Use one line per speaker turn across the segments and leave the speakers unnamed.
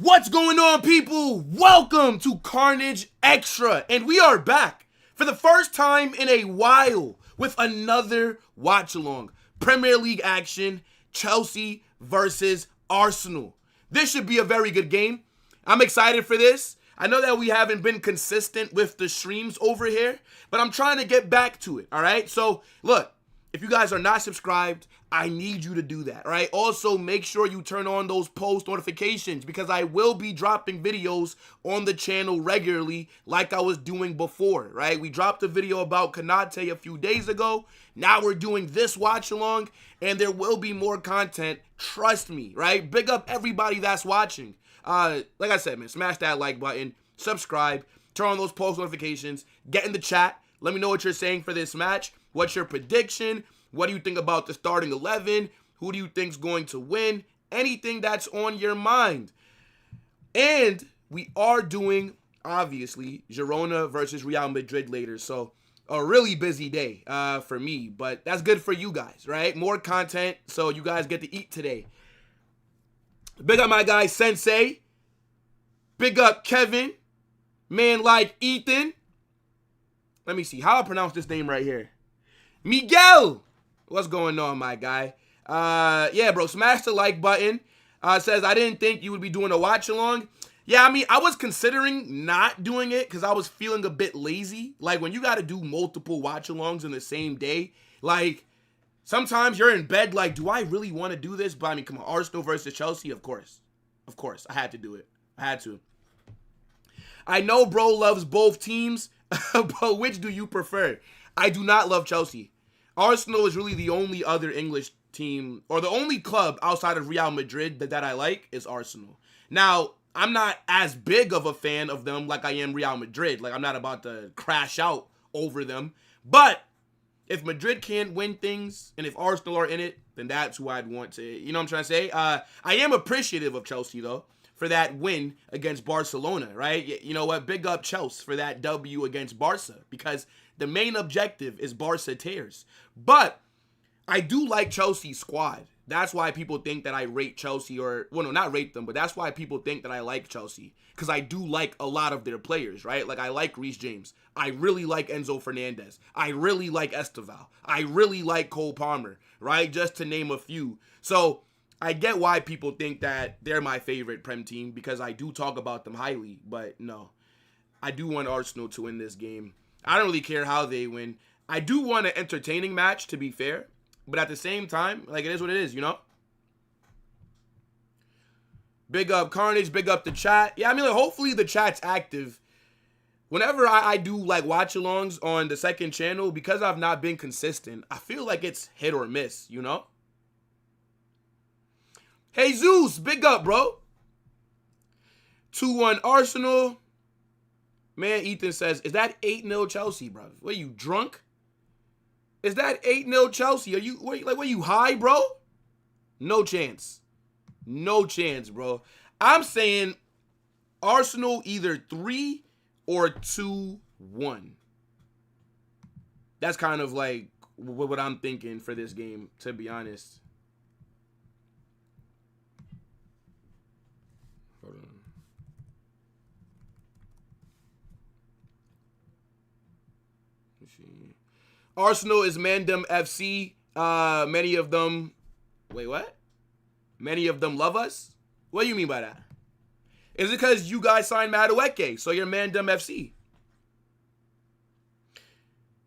What's going on, people? Welcome to Carnage Extra, and we are back for the first time in a while with another watch-along. Premier League action, Chelsea versus Arsenal. This should be a very good game. I'm excited for this. I know that we haven't been consistent with the streams over here, but I'm trying to get back to it, all right? So, look, if you guys are not subscribed, I need you to do that, all right? Also, make sure you turn on those post notifications because I will be dropping videos on the channel regularly like I was doing before, right? We dropped a video about Konate a few days ago. Now we're doing this watch along, and there will be more content. Trust me, right? Big up everybody that's watching. Like I said, man, smash that like button, subscribe, turn on those post notifications, get in the chat. Let me know what you're saying for this match. What's your prediction? What do you think about the starting 11? Who do you think's going to win? Anything that's on your mind. And we are doing, obviously, Girona versus Real Madrid later. So a really busy day for me, but that's good for you guys, right? More content, so you guys get to eat today. Big up my guy, Sensei. Big up Kevin. Man like Ethan. Let me see. How do I pronounce this name right here? Miguel. What's going on, my guy? Yeah, bro. Smash the like button. Says, I didn't think you would be doing a watch-along. Yeah, I mean, I was considering not doing it because I was feeling a bit lazy. Like, when you got to do multiple watch-alongs in the same day, like, sometimes you're in bed like, do I really want to do this? But, I mean, come on. Arsenal versus Chelsea, of course. Of course. I had to do it. I had to. I know bro loves both teams, but which do you prefer? I do not love Chelsea. Arsenal is really the only other English team, or the only club outside of Real Madrid that I like is Arsenal. Now, I'm not as big of a fan of them like I am Real Madrid. Like, I'm not about to crash out over them. But if Madrid can't win things, and if Arsenal are in it, then that's who I'd want to, you know what I'm trying to say? I am appreciative of Chelsea, though, for that win against Barcelona, right? You know what? Big up Chelsea for that W against Barca, because the main objective is Barca tears. But I do like Chelsea's squad. That's why people think that I rate Chelsea, or, well, no, not rate them, but that's why people think that I like Chelsea, because I do like a lot of their players, right? Like, I like Reece James. I really like Enzo Fernandez. I really like Esteval. I really like Cole Palmer, right? Just to name a few. So I get why people think that they're my favorite Prem team, because I do talk about them highly, but no. I do want Arsenal to win this game. I don't really care how they win. I do want an entertaining match, to be fair. But at the same time, like, it is what it is, you know? Big up Carnage. Big up the chat. Yeah, I mean, like, hopefully the chat's active. Whenever I do, like, watch-alongs on the second channel, because I've not been consistent, I feel like it's hit or miss, you know? Hey, Zeus. Big up, bro. 2-1 Arsenal. Man, Ethan says, is that 8-0 Chelsea, bro? What, you drunk? Is that 8-0 Chelsea? Are you high, bro? No chance. No chance, bro. I'm saying Arsenal either 3 or 2-1. That's kind of like what I'm thinking for this game, to be honest. Hold on. Arsenal is Mandem FC. Many of them... Wait, what? Many of them love us? What do you mean by that? Is it because you guys signed Madueke, so you're Mandem FC?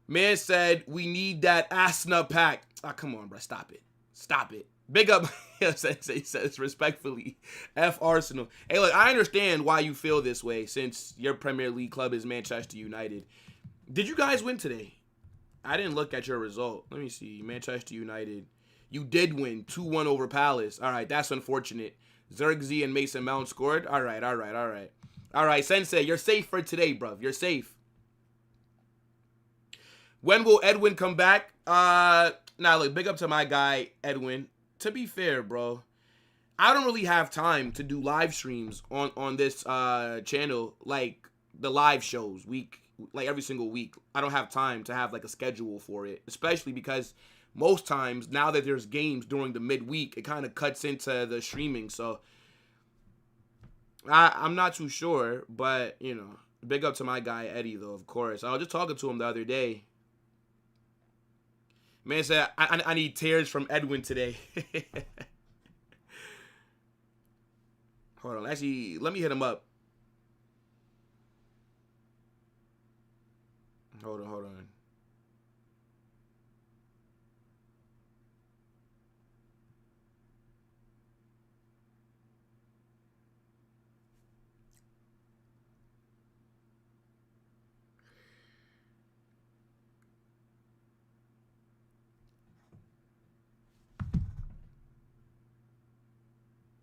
Man said, we need that Asna pack. Ah, come on, bro. Stop it. Stop it. Big up. He says respectfully, F Arsenal. Hey, look, I understand why you feel this way since your Premier League club is Manchester United. Did you guys win today? I didn't look at your result. Let me see. Manchester United. You did win 2-1 over Palace. All right, that's unfortunate. Zirkzee and Mason Mount scored. All right. All right, Sensei, you're safe for today, bruv. You're safe. When will Edwin come back? Now, look, big up to my guy, Edwin. To be fair, bro, I don't really have time to do live streams on this channel, like the live shows like every single week. I don't have time to have like a schedule for it, especially because most times now that there's games during the midweek, it kind of cuts into the streaming. So I'm not too sure, but, you know, big up to my guy, Eddie, though, of course. I was just talking to him the other day. Man said, I need tears from Edwin today. Hold on. Actually, let me hit him up. Hold on.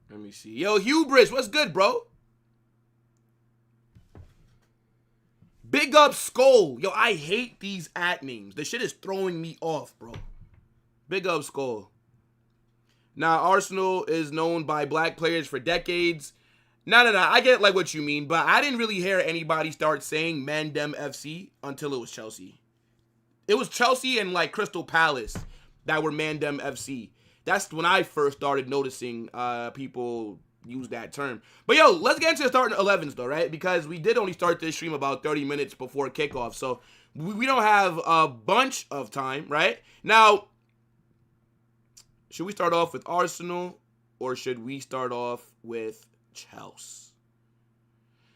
Let me see. Yo, Hubris, what's good, bro? Big up Skull. Yo, I hate these at names. This shit is throwing me off, bro. Big up Skull. Now, Arsenal is known by black players for decades. No. I get like what you mean, but I didn't really hear anybody start saying Mandem FC until it was Chelsea. It was Chelsea and like Crystal Palace that were Mandem FC. That's when I first started noticing people use that term. But yo, let's get into the starting 11s though, right? Because we did only start this stream about 30 minutes before kickoff, so we don't have a bunch of time, right? Now, should we start off with Arsenal or should we start off with Chelsea?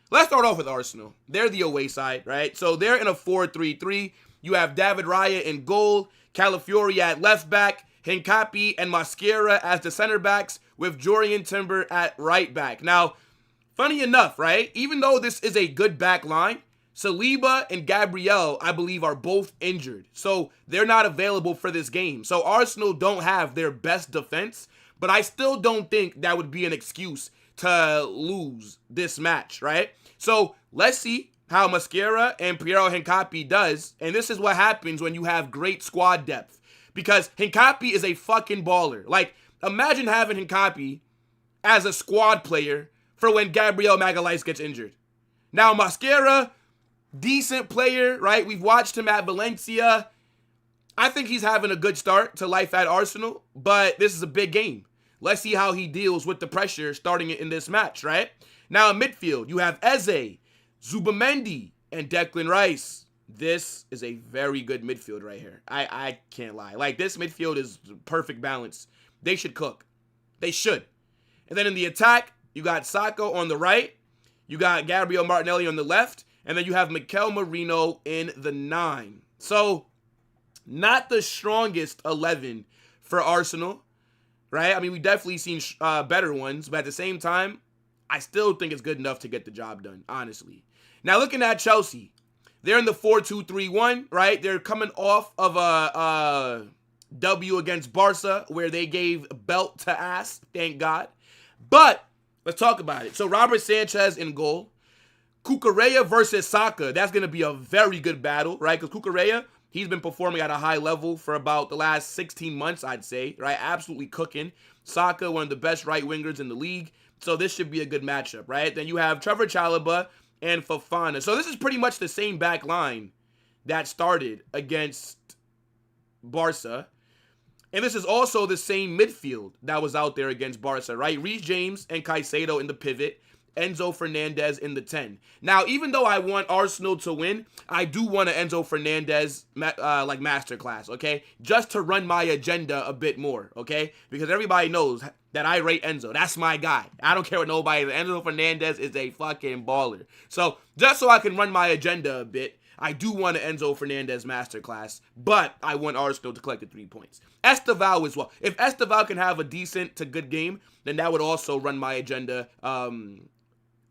Let's start off with Arsenal. They're the away side, right? So they're in a 4-3-3. You have David Raya in goal, Calafiori at left back, Hincapi and Maresca as the center backs, with Jorian Timber at right back. Now, funny enough, right? Even though this is a good back line, Saliba and Gabriel, I believe, are both injured. So they're not available for this game. So Arsenal don't have their best defense, but I still don't think that would be an excuse to lose this match, right? So let's see how Maresca and Piero Hincapi does. And this is what happens when you have great squad depth. Because Hincapi is a fucking baller. Like, imagine having Hincapi as a squad player for when Gabriel Magalhaes gets injured. Now, Maresca, decent player, right? We've watched him at Valencia. I think he's having a good start to life at Arsenal, but this is a big game. Let's see how he deals with the pressure starting in this match, right? Now, in midfield, you have Eze, Zubamendi, and Declan Rice. This is a very good midfield right here. I can't lie. Like, this midfield is perfect balance. They should cook. They should. And then in the attack, you got Sacco on the right. You got Gabriel Martinelli on the left. And then you have Mikel Merino in the 9. So, not the strongest 11 for Arsenal, right? I mean, we've definitely seen better ones. But at the same time, I still think it's good enough to get the job done, honestly. Now, looking at Chelsea. They're in the 4-2-3-1, right? They're coming off of a W against Barca where they gave belt to ass, thank God. But let's talk about it. So Robert Sanchez in goal. Cucurella versus Saka. That's going to be a very good battle, right? Because Cucurella, he's been performing at a high level for about the last 16 months, I'd say, right? Absolutely cooking. Saka, one of the best right wingers in the league. So this should be a good matchup, right? Then you have Trevor Chalobah and Fofana. So this is pretty much the same back line that started against Barca. And this is also the same midfield that was out there against Barca, right? Reece James and Caicedo in the pivot. Enzo Fernandez in the 10. Now, even though I want Arsenal to win, I do want an Enzo Fernandez masterclass, okay? Just to run my agenda a bit more, okay? Because everybody knows that I rate Enzo. That's my guy. I don't care what nobody says. Enzo Fernandez is a fucking baller. So, just so I can run my agenda a bit, I do want an Enzo Fernandez masterclass, but I want Arsenal to collect the 3 points. Esteval as well. If Esteval can have a decent to good game, then that would also run my agenda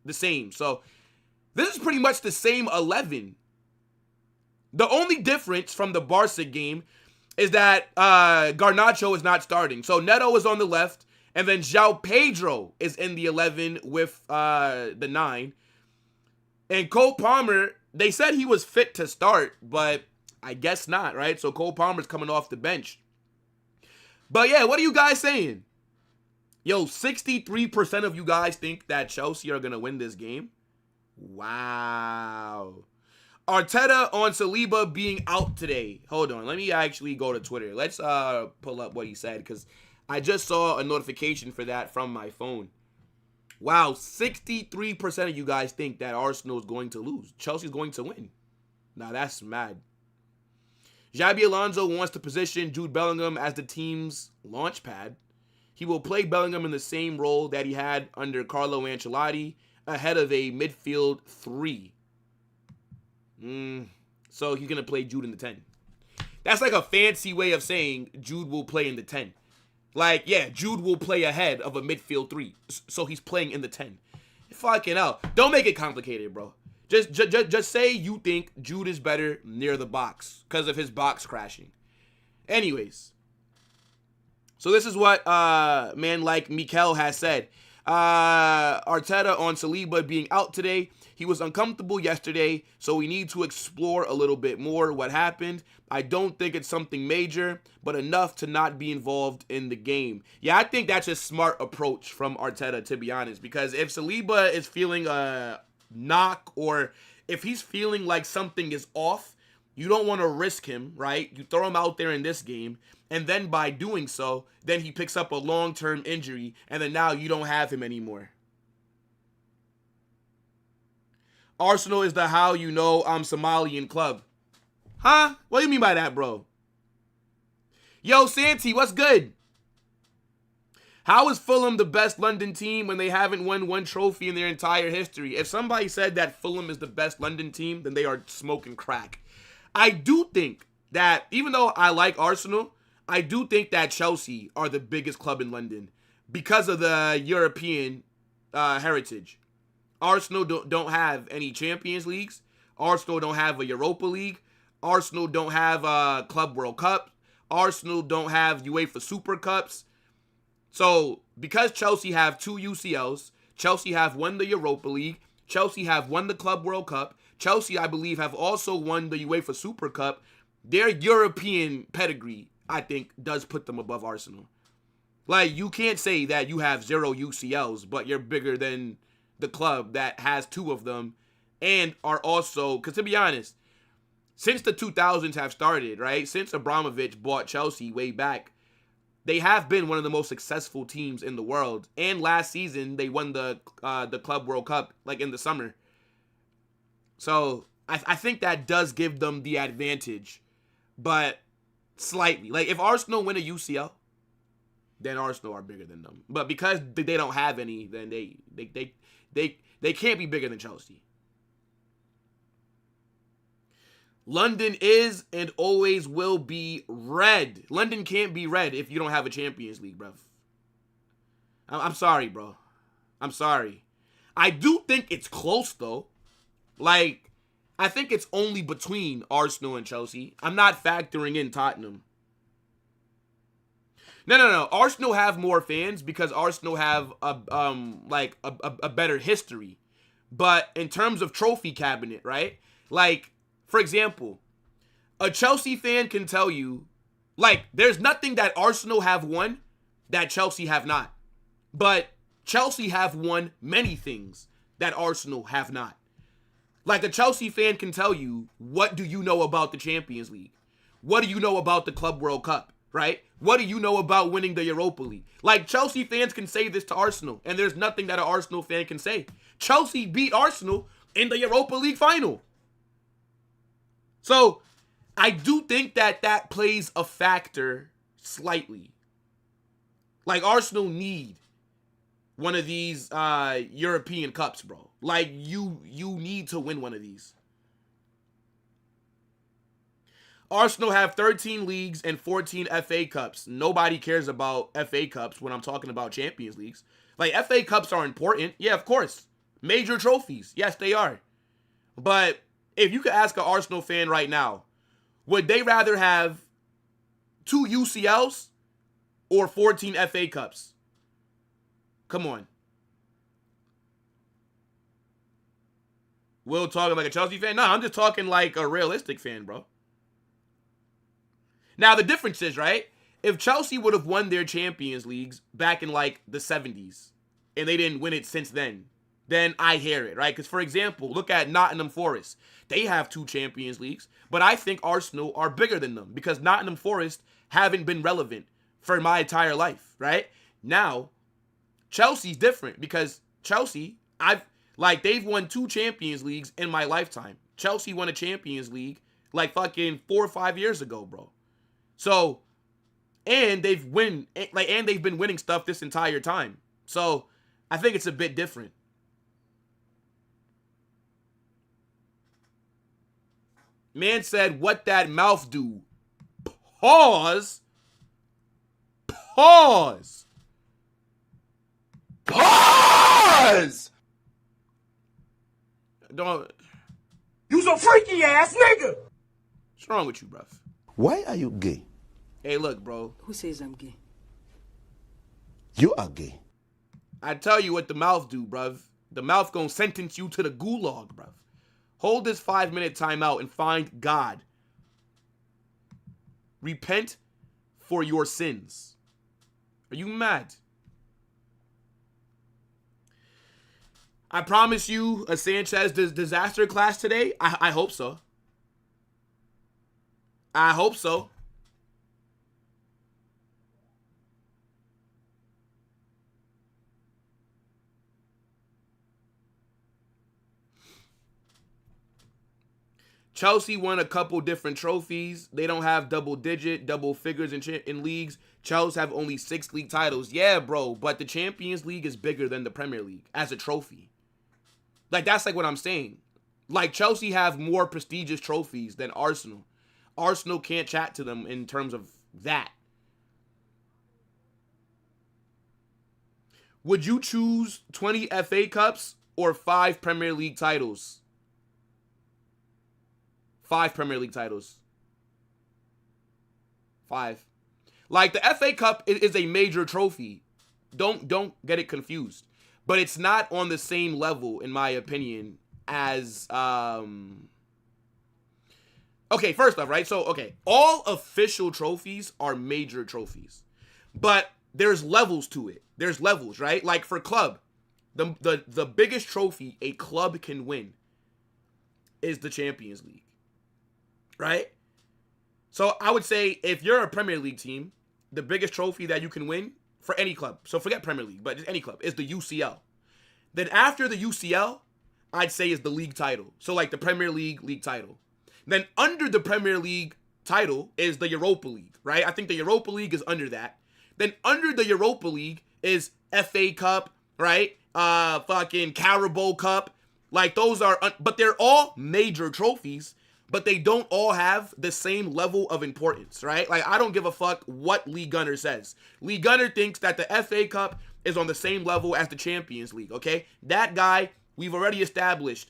the same. So this is pretty much the same 11. The only difference from the Barca game is that Garnacho is not starting. So Neto is on the left, and then João Pedro is in the 11 with the 9. And Cole Palmer, they said he was fit to start, but I guess not, right? So Cole Palmer's coming off the bench. But yeah, what are you guys saying? Yo, 63% of you guys think that Chelsea are going to win this game? Wow. Arteta on Saliba being out today. Hold on. Let me actually go to Twitter. Let's pull up what he said because I just saw a notification for that from my phone. Wow, 63% of you guys think that Arsenal is going to lose. Chelsea's going to win. Now that's mad. Xabi Alonso wants to position Jude Bellingham as the team's launch pad. He will play Bellingham in the same role that he had under Carlo Ancelotti, ahead of a midfield 3. So he's going to play Jude in the 10. That's like a fancy way of saying Jude will play in the 10. Like, yeah, Jude will play ahead of a midfield 3. So he's playing in the 10. Fucking hell. Don't make it complicated, bro. Just say you think Jude is better near the box because of his box crashing. Anyways. So this is what man like Mikel has said. Arteta on Saliba being out today. He was uncomfortable yesterday, so we need to explore a little bit more what happened. I don't think it's something major, but enough to not be involved in the game. Yeah, I think that's a smart approach from Arteta, to be honest, because if Saliba is feeling a knock or if he's feeling like something is off, you don't want to risk him, right? You throw him out there in this game, and then by doing so, then he picks up a long-term injury, and then now you don't have him anymore. Arsenal is the how you know I'm Somalian club. Huh? What do you mean by that, bro? Yo, Santi, what's good? How is Fulham the best London team when they haven't won one trophy in their entire history? If somebody said that Fulham is the best London team, then they are smoking crack. I do think that, even though I like Arsenal, I do think that Chelsea are the biggest club in London because of the European heritage. Arsenal don't have any Champions Leagues. Arsenal don't have a Europa League. Arsenal don't have a Club World Cup. Arsenal don't have UEFA Super Cups. So, because Chelsea have 2 UCLs, Chelsea have won the Europa League, Chelsea have won the Club World Cup, Chelsea, I believe, have also won the UEFA Super Cup, their European pedigree, I think, does put them above Arsenal. Like, you can't say that you have 0 UCLs, but you're bigger than the club that has 2 of them and are also, because to be honest, since the 2000s have started, right, since Abramovich bought Chelsea way back, they have been one of the most successful teams in the world. And last season, they won the Club World Cup, like, in the summer. So, I think that does give them the advantage, but slightly. Like, if Arsenal win a UCL, then Arsenal are bigger than them. But because they don't have any, then they can't be bigger than Chelsea. London is and always will be red. London can't be red if you don't have a Champions League, bruv. I'm sorry, bro. I'm sorry. I do think it's close, though. Like, I think it's only between Arsenal and Chelsea. I'm not factoring in Tottenham. No. Arsenal have more fans because Arsenal have a better history. But in terms of trophy cabinet, right? Like, for example, a Chelsea fan can tell you, like, there's nothing that Arsenal have won that Chelsea have not. But Chelsea have won many things that Arsenal have not. Like, a Chelsea fan can tell you, what do you know about the Champions League? What do you know about the Club World Cup, right? What do you know about winning the Europa League? Like, Chelsea fans can say this to Arsenal, and there's nothing that an Arsenal fan can say. Chelsea beat Arsenal in the Europa League final. So, I do think that plays a factor slightly. Like, Arsenal need one of these European Cups, bro. Like, you need to win one of these. Arsenal have 13 leagues and 14 FA Cups. Nobody cares about FA Cups when I'm talking about Champions Leagues. Like, FA Cups are important. Yeah, of course. Major trophies. Yes, they are. But if you could ask an Arsenal fan right now, would they rather have 2 UCLs or 14 FA Cups? Come on. Will talking like a Chelsea fan? No, I'm just talking like a realistic fan, bro. Now, the difference is, right? If Chelsea would have won their Champions Leagues back in, like, the 70s, and they didn't win it since then I hear it, right? Because, for example, look at Nottingham Forest. They have 2 Champions Leagues, but I think Arsenal are bigger than them because Nottingham Forest haven't been relevant for my entire life, right? Now, Chelsea's different because Chelsea, they've won 2 Champions Leagues in my lifetime. Chelsea won a Champions League like fucking 4 or 5 years ago, bro. So, and they've been winning stuff this entire time. So, I think it's a bit different. Man said, what that mouth do? Pause. Pause. Pause! Don't.
You some freaky ass nigga!
What's wrong with you, bruv?
Why are you gay?
Hey, look, bro.
Who says I'm gay?
You are gay.
I tell you what the mouth do, bruv. The mouth gonna sentence you to the gulag, bruv. Hold this 5-minute timeout and find God. Repent for your sins. Are you mad? I promise you a Sanchez disaster class today. I hope so. I hope so. Chelsea won a couple different trophies. They don't have double figures in leagues. Chelsea have only 6 league titles. Yeah, bro, but the Champions League is bigger than the Premier League as a trophy. Like, that's like what I'm saying. Like, Chelsea have more prestigious trophies than Arsenal. Arsenal can't chat to them in terms of that. Would you choose 20 FA Cups or 5 Premier League titles? 5 Premier League titles. 5. Like, the FA Cup is a major trophy. Don't get it confused. But it's not on the same level, in my opinion, as... Okay, first off, right? So, okay, all official trophies are major trophies. But there's levels to it. There's levels, right? Like, for club, the biggest trophy a club can win is the Champions League. Right? So I would say if you're a Premier League team, the biggest trophy that you can win for any club, so forget Premier League, but just any club, is the UCL. Then after the UCL, I'd say is the league title. So like the Premier League title. Then under the Premier League title is the Europa League, right? I think the Europa League is under that. Then under the Europa League is FA Cup, right? Fucking Carabao Cup. Like those are, but they're all major trophies. But they don't all have the same level of importance, right? Like, I don't give a fuck what Lee Gunner says. Lee Gunner thinks that the FA Cup is on the same level as the Champions League, okay? That guy, we've already established,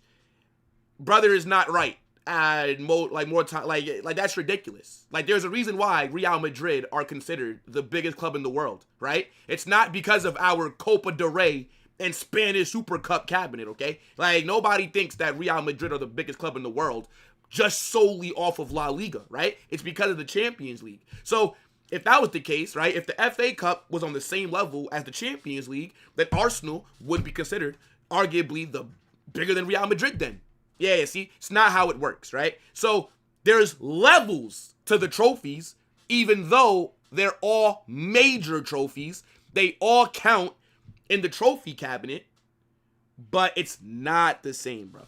brother is not right. Like that's ridiculous. Like, there's a reason why Real Madrid are considered the biggest club in the world, right? It's not because of our Copa del Rey and Spanish Super Cup cabinet, okay? Like, nobody thinks that Real Madrid are the biggest club in the world just solely off of La Liga, right? It's because of the Champions League. So if that was the case, right, if the FA Cup was on the same level as the Champions League, then Arsenal would be considered arguably the bigger than Real Madrid then. Yeah, see, it's not how it works, right? So there's levels to the trophies, even though they're all major trophies. They all count in the trophy cabinet, but it's not the same, bro.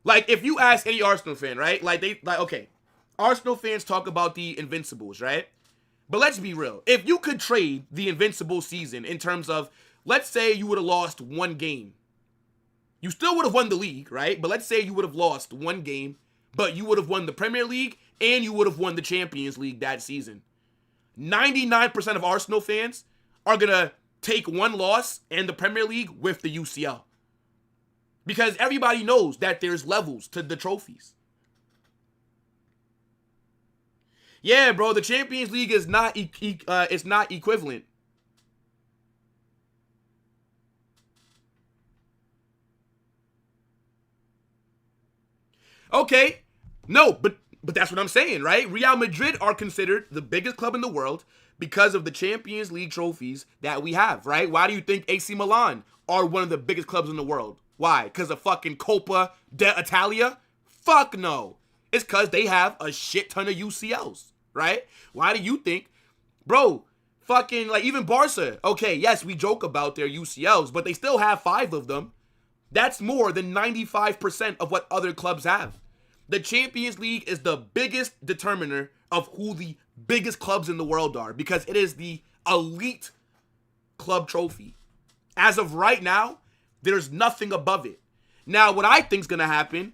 Like, if you ask any Arsenal fan, right? Okay, Arsenal fans talk about the Invincibles, right? But let's be real. If you could trade the Invincible season in terms of, let's say you would have lost 1 game. You still would have won the league, right? But let's say you would have lost 1 game, but you would have won the Premier League and you would have won the Champions League that season. 99% of Arsenal fans are going to take 1 loss and the Premier League with the UCL. Because everybody knows that there's levels to the trophies. Yeah, bro, the Champions League is not it's not equivalent. Okay. No, but that's what I'm saying, right? Real Madrid are considered the biggest club in the world because of the Champions League trophies that we have, right? Why do you think AC Milan are one of the biggest clubs in the world? Why? Because of fucking Copa d'Italia? Fuck no. It's because they have a shit ton of UCLs, right? Why do you think? Bro, fucking, like, even Barca. Okay, yes, we joke about their UCLs, but they still have 5 of them. That's more than 95% of what other clubs have. The Champions League is the biggest determiner of who the biggest clubs in the world are, because it is the elite club trophy. As of right now, there's nothing above it. Now, what I think is going to happen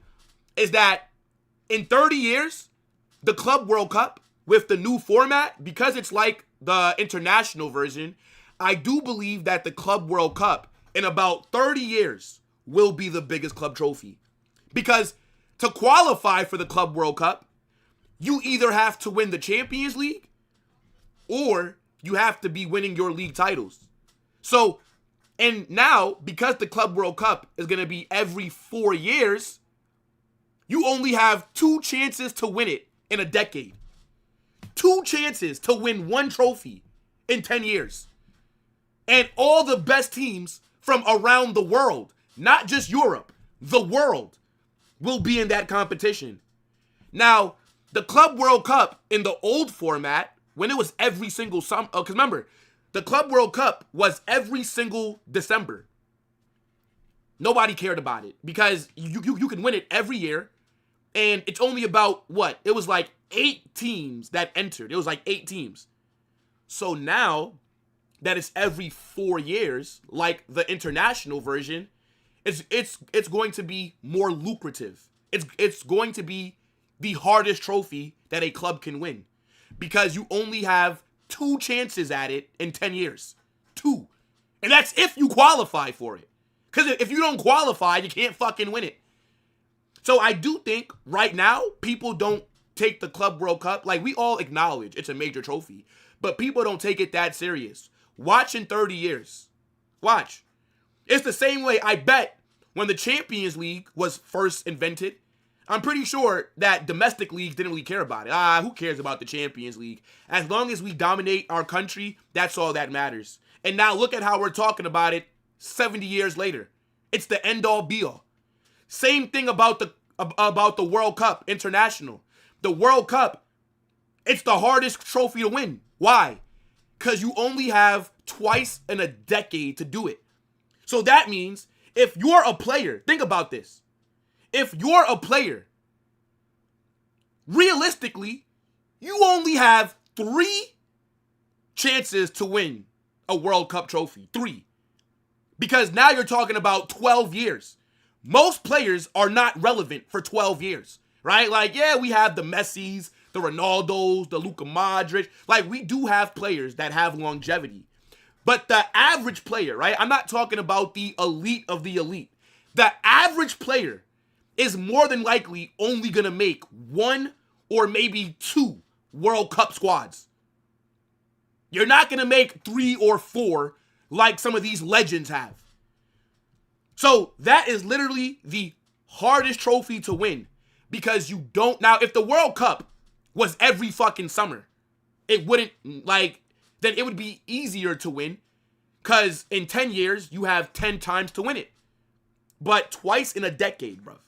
is that in 30 years, the Club World Cup with the new format, because it's like the international version, I do believe that the Club World Cup in about 30 years will be the biggest club trophy. Because to qualify for the Club World Cup, you either have to win the Champions League or you have to be winning your league titles. So, and now, because the Club World Cup is going to be every 4 years, you only have 2 chances to win it in a decade. 2 chances to win one trophy in 10 years. And all the best teams from around the world, not just Europe, the world, will be in that competition. Now, the Club World Cup in the old format, when it was every single summer, because remember, the Club World Cup was every single December. Nobody cared about it because you can win it every year, and it's only about what? It was like 8 teams that entered. It was like 8 teams. So now that it's every 4 years, like the international version, it's going to be more lucrative. It's going to be the hardest trophy that a club can win because you only have 2 chances at it in 10 years. 2. And that's if you qualify for it. Because if you don't qualify, you can't fucking win it. So I do think right now, people don't take the Club World Cup. Like, we all acknowledge it's a major trophy. But people don't take it that serious. Watch in 30 years. Watch. It's the same way, I bet, when the Champions League was first invented, I'm pretty sure that domestic leagues didn't really care about it. Who cares about the Champions League? As long as we dominate our country, that's all that matters. And now look at how we're talking about it 70 years later. It's the end-all be-all. Same thing about the World Cup International. The World Cup, it's the hardest trophy to win. Why? Because you only have twice in a decade to do it. So that means if you're a player, think about this. If you're a player, realistically, you only have 3 chances to win a World Cup trophy. 3. Because now you're talking about 12 years. Most players are not relevant for 12 years, right? Like, yeah, we have the Messis, the Ronaldos, the Luka Modric. Like, we do have players that have longevity. But the average player, right? I'm not talking about the elite of the elite. The average player is more than likely only going to make 1 or maybe 2 World Cup squads. You're not going to make 3 or 4 like some of these legends have. So that is literally the hardest trophy to win because you don't. Now, if the World Cup was every fucking summer, it wouldn't, like, then it would be easier to win because in 10 years, you have 10 times to win it. But twice in a decade, bruv.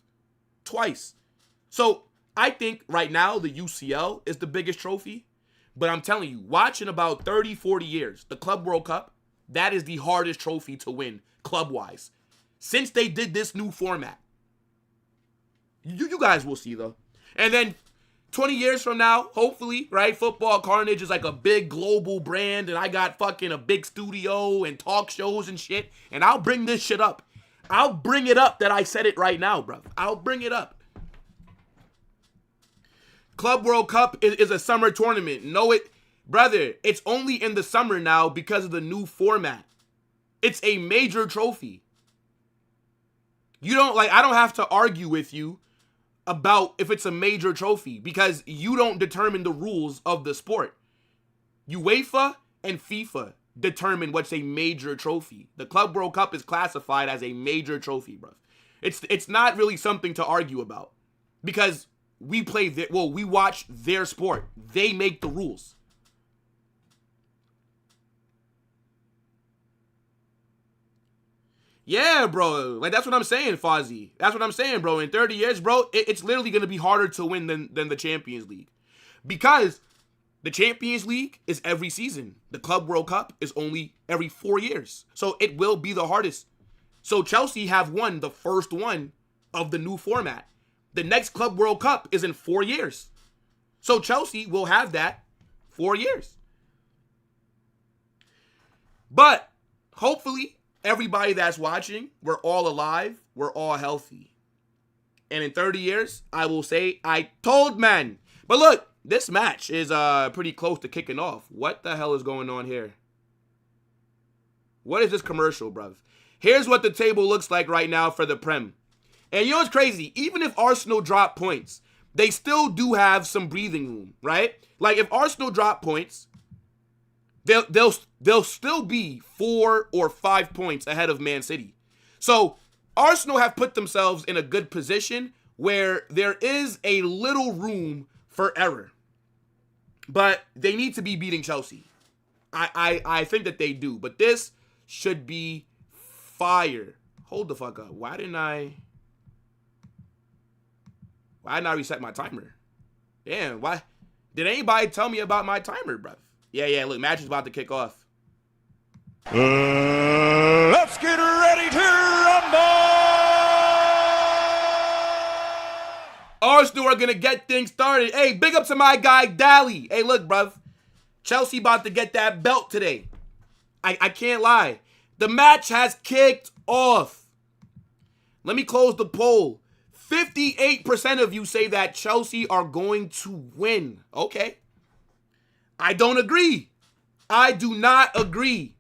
Twice. So I think right now the UCL is the biggest trophy. But I'm telling you, watch in about 30, 40 years, the Club World Cup, that is the hardest trophy to win club-wise. Since they did this new format. You guys will see, though. And then 20 years from now, hopefully, right, Football Carnage is like a big global brand, and I got fucking a big studio and talk shows and shit, and I'll bring this shit up. I'll bring it up that I said it right now, bro. I'll bring it up. Club World Cup is a summer tournament. No, brother, it's only in the summer now because of the new format. It's a major trophy. I don't have to argue with you about if it's a major trophy because you don't determine the rules of the sport. UEFA and FIFA determine what's a major trophy. The Club World Cup is classified as a major trophy, bro. It's not really something to argue about because we watch their sport. They make the rules. Yeah, bro. Like, that's what I'm saying, Fozzie. That's what I'm saying, bro. In 30 years, bro, it's literally going to be harder to win than the Champions League. Because The Champions League is every season. The Club World Cup is only every 4 years. So it will be the hardest. So Chelsea have won the first one of the new format. The next Club World Cup is in 4 years. So Chelsea will have that 4 years. But hopefully, everybody that's watching, we're all alive, we're all healthy. And in 30 years, I will say, I told men. But look, this match is pretty close to kicking off. What the hell is going on here? What is this commercial, bruv? Here's what the table looks like right now for the Prem. And you know what's crazy? Even if Arsenal drop points, they still do have some breathing room, right? Like if Arsenal drop points, they'll still be 4 or 5 points ahead of Man City. So Arsenal have put themselves in a good position where there is a little room for error. But they need to be beating Chelsea. I think that they do. But this should be fire. Hold the fuck up. Why didn't I reset my timer? Damn, why? Did anybody tell me about my timer, bruv? Yeah, look, match is about to kick off.
Let's get ready to rumble!
Arsenal are going to get things started. Hey, big up to my guy, Dally. Hey, look, bruv. Chelsea about to get that belt today. I can't lie. The match has kicked off. Let me close the poll. 58% of you say that Chelsea are going to win. Okay. I don't agree. I do not agree.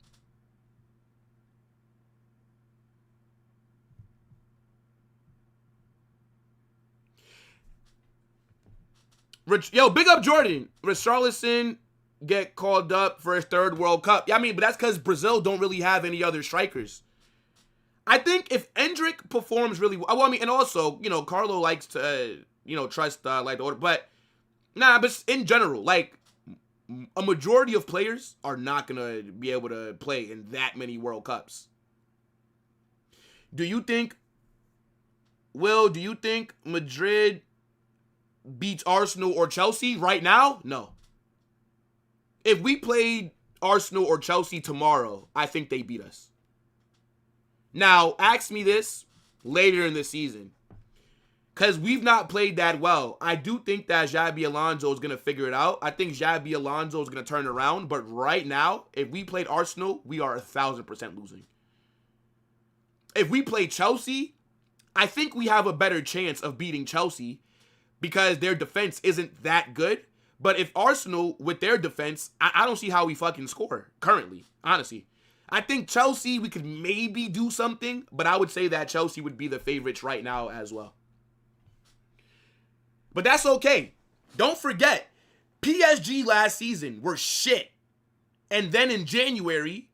Yo, big up Jordan. Richarlison get called up for his 3rd World Cup. Yeah, I mean, but that's because Brazil don't really have any other strikers. I think if Endrick performs really well, I mean, and also, you know, Carlo likes to, trust like the order, but but in general, like a majority of players are not gonna be able to play in that many World Cups. Do you think Madrid beats Arsenal or Chelsea right now? No. If we played Arsenal or Chelsea tomorrow, I think they beat us. Now, ask me this later in the season. Because we've not played that well. I do think that Xabi Alonso is going to figure it out. I think Xabi Alonso is going to turn around. But right now, if we played Arsenal, we are 1,000% losing. If we play Chelsea, I think we have a better chance of beating Chelsea because their defense isn't that good. But if Arsenal, with their defense, I don't see how we fucking score currently, honestly. I think Chelsea, we could maybe do something, but I would say that Chelsea would be the favorites right now as well. But that's okay. Don't forget, PSG last season were shit. And then in January,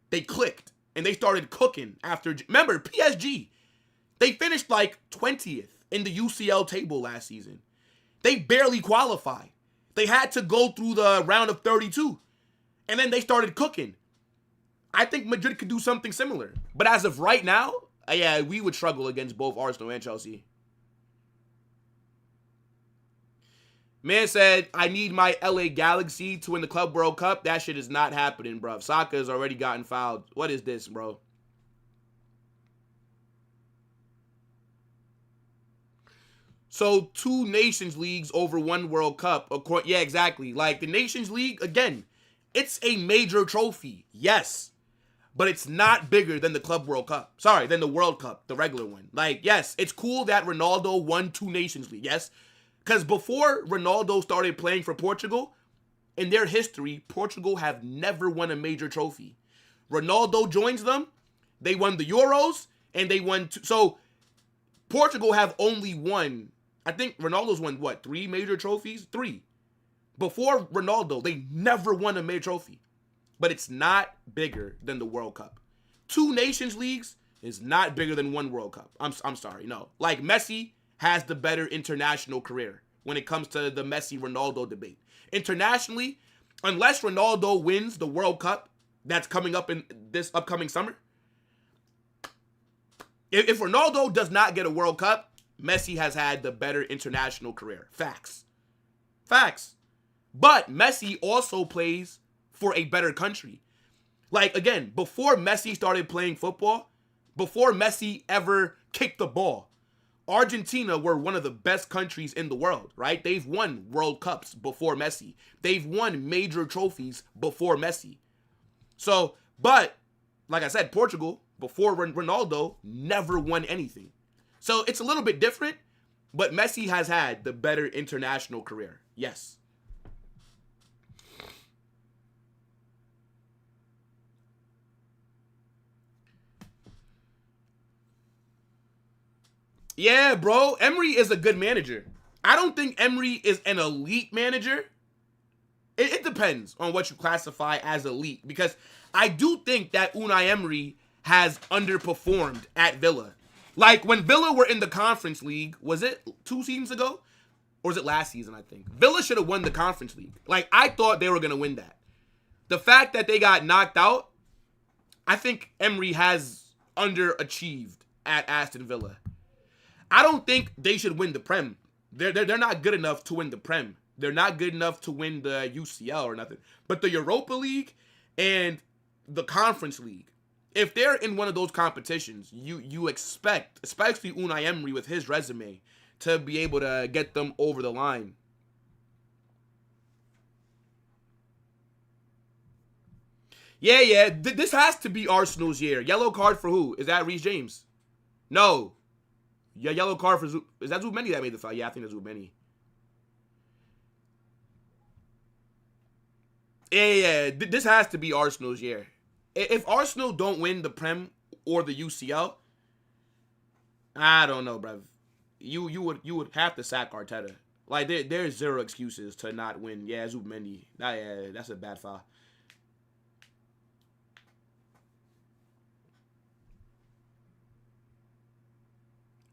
they clicked and they started cooking after. Remember, PSG, they finished like 20th in the UCL table last season. They barely qualified. They had to go through the round of 32. And then they started cooking. I think Madrid could do something similar. But as of right now, yeah, we would struggle against both Arsenal and Chelsea. Man said, I need my LA Galaxy to win the Club World Cup. That shit is not happening, bro. Saka has already gotten fouled. What is this, bro? So 2 Nations Leagues over 1 World Cup. Yeah, exactly. Like the Nations League, again, it's a major trophy. Yes. But it's not bigger than the Club World Cup. Sorry, than the World Cup, the regular one. Like, yes, it's cool that Ronaldo won 2 Nations League. Yes. Because before Ronaldo started playing for Portugal, in their history, Portugal have never won a major trophy. Ronaldo joins them. They won the Euros, and they won 2. So Portugal have only won, I think Ronaldo's won, 3 major trophies? 3. Before Ronaldo, they never won a major trophy. But it's not bigger than the World Cup. 2 Nations Leagues is not bigger than 1 World Cup. I'm sorry, no. Like Messi has the better international career when it comes to the Messi-Ronaldo debate. Internationally, unless Ronaldo wins the World Cup that's coming up in this upcoming summer, if Ronaldo does not get a World Cup, Messi has had the better international career. Facts. But Messi also plays for a better country. Like, again, before Messi started playing football, before Messi ever kicked the ball, Argentina were one of the best countries in the world, right? They've won World Cups before Messi. They've won major trophies before Messi. So, but, like I said, Portugal, before Ronaldo, never won anything. So it's a little bit different, but Messi has had the better international career. Yes. Yeah, bro. Emery is a good manager. I don't think Emery is an elite manager. It depends on what you classify as elite, because I do think that Unai Emery has underperformed at Villa. Like, when Villa were in the Conference League, was it 2 seasons ago? Or was it last season, I think? Villa should have won the Conference League. Like, I thought they were going to win that. The fact that they got knocked out, I think Emery has underachieved at Aston Villa. I don't think they should win the Prem. They're not good enough to win the Prem. They're not good enough to win the UCL or nothing. But the Europa League and the Conference League, if they're in one of those competitions, you expect, especially Unai Emery with his resume, to be able to get them over the line. Yeah. This has to be Arsenal's year. Yellow card for who? Is that Reece James? No. Yeah, yellow card for is that Zubmeni that made the foul? Yeah, I think that's Zubmeni. Yeah. This has to be Arsenal's year. If Arsenal don't win the Prem or the UCL, I don't know, bruv. You would have to sack Arteta. Like, there's zero excuses to not win. Yeah, Zubmeni. Yeah, that's a bad foul.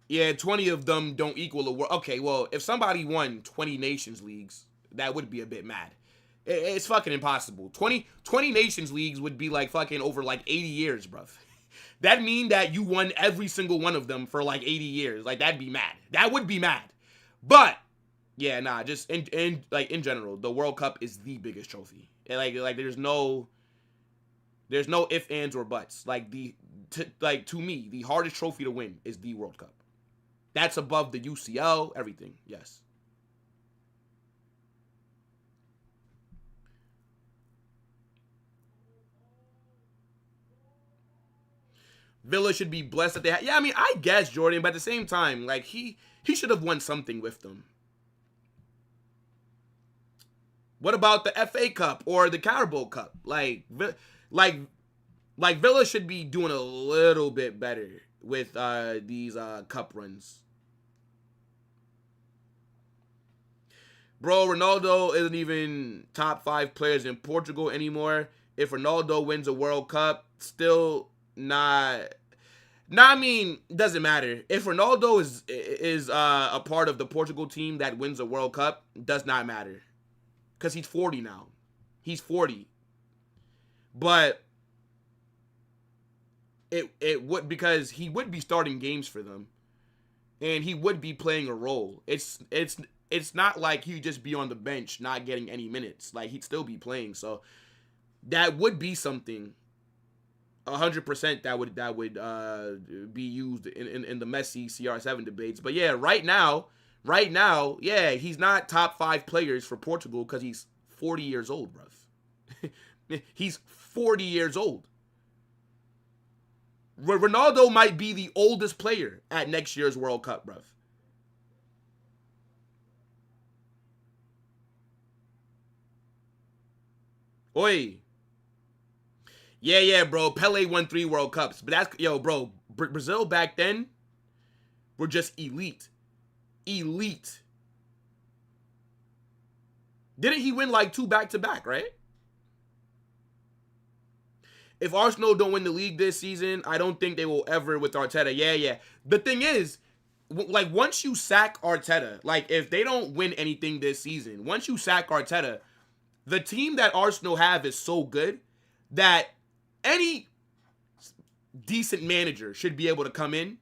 Yeah, 20 of them don't equal a world. Okay, well, if somebody won 20 Nations Leagues, that would be a bit mad. It's fucking impossible. 20 Nations Leagues would be like fucking over like 80 years, bruv. That'd mean that you won every single one of them for like 80 years. Like, that'd be mad. That would be mad. But, yeah, nah, just in general, the World Cup is the biggest trophy. And like there's no ifs, ands, or buts. Like, to me, the hardest trophy to win is the World Cup. That's above the UCL, everything. Yes. Villa should be blessed that they have. Yeah, I mean, I guess, Jordan, but at the same time, like, he should have won something with them. What about the FA Cup or the Carabao Cup? Like Villa should be doing a little bit better with these cup runs. Bro, Ronaldo isn't even top 5 players in Portugal anymore. If Ronaldo wins a World Cup, still not. Nah, I mean, doesn't matter. If Ronaldo is a part of the Portugal team that wins a World Cup, does not matter. Because he's 40 now. He's 40. But it would, because he would be starting games for them. And he would be playing a role. It's not like he'd just be on the bench not getting any minutes. Like, he'd still be playing. So that would be something. 100% that would be used in the Messi CR7 debates. But yeah, right now, yeah, he's not top 5 players for Portugal because he's 40 years old, bruv. He's 40 years old. Ronaldo might be the oldest player at next year's World Cup, bruv. Oi. Yeah, bro. Pele won 3 World Cups. But that's, bro, Brazil back then were just elite. Elite. Didn't he win like 2 back-to-back, right? If Arsenal don't win the league this season, I don't think they will ever with Arteta. Yeah. The thing is, like, once you sack Arteta, like, if they don't win anything this season, once you sack Arteta, the team that Arsenal have is so good that any decent manager should be able to come in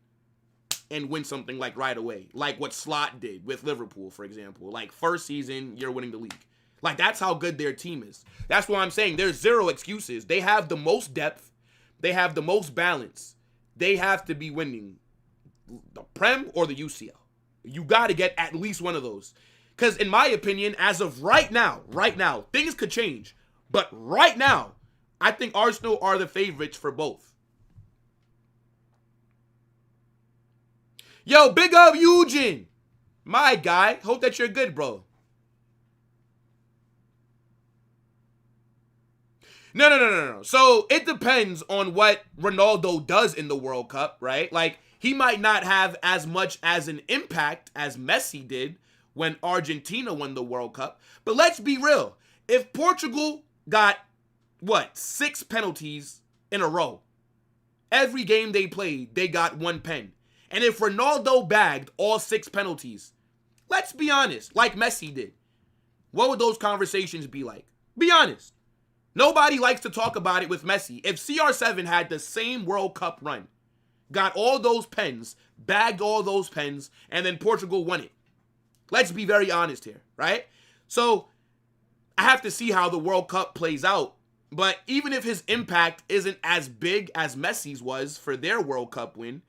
and win something like right away. Like what Slot did with Liverpool, for example. Like, first season, you're winning the league. Like, that's how good their team is. That's why I'm saying there's zero excuses. They have the most depth. They have the most balance. They have to be winning the Prem or the UCL. You got to get at least one of those. Because in my opinion, as of right now, things could change. But right now, I think Arsenal are the favorites for both. Yo, big up Eugen. My guy. Hope that you're good, bro. No. So it depends on what Ronaldo does in the World Cup, right? Like, he might not have as much as an impact as Messi did when Argentina won the World Cup. But let's be real. If Portugal got, 6 penalties in a row, every game they played, they got 1 pen. And if Ronaldo bagged all 6 penalties, let's be honest, like Messi did, what would those conversations be like? Be honest. Nobody likes to talk about it with Messi. If CR7 had the same World Cup run, got all those pens, bagged all those pens, and then Portugal won it. Let's be very honest here, right? So I have to see how the World Cup plays out. But even if his impact isn't as big as Messi's was for their World Cup win,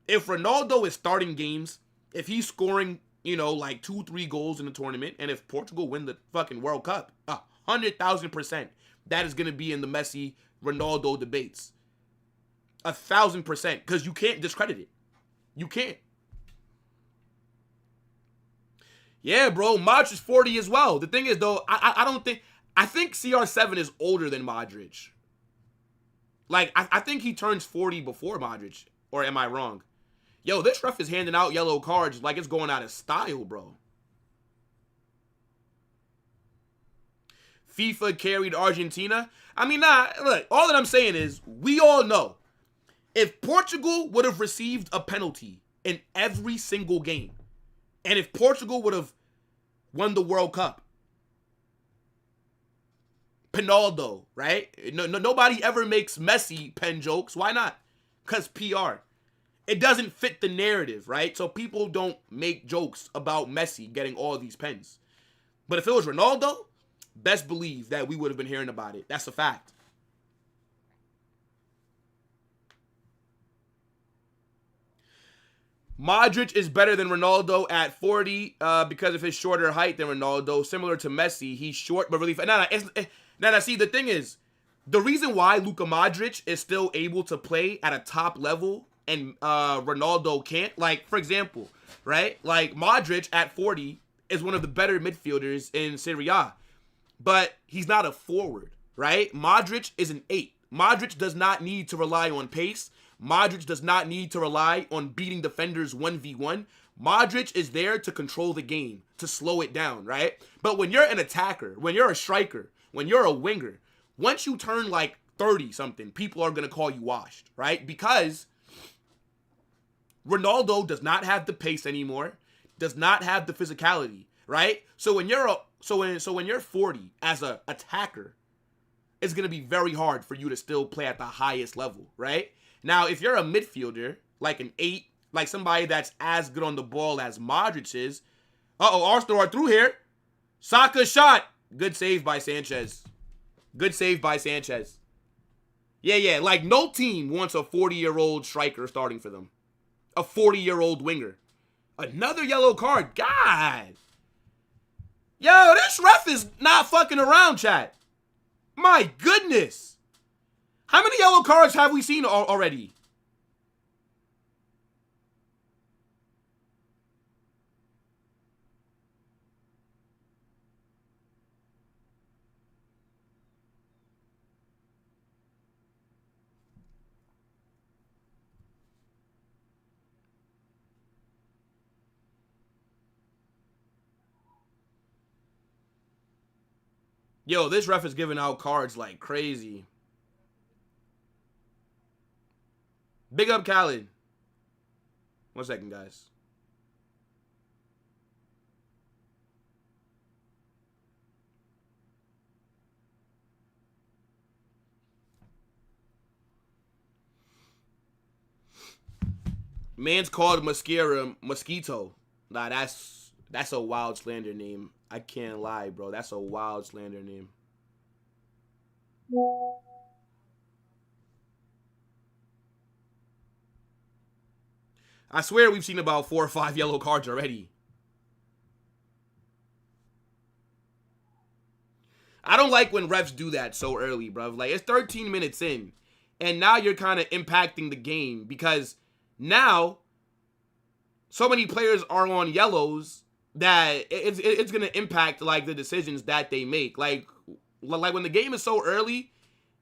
if Ronaldo is starting games, if he's scoring, 2-3 goals in the tournament, and if Portugal win the fucking World Cup, 100,000%, that is going to be in the Messi-Ronaldo debates. 1,000%, because you can't discredit it. You can't. Yeah, bro, Modric is 40 as well. The thing is, though, I think CR7 is older than Modric. Like, I think he turns 40 before Modric, or am I wrong? Yo, this ref is handing out yellow cards like it's going out of style, bro. FIFA carried Argentina. I mean, look, all that I'm saying is, we all know, if Portugal would have received a penalty in every single game, and if Portugal would have won the World Cup, Pinaldo, right? Nobody ever makes Messi pen jokes. Why not? Because PR. It doesn't fit the narrative, right? So people don't make jokes about Messi getting all these pens. But if it was Ronaldo, best believe that we would have been hearing about it. That's a fact. Modric is better than Ronaldo at 40 because of his shorter height than Ronaldo. Similar to Messi, he's short but really fast. See, the thing is, the reason why Luka Modric is still able to play at a top level and Ronaldo can't, like, for example, right? Like, Modric at 40 is one of the better midfielders in Serie A, but he's not a forward, right? Modric is an 8. Modric does not need to rely on pace. Modric does not need to rely on beating defenders 1v1. Modric is there to control the game, to slow it down, right? But when you're an attacker, when you're a striker, when you're a winger, once you turn like 30-something, people are going to call you washed, right? Because Ronaldo does not have the pace anymore, does not have the physicality, right? So when you're 40 as an attacker, it's going to be very hard for you to still play at the highest level, right? Now, if you're a midfielder, like an 8, like somebody that's as good on the ball as Modric is, Arsenal are through here. Saka shot. Good save by Sanchez. Yeah, like no team wants a 40-year-old striker starting for them. A 40-year-old winger. Another yellow card. God. Yo, this ref is not fucking around, chat. My goodness. How many yellow cards have we seen already? Yo, this ref is giving out cards like crazy. Big up Khaled. 1 second, guys. Man's called Mascara Mosquito. Nah, that's a wild slander name. I can't lie, bro. That's a wild slander name. I swear we've seen about 4 or 5 yellow cards already. I don't like when refs do that so early, bro. Like, it's 13 minutes in, and now you're kind of impacting the game because now so many players are on yellows that it's going to impact, like, the decisions that they make. Like when the game is so early,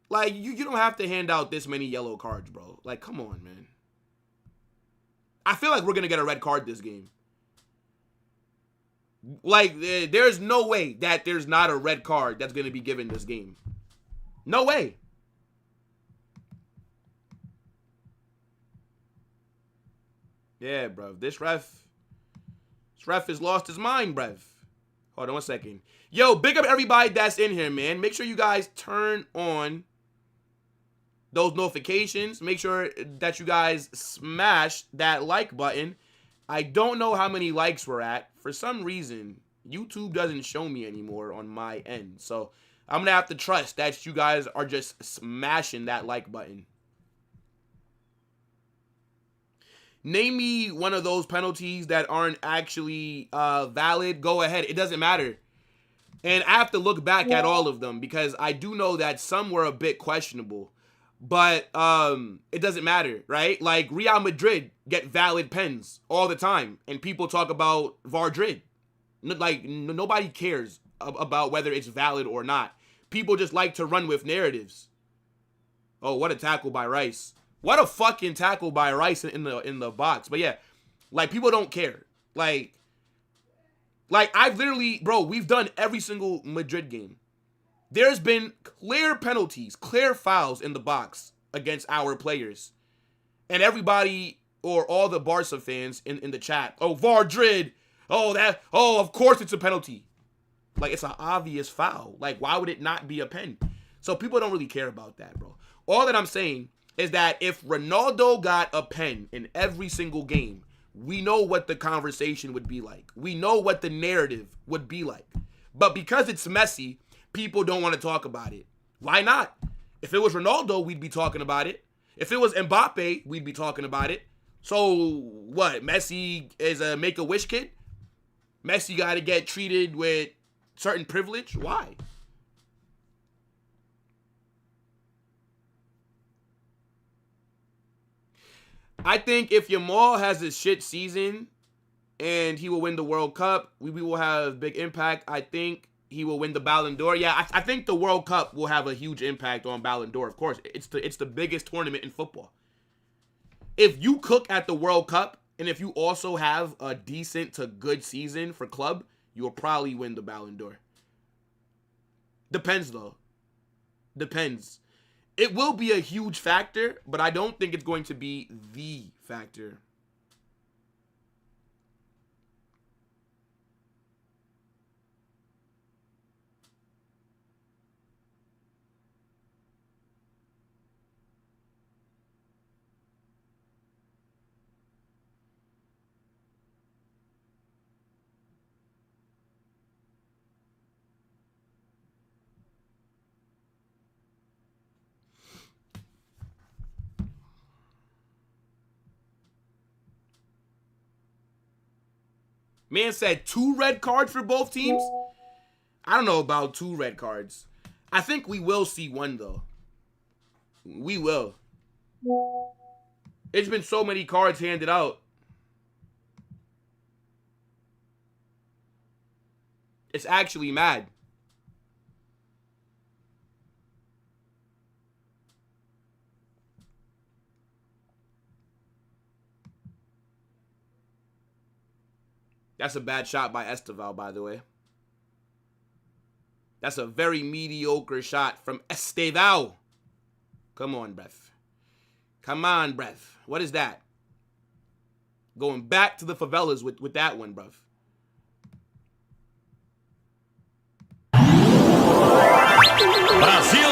like, you don't have to hand out this many yellow cards, bro. Like, come on, man. I feel like we're going to get a red card this game. Like, there's no way that there's not a red card that's going to be given this game. No way. Yeah, bro. This ref has lost his mind, bruv. Hold on 1 second. Yo, big up everybody that's in here, man. Make sure you guys turn on those notifications. Make sure that you guys smash that like button. I don't know how many likes we're at. For some reason, YouTube doesn't show me anymore on my end. So I'm going to have to trust that you guys are just smashing that like button. Name me one of those penalties that aren't actually valid. Go ahead. It doesn't matter. And I have to look back at all of them because I do know that some were a bit questionable. But it doesn't matter, right? Like, Real Madrid get valid pens all the time. And people talk about Vardrid. Like, nobody cares about whether it's valid or not. People just like to run with narratives. Oh, what a tackle by Rice. What a fucking tackle by Rice in the box. But yeah, like, people don't care. Like I've literally, bro, we've done every single Madrid game. There's been clear penalties, clear fouls in the box against our players. And everybody, or all the Barca fans in the chat, oh, Vardrid, of course it's a penalty. Like, it's an obvious foul. Like, why would it not be a pen? So people don't really care about that, bro. All that I'm saying is that if Ronaldo got a pen in every single game, we know what the conversation would be like. We know what the narrative would be like. But because it's Messi, people don't want to talk about it. Why not? If it was Ronaldo, we'd be talking about it. If it was Mbappe, we'd be talking about it. So what? Messi is a Make-A-Wish kid? Messi got to get treated with certain privilege? Why? I think if Yamal has a shit season and he will win the World Cup, we will have big impact. I think he will win the Ballon d'Or. Yeah, I think the World Cup will have a huge impact on Ballon d'Or. Of course, it's the biggest tournament in football. If you cook at the World Cup and if you also have a decent to good season for club, you will probably win the Ballon d'Or. Depends, though. Depends. It will be a huge factor, but I don't think it's going to be the factor. Man said 2 red cards for both teams. I don't know about 2 red cards. I think we will see 1, though. We will. It's been so many cards handed out. It's actually mad. That's a bad shot by Esteval, by the way. That's a very mediocre shot from Esteval. Come on, breath. Come on, breath. What is that? Going back to the favelas with that one, bruv.
Brasil!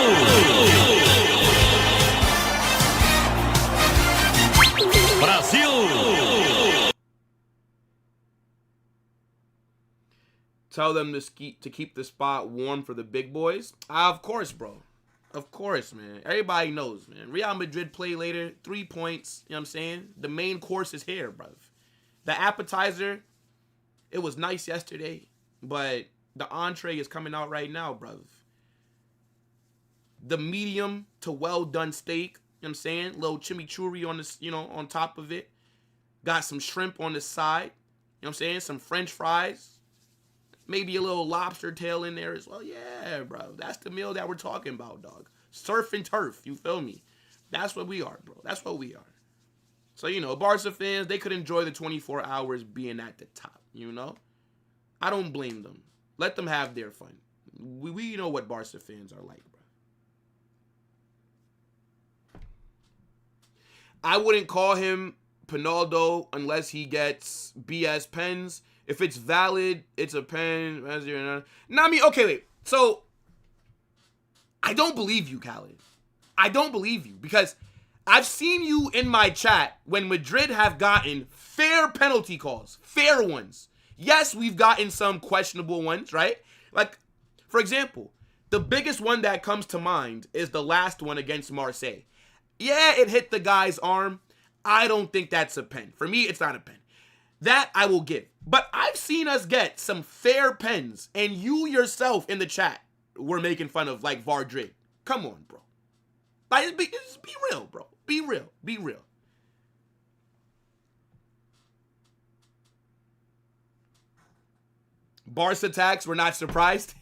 Brasil!
tell them to keep the spot warm for the big boys. Of course, bro. Of course, man. Everybody knows, man. Real Madrid play later. 3 points. You know what I'm saying? The main course is here, bro. The appetizer, it was nice yesterday, but the entree is coming out right now, bro. The medium to well done steak, you know what I'm saying? Little chimichurri on this, on top of it. Got some shrimp on the side. You know what I'm saying? Some French fries. Maybe a little lobster tail in there as well. Yeah, bro. That's the meal that we're talking about, dog. Surf and turf. You feel me? That's what we are, bro. That's what we are. So, Barca fans, they could enjoy the 24 hours being at the top, I don't blame them. Let them have their fun. We know what Barca fans are like, bro. I wouldn't call him Pinaldo unless he gets BS pens. If it's valid, it's a pen. No, I mean, okay, wait. So, I don't believe you, Khaled. I don't believe you because I've seen you in my chat when Madrid have gotten fair penalty calls. Fair ones. Yes, we've gotten some questionable ones, right? Like, for example, the biggest one that comes to mind is the last one against Marseille. Yeah, it hit the guy's arm. I don't think that's a pen. For me, it's not a pen. That I will give. But I've seen us get some fair pens, and you yourself in the chat were making fun of, like, Vardrig. Come on, bro. Like, be real, bro. Be real. Be real. Barca attacks, we're not surprised.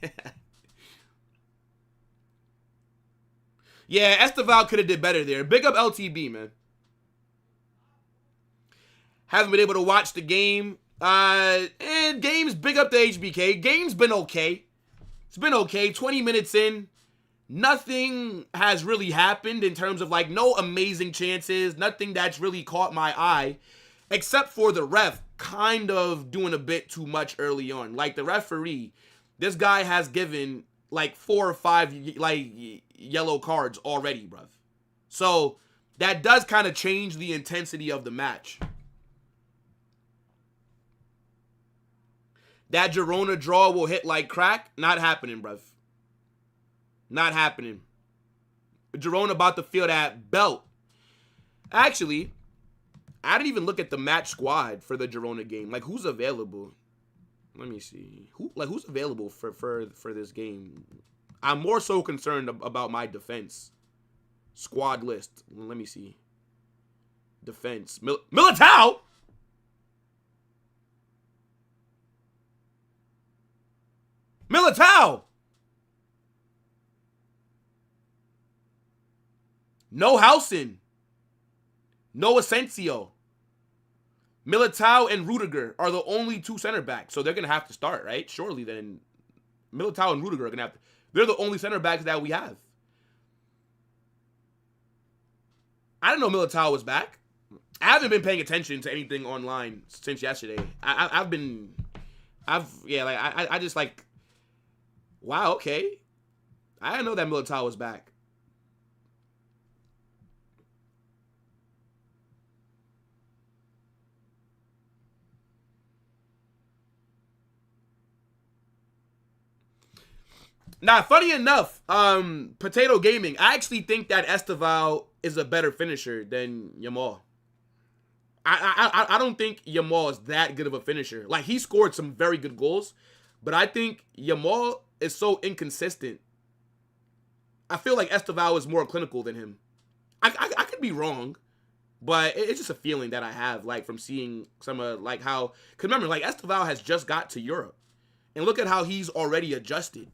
Yeah, Esteval could have did better there. Big up LTB, man. Haven't been able to watch the game. And game's big up to HBK. Game's been okay. It's been okay. 20 minutes in. Nothing has really happened in terms of, like, no amazing chances. Nothing that's really caught my eye. Except for the ref kind of doing a bit too much early on. Like, the referee, this guy has given, like, 4 or 5, like, yellow cards already, bruv. So, that does kind of change the intensity of the match. That Girona draw will hit like crack. Not happening, bruv. Not happening. Girona about to feel that belt. Actually, I didn't even look at the match squad for the Girona game. Like, who's available? Let me see. Who's available for this game? I'm more so concerned about my defense squad list. Let me see. Defense. Militao! Militao! No Housen. No Asensio. Militao and Rudiger are the only 2 center backs. So they're going to have to start, right? Surely then Militao and Rudiger are going to have to. They're the only center backs that we have. I didn't know Militao was back. I haven't been paying attention to anything online since yesterday. I just like, wow, okay. I didn't know that Militao was back. Now, funny enough, Potato Gaming, I actually think that Esteval is a better finisher than Yamal. I don't think Yamal is that good of a finisher. Like, he scored some very good goals, but I think Yamal is so inconsistent. I feel like Esteval is more clinical than him. I could be wrong, but it's just a feeling that I have, like, from seeing some of, like, how... Because remember, like, Esteval has just got to Europe. And look at how he's already adjusted.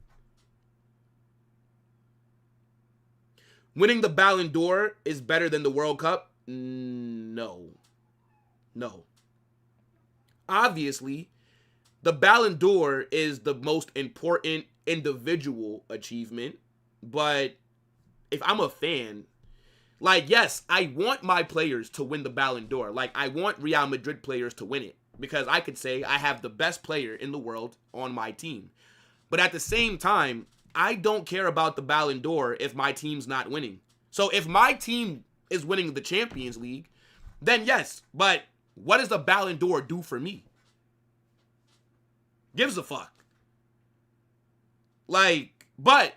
Winning the Ballon d'Or is better than the World Cup? No. No. Obviously, the Ballon d'Or is the most important individual achievement. But if I'm a fan, like, yes, I want my players to win the Ballon d'Or. Like, I want Real Madrid players to win it. Because I could say I have the best player in the world on my team. But at the same time, I don't care about the Ballon d'Or if my team's not winning. So if my team is winning the Champions League, then yes. But what does the Ballon d'Or do for me? Gives a fuck. Like, but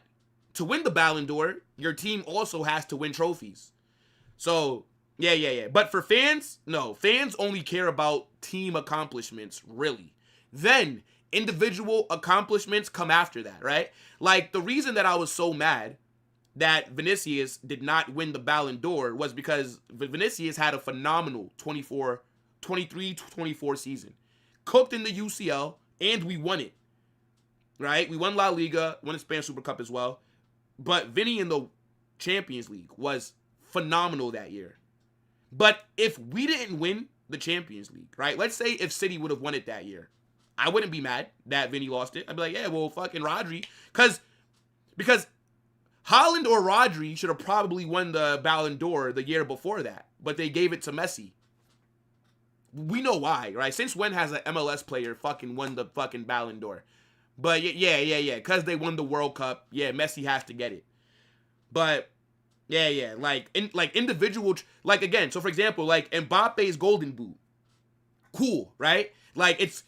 to win the Ballon d'Or, your team also has to win trophies. So, yeah. But for fans, no. Fans only care about team accomplishments, really. Then, individual accomplishments come after that, right? Like, the reason that I was so mad that Vinicius did not win the Ballon d'Or was because Vinicius had a phenomenal 23-24 season. Cooked in the UCL, and we won it, right? We won La Liga, won the Spanish Super Cup as well. But Vinny in the Champions League was phenomenal that year. But if we didn't win the Champions League, right? Let's say if City would have won it that year, I wouldn't be mad that Vinny lost it. I'd be like, yeah, well, fucking Rodri. Because Haaland or Rodri should have probably won the Ballon d'Or the year before that. But they gave it to Messi. We know why, right? Since when has an MLS player fucking won the fucking Ballon d'Or? But yeah. Because they won the World Cup, yeah, Messi has to get it. But yeah. Like individual, like again. So for example, like Mbappe's Golden Boot, cool, right? Like it's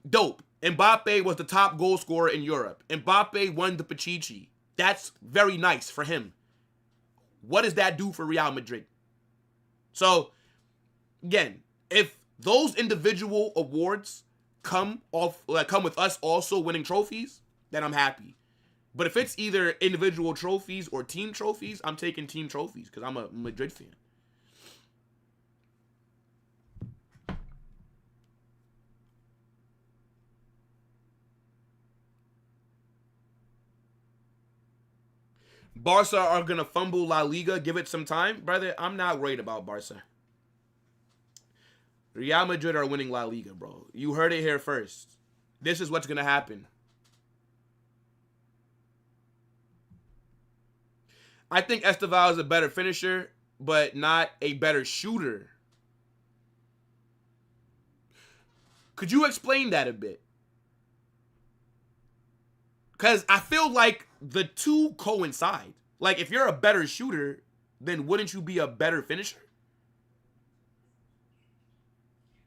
dope. Mbappe was the top goal scorer in Europe. Mbappe won the Pichichi. That's very nice for him. What does that do for Real Madrid? So again, if those individual awards come with us also winning trophies, then I'm happy. But if it's either individual trophies or team trophies, I'm taking team trophies because I'm a Madrid fan. Barca are going to fumble La Liga. Give it some time. Brother, I'm not worried about Barca. Real Madrid are winning La Liga, bro. You heard it here first. This is what's going to happen. I think Esteval is a better finisher, but not a better shooter. Could you explain that a bit? Because I feel like the two coincide. Like, if you're a better shooter, then wouldn't you be a better finisher?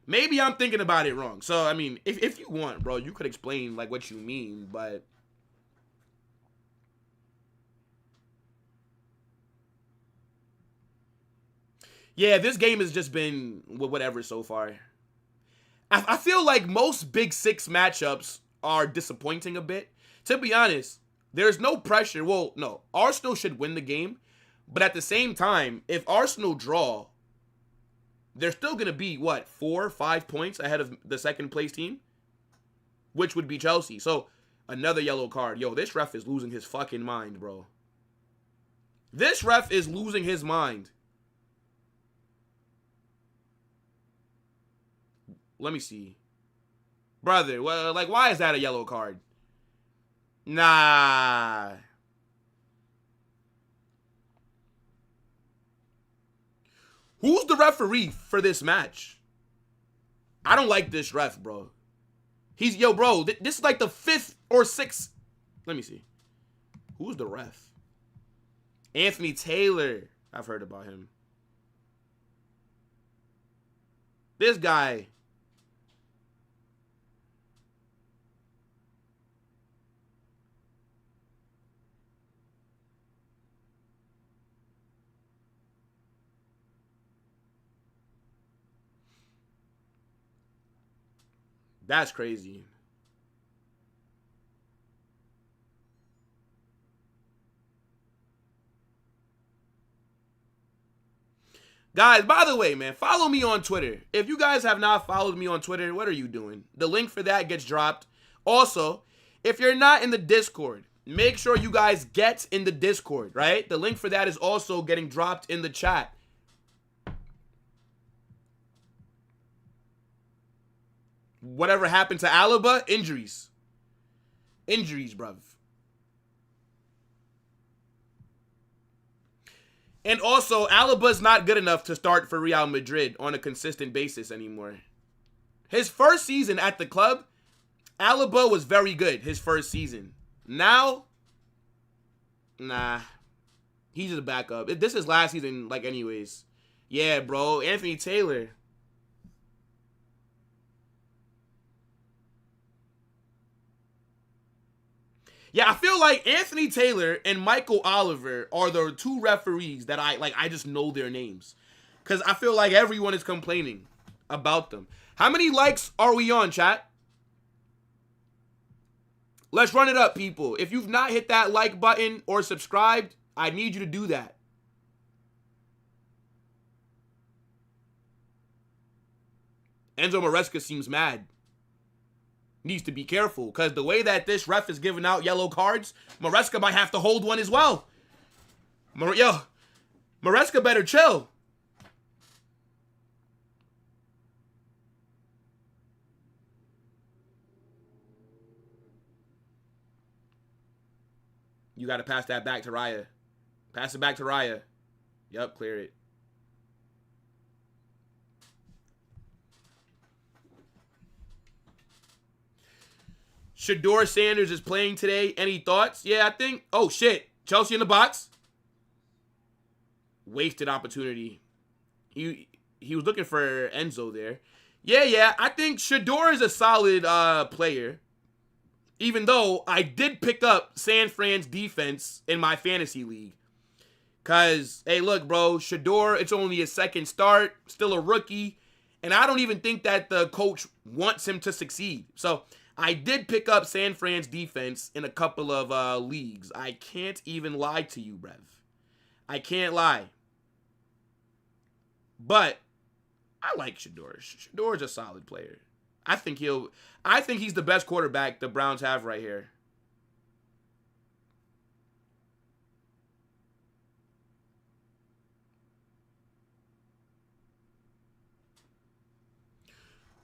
Maybe I'm thinking about it wrong. So, I mean, if you want, bro, you could explain, like, what you mean, but yeah, this game has just been whatever so far. I feel like most Big Six matchups are disappointing a bit. To be honest, there's no pressure. Well, no, Arsenal should win the game. But at the same time, if Arsenal draw, they're still going to be, 4 or 5 points ahead of the second place team? Which would be Chelsea. So, another yellow card. Yo, this ref is losing his fucking mind, bro. This ref is losing his mind. Let me see. Brother, well, like, why is that a yellow card? Nah. Who's the referee for this match? I don't like this ref, bro. Bro, this is like the 5th or 6th. Let me see. Who's the ref? Anthony Taylor. I've heard about him. This guy. That's crazy. Guys, by the way, man, follow me on Twitter. If you guys have not followed me on Twitter, what are you doing? The link for that gets dropped. Also, if you're not in the Discord, make sure you guys get in the Discord, right? The link for that is also getting dropped in the chat. Whatever happened to Alaba? Injuries. Injuries, bruv. And also, Alaba's not good enough to start for Real Madrid on a consistent basis anymore. His first season at the club, Alaba was very good his first season. Now, nah. He's just a backup. This is last season, like, anyways. Yeah, bro. Anthony Taylor. Yeah, I feel like Anthony Taylor and Michael Oliver are the two referees that I just know their names. Because I feel like everyone is complaining about them. How many likes are we on, chat? Let's run it up, people. If you've not hit that like button or subscribed, I need you to do that. Enzo Maresca seems mad. Needs to be careful, because the way that this ref is giving out yellow cards, Maresca might have to hold one as well. Maresca better chill. You got to pass that back to Raya. Pass it back to Raya. Yep, clear it. Shador Sanders is playing today. Any thoughts? Yeah, I think. Oh, shit. Chelsea in the box. Wasted opportunity. He was looking for Enzo there. Yeah. I think Shador is a solid player. Even though I did pick up San Fran's defense in my fantasy league. Because, hey, look, bro. Shador, it's only his second start. Still a rookie. And I don't even think that the coach wants him to succeed. So, I did pick up San Fran's defense in a couple of leagues. I can't even lie to you, Brev. I can't lie. But I like Shador. Shador's a solid player. I think he's the best quarterback the Browns have right here.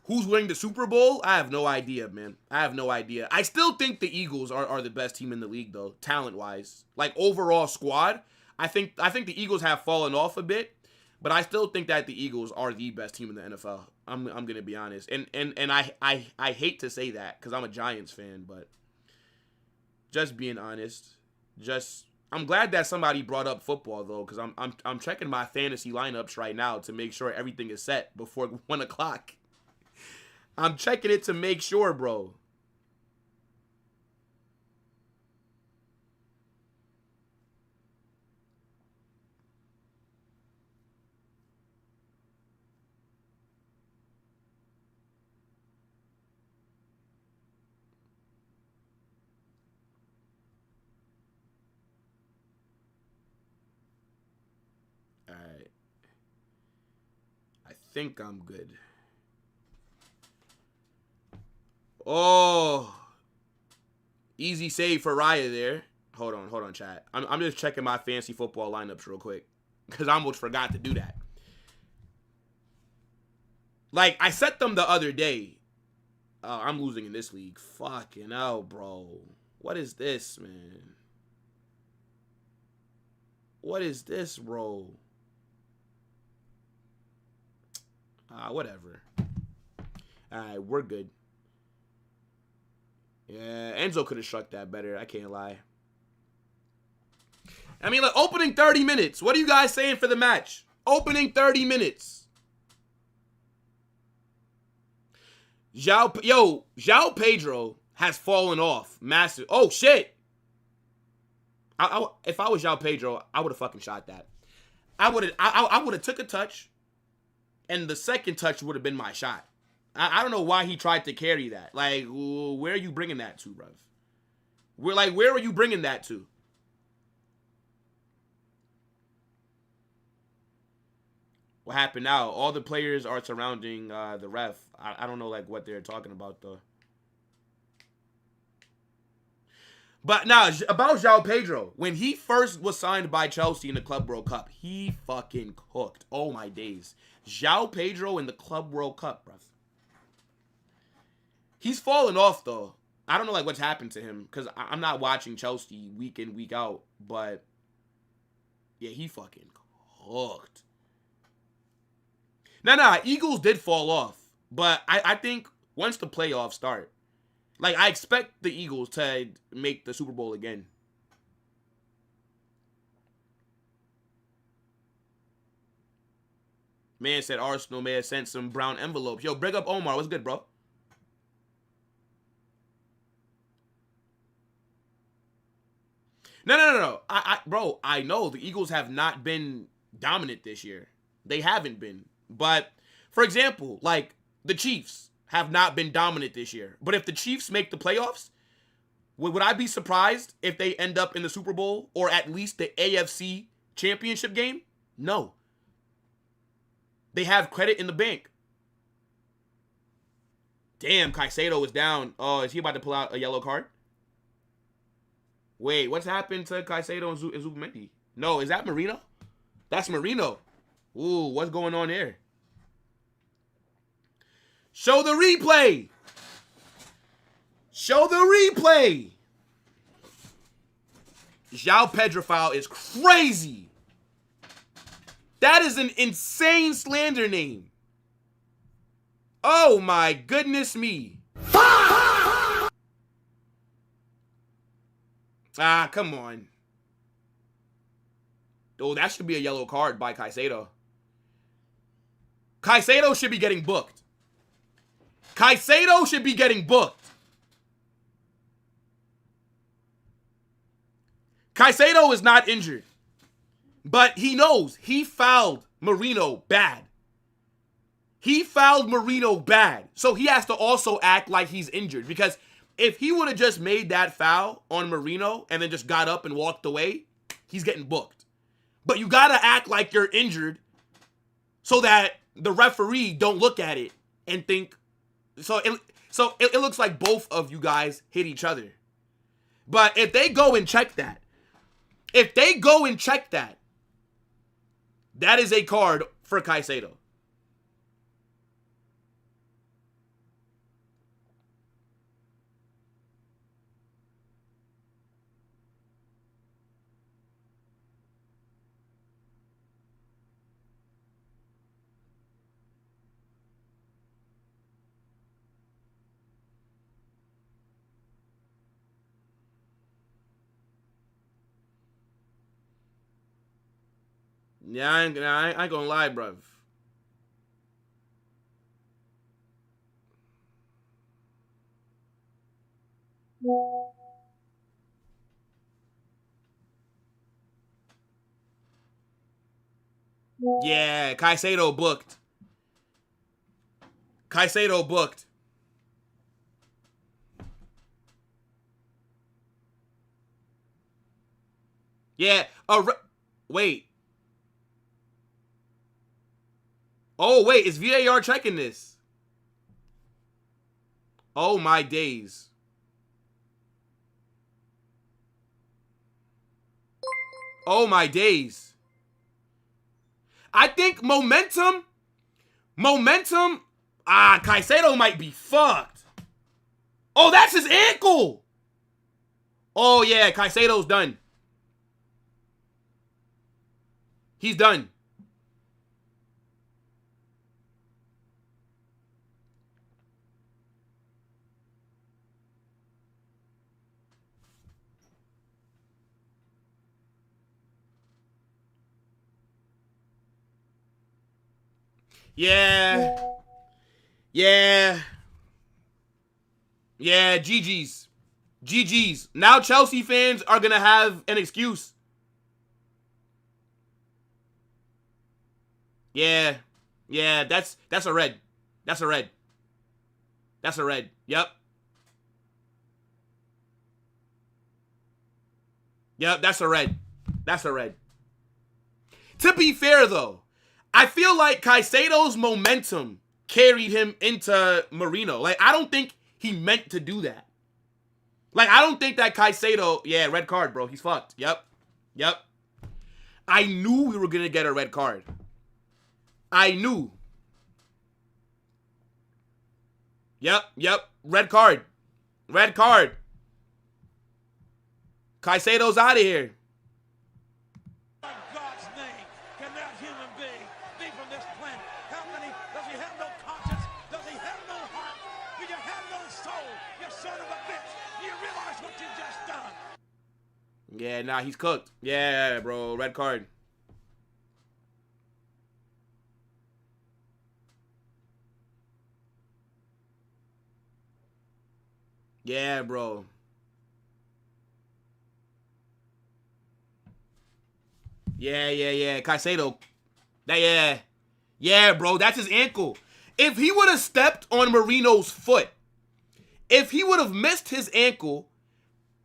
Who's winning the Super Bowl? I have no idea, man. I have no idea. I still think the Eagles are the best team in the league, though, talent-wise. Like, overall squad, I think the Eagles have fallen off a bit, but I still think that the Eagles are the best team in the NFL. I'm going to be honest. And I hate to say that because I'm a Giants fan, but just being honest, I'm glad that somebody brought up football, though, because I'm checking my fantasy lineups right now to make sure everything is set before 1 o'clock. I'm checking it to make sure, bro. All right. I think I'm good. Oh, easy save for Raya there. Hold on, chat. I'm just checking my fantasy football lineups real quick because I almost forgot to do that. Like, I set them the other day. I'm losing in this league. Fucking hell, bro. What is this, man? What is this, bro? Whatever. All right, we're good. Yeah, Enzo could have struck that better. I can't lie. I mean, like, opening 30 minutes. What are you guys saying for the match? Opening 30 minutes. João Pedro has fallen off. Massive. Oh, shit. If I was João Pedro, I would have fucking shot that. I would have took a touch, and the second touch would have been my shot. I don't know why he tried to carry that. Like, where are you bringing that to, bruv? Where are you bringing that to? What happened now? All the players are surrounding the ref. I don't know, like, what they're talking about, though. But now, about João Pedro. When he first was signed by Chelsea in the Club World Cup, he fucking cooked. Oh, my days. João Pedro in the Club World Cup, bruv. He's fallen off, though. I don't know, like, what's happened to him, because I'm not watching Chelsea week in, week out, but, yeah, he fucking cooked. Nah, Eagles did fall off, but I think once the playoffs start, like, I expect the Eagles to make the Super Bowl again. Man said Arsenal may have sent some brown envelopes. Yo, bring up Omar. What's good, bro? No. Bro, I know the Eagles have not been dominant this year. They haven't been. But, for example, like, the Chiefs have not been dominant this year. But if the Chiefs make the playoffs, would I be surprised if they end up in the Super Bowl or at least the AFC championship game? No. They have credit in the bank. Damn, Caicedo is down. Oh, is he about to pull out a yellow card? Wait, what's happened to Caicedo and Zubimendi? No, is that Marino? That's Marino. Ooh, what's going on there? Show the replay. Show the replay. João Pedro foul is crazy. That is an insane slander name. Oh my goodness me. Ah, come on. Oh, that should be a yellow card by Caicedo. Caicedo should be getting booked. Caicedo should be getting booked. Caicedo is not injured. But he knows he fouled Marino bad. He fouled Marino bad. So he has to also act like he's injured. Because if he would have just made that foul on Marino and then just got up and walked away, he's getting booked. But you got to act like you're injured so that the referee don't look at it and think. So it looks like both of you guys hit each other. But if they go and check that, that is a card for Caicedo. Yeah, I ain't gonna lie, bruv. Yeah, Caicedo booked. Caicedo booked. Yeah, wait. Oh, wait, is VAR checking this? Oh, my days. Oh, my days. I think momentum, Caicedo might be fucked. Oh, that's his ankle. Oh, yeah, Caicedo's done. He's done. Yeah. GG's. GG's. Now Chelsea fans are going to have an excuse. Yeah, that's a red. That's a red. That's a red. Yep, that's a red. That's a red. To be fair, though, I feel like Caicedo's momentum carried him into Marino. Like, I don't think he meant to do that. Like, I don't think that Caicedo... Yeah, red card, bro. He's fucked. Yep. I knew we were going to get a red card. I knew. Yep. Red card. Caicedo's out of here.
In God's name, can that human being be from this planet? Does he have no conscience? Does he have no heart? Do you have no soul? You son of a bitch. Do you realize what you just done?
Yeah, nah, he's cooked. Yeah, bro, red card. Yeah, bro. Yeah. Caicedo. Yeah, bro. That's his ankle. If he would have stepped on Marino's foot, if he would have missed his ankle,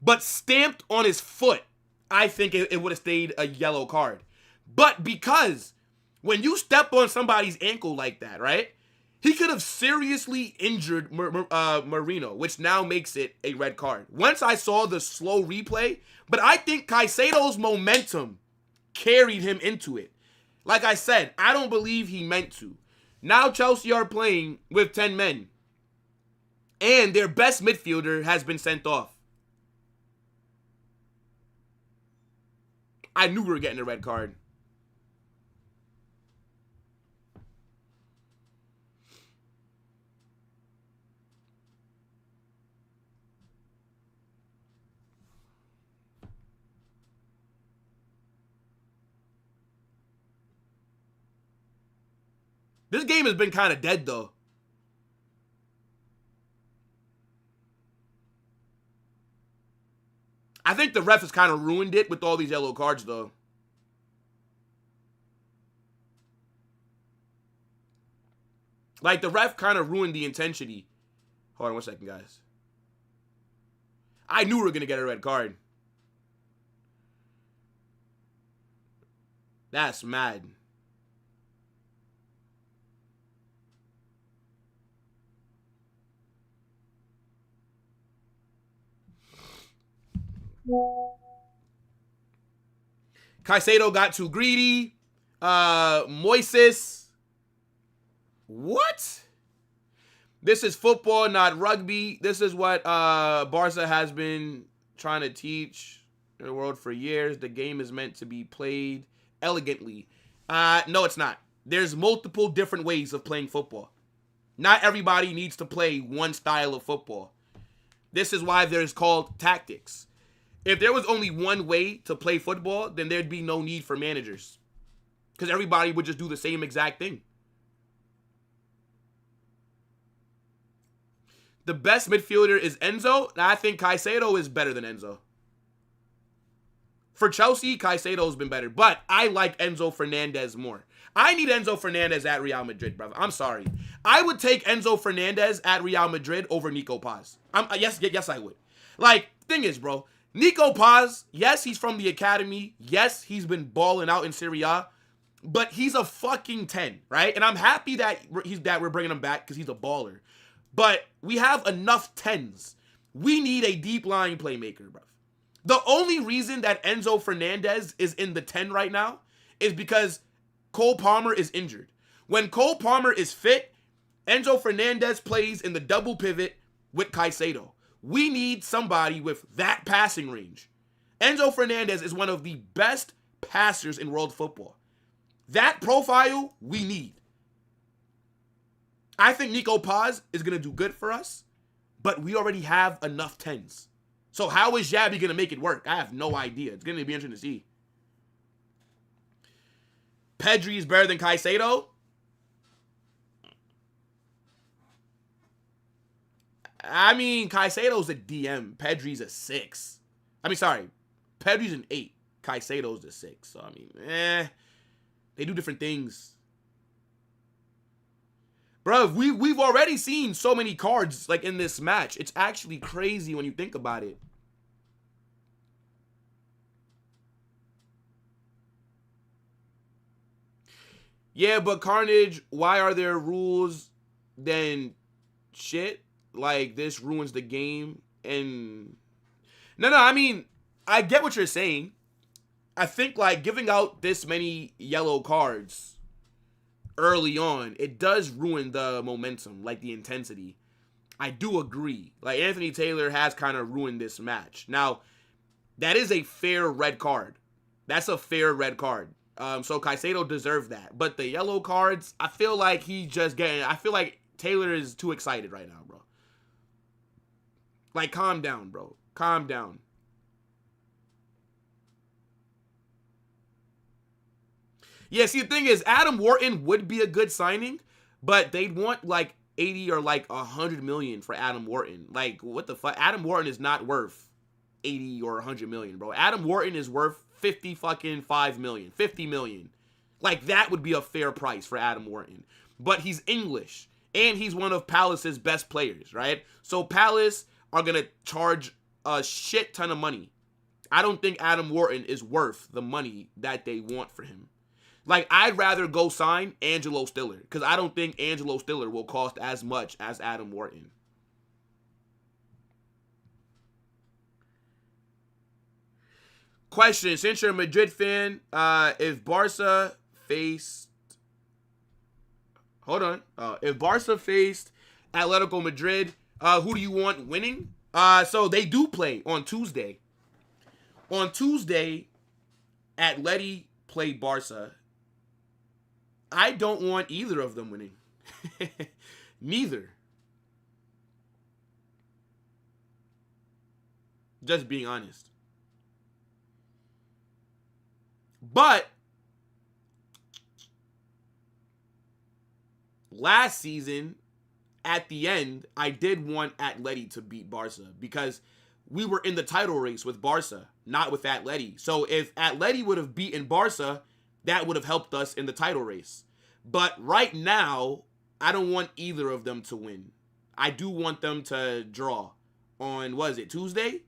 but stamped on his foot, I think it would have stayed a yellow card. But because when you step on somebody's ankle like that, right, he could have seriously injured Marino, which now makes it a red card. Once I saw the slow replay, but I think Caicedo's momentum carried him into it. Like I said, I don't believe he meant to. Now Chelsea are playing with 10 men. And their best midfielder has been sent off. I knew we were getting a red card. This game has been kind of dead, though. I think the ref has kind of ruined it with all these yellow cards, though. Like, the ref kind of ruined the intensity. Hold on 1 second, guys. I knew we were going to get a red card. That's mad. Caicedo got too greedy. Moises. What? This is football, not rugby. This is what Barca has been trying to teach the world for years. The game is meant to be played elegantly. No, it's not. There's multiple different ways of playing football. Not everybody needs to play one style of football. This is why there's called tactics. If there was only one way to play football, then there'd be no need for managers. Because everybody would just do the same exact thing. The best midfielder is Enzo. I think Caicedo is better than Enzo. For Chelsea, Caicedo's been better. But I like Enzo Fernandez more. I need Enzo Fernandez at Real Madrid, brother. I'm sorry. I would take Enzo Fernandez at Real Madrid over Nico Paz. Yes, I would. Like, thing is, bro, Nico Paz, yes, he's from the academy. Yes, he's been balling out in Serie A. But he's a fucking 10, right? And I'm happy that we're bringing him back because he's a baller. But we have enough 10s. We need a deep line playmaker, bro. The only reason that Enzo Fernandez is in the 10 right now is because Cole Palmer is injured. When Cole Palmer is fit, Enzo Fernandez plays in the double pivot with Caicedo. We need somebody with that passing range. Enzo Fernandez is one of the best passers in world football. That profile we need. I think Nico Paz is going to do good for us, but we already have enough 10s. So how is Xabi going to make it work? I have no idea. It's going to be interesting to see. Pedri is better than Caicedo. I mean, Caicedo's a DM. Pedri's a 6. Pedri's an 8. Caicedo's a 6. So, I mean, they do different things. Bro, we've already seen so many cards like in this match. It's actually crazy when you think about it. Yeah, but Carnage, why are there rules then shit? Like, this ruins the game. And no, I mean, I get what you're saying. I think, like, giving out this many yellow cards early on, it does ruin the momentum, like the intensity. I do agree. Like, Anthony Taylor has kind of ruined this match. Now, that is a fair red card. That's a fair red card. So Caicedo deserved that. But the yellow cards, I feel like I feel like Taylor is too excited right now, bro. Like, calm down, bro. Calm down. Yeah, see, the thing is, Adam Wharton would be a good signing, but they'd want like 80 or like 100 million for Adam Wharton. Like, what the fuck? Adam Wharton is not worth 80 or 100 million, bro. Adam Wharton is worth 5 million, 50 million. Like, that would be a fair price for Adam Wharton. But he's English, and he's one of Palace's best players, right? So Palace are going to charge a shit ton of money. I don't think Adam Wharton is worth the money that they want for him. Like, I'd rather go sign Angelo Stiller, because I don't think Angelo Stiller will cost as much as Adam Wharton. Question, since you're a Madrid fan, if Barca faced... Hold on. If Barca faced Atletico Madrid, who do you want winning? So they do play on Tuesday. On Tuesday, Atleti play Barca. I don't want either of them winning. Neither. Just being honest. But last season, at the end, I did want Atleti to beat Barca because we were in the title race with Barca, not with Atleti. So if Atleti would have beaten Barca, that would have helped us in the title race. But right now, I don't want either of them to win. I do want them to draw on, what is it, Tuesday?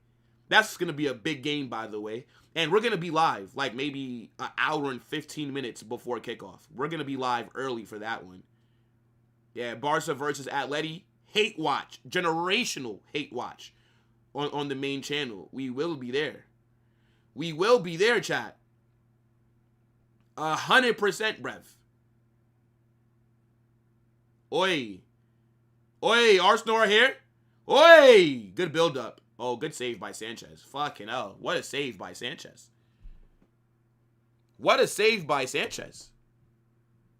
That's going to be a big game, by the way. And we're going to be live, like maybe an hour and 15 minutes before kickoff. We're going to be live early for that one. Yeah, Barca versus Atleti. Hate watch. Generational hate watch on the main channel. We will be there. We will be there, chat. 100%, brev. Oi. Oi, Arsenal are here. Oi. Good build-up. Oh, good save by Sanchez. Fucking hell. What a save by Sanchez. What a save by Sanchez.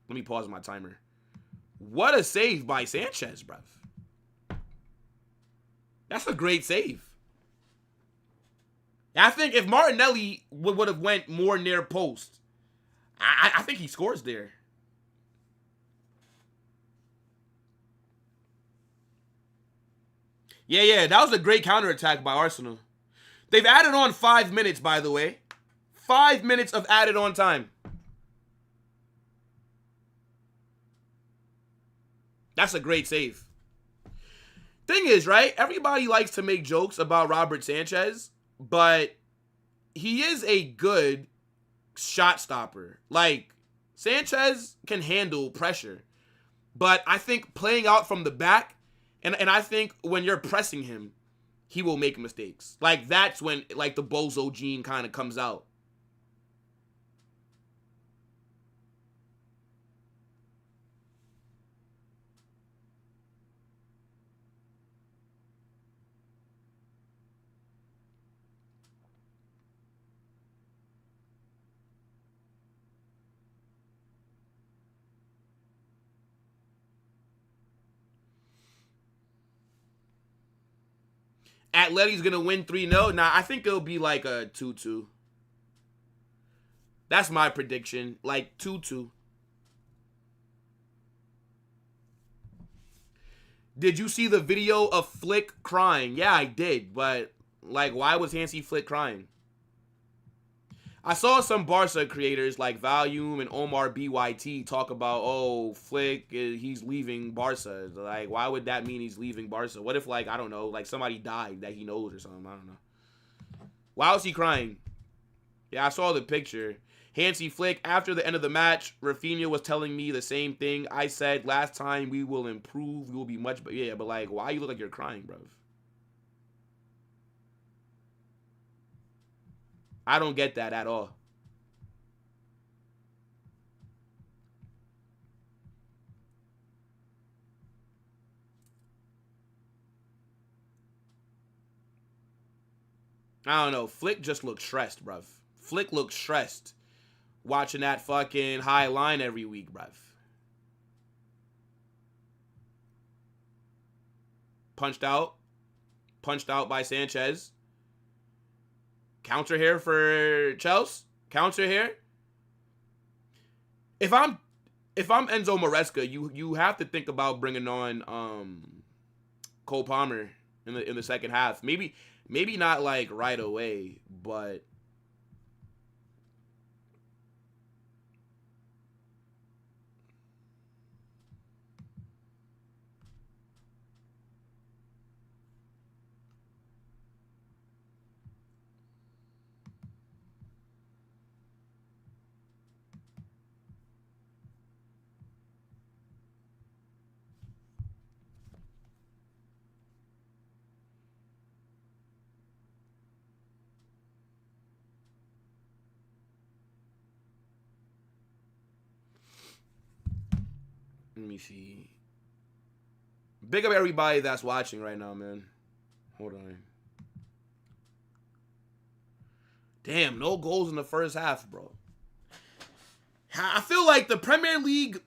Let me pause my timer. What a save by Sanchez, bruv. That's a great save. I think if Martinelli would have went more near post, I think he scores there. Yeah, that was a great counterattack by Arsenal. They've added on 5 minutes, by the way. 5 minutes of added on time. That's a great save. Thing is, right? Everybody likes to make jokes about Robert Sanchez, but he is a good shot stopper. Like, Sanchez can handle pressure, but I think playing out from the back, and I think when you're pressing him, he will make mistakes. Like, that's when, like, the bozo gene kind of comes out. Atleti's going to win 3-0. Nah, I think it'll be like a 2-2. That's my prediction. Like 2-2. Did you see the video of Flick crying? Yeah, I did. But, like, why was Hansi Flick crying? I saw some Barca creators like Volume and Omar BYT talk about, oh, Flick, he's leaving Barca. Like, why would that mean he's leaving Barca? What if, like, I don't know, like somebody died that he knows or something? I don't know. Why was he crying? Yeah, I saw the picture. Hansi Flick, after the end of the match, Rafinha was telling me the same thing. I said, last time we will improve. We will be much better. Yeah, but, like, why you look like you're crying, bro? I don't get that at all. I don't know. Flick just looked stressed, bruv. Flick looked stressed watching that fucking high line every week, bruv. Punched out. Punched out by Sanchez. Counter here for Chelsea. Counter here. If I'm Enzo Maresca, you have to think about bringing on Cole Palmer in the second half. Maybe not like right away, but Let me see. Big up everybody that's watching right now, man. Hold on. Damn, no goals in the first half, bro. I feel like the Premier League,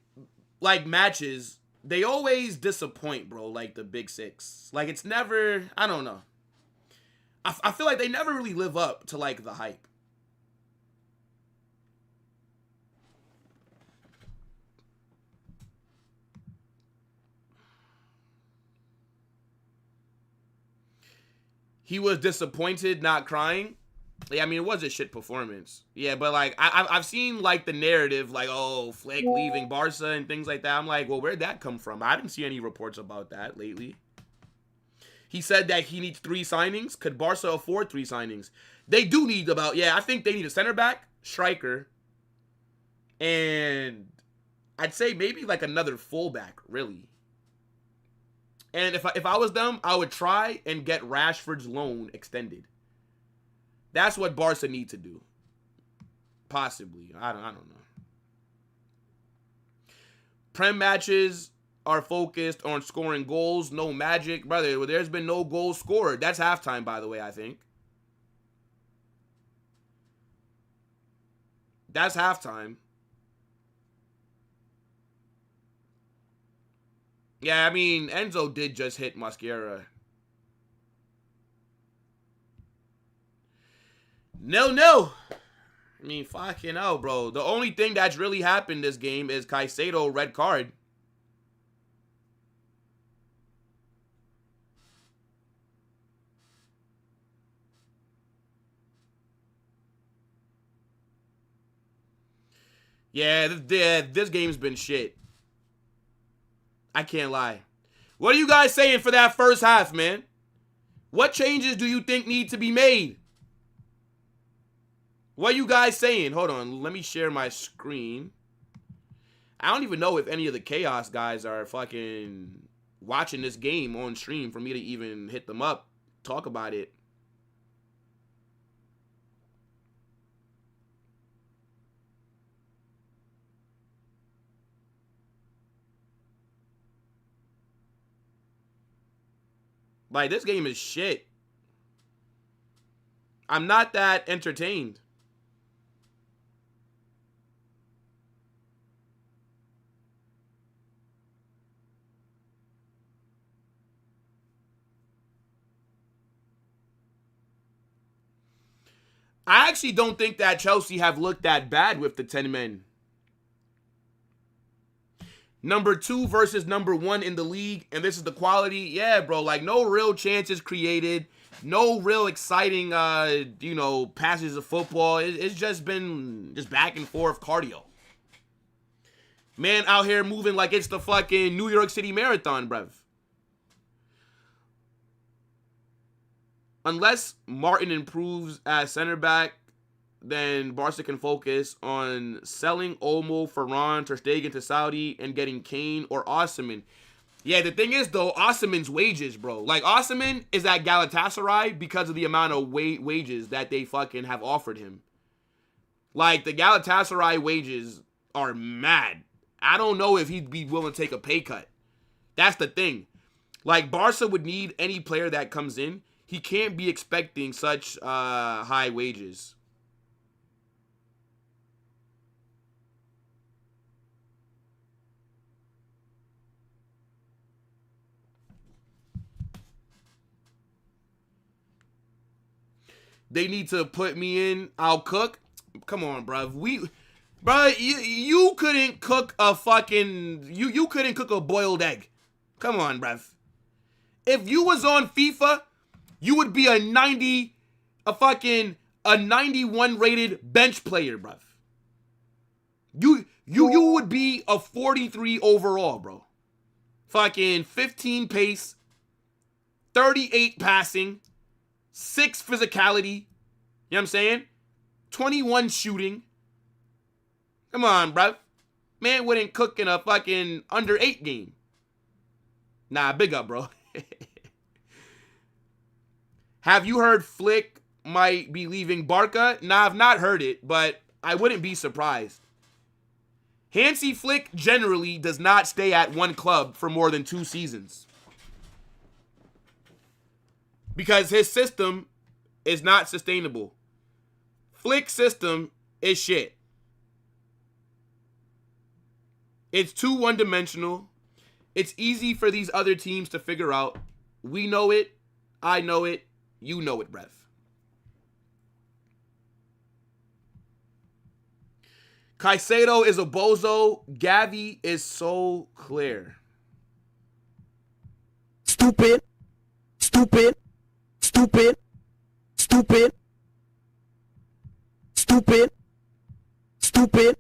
like, matches, they always disappoint, bro, like the Big Six. Like, it's never, I don't know. I feel like they never really live up to, like, the hype. He was disappointed, not crying. Yeah, I mean, it was a shit performance. Yeah, but, like, I've seen, like, the narrative, like, oh, Flick leaving Barca and things like that. I'm like, well, where'd that come from? I didn't see any reports about that lately. He said that he needs 3 signings. Could Barca afford 3 signings? They do need about, yeah, I think they need a center back, striker, and I'd say maybe, like, another fullback, really. And if I was them, I would try and get Rashford's loan extended. That's what Barca need to do. Possibly. I don't know. Prem matches are focused on scoring goals. No magic. Brother, there's been no goals scored. That's halftime, by the way, I think. That's halftime. Yeah, I mean, Enzo did just hit Mascara. 0-0. I mean, fucking hell, bro. The only thing that's really happened this game is Caicedo red card. Yeah, this game's been shit. I can't lie. What are you guys saying for that first half, man? What changes do you think need to be made? What are you guys saying? Hold on. Let me share my screen. I don't even know if any of the Chaos guys are fucking watching this game on stream for me to even hit them up, talk about it. Like, this game is shit. I'm not that entertained. I actually don't think that Chelsea have looked that bad with the 10 men. Number 2 versus number 1 in the league, and this is the quality. Yeah, bro, like, no real chances created. No real exciting, passes of football. It's just been just back and forth cardio. Man out here moving like it's the fucking New York City Marathon, bruv. Unless Martin improves as center back, then Barca can focus on selling Olmo, Ferran, Ter Stegen to Saudi, and getting Kane or Osimhen. Yeah, the thing is, though, Osimhen's wages, bro. Like, Osimhen is at Galatasaray because of the amount of wages that they fucking have offered him. Like, the Galatasaray wages are mad. I don't know if he'd be willing to take a pay cut. That's the thing. Like, Barca would need any player that comes in. He can't be expecting such high wages. They need to put me in. I'll cook. Come on, bruv. You couldn't cook a fucking... You couldn't cook a boiled egg. Come on, bruv. If you was on FIFA, you would be a 91 rated bench player, bruv. You would be a 43 overall, bro. Fucking 15 pace, 38 passing, 6 physicality. You know what I'm saying? 21 shooting. Come on, bruv. Man wouldn't cook in a fucking under 8 game. Nah, big up, bro. Have you heard Flick might be leaving Barca? Nah, I've not heard it, but I wouldn't be surprised. Hansi Flick generally does not stay at one club for more than 2 seasons. Because his system is not sustainable. Flick's system is shit. It's too one-dimensional. It's easy for these other teams to figure out. We know it. I know it. You know it, bruv. Caicedo is a bozo. Gavi is so clear.
Stupid. Stupid. Stupid. Stupid. Stupid. Stupid.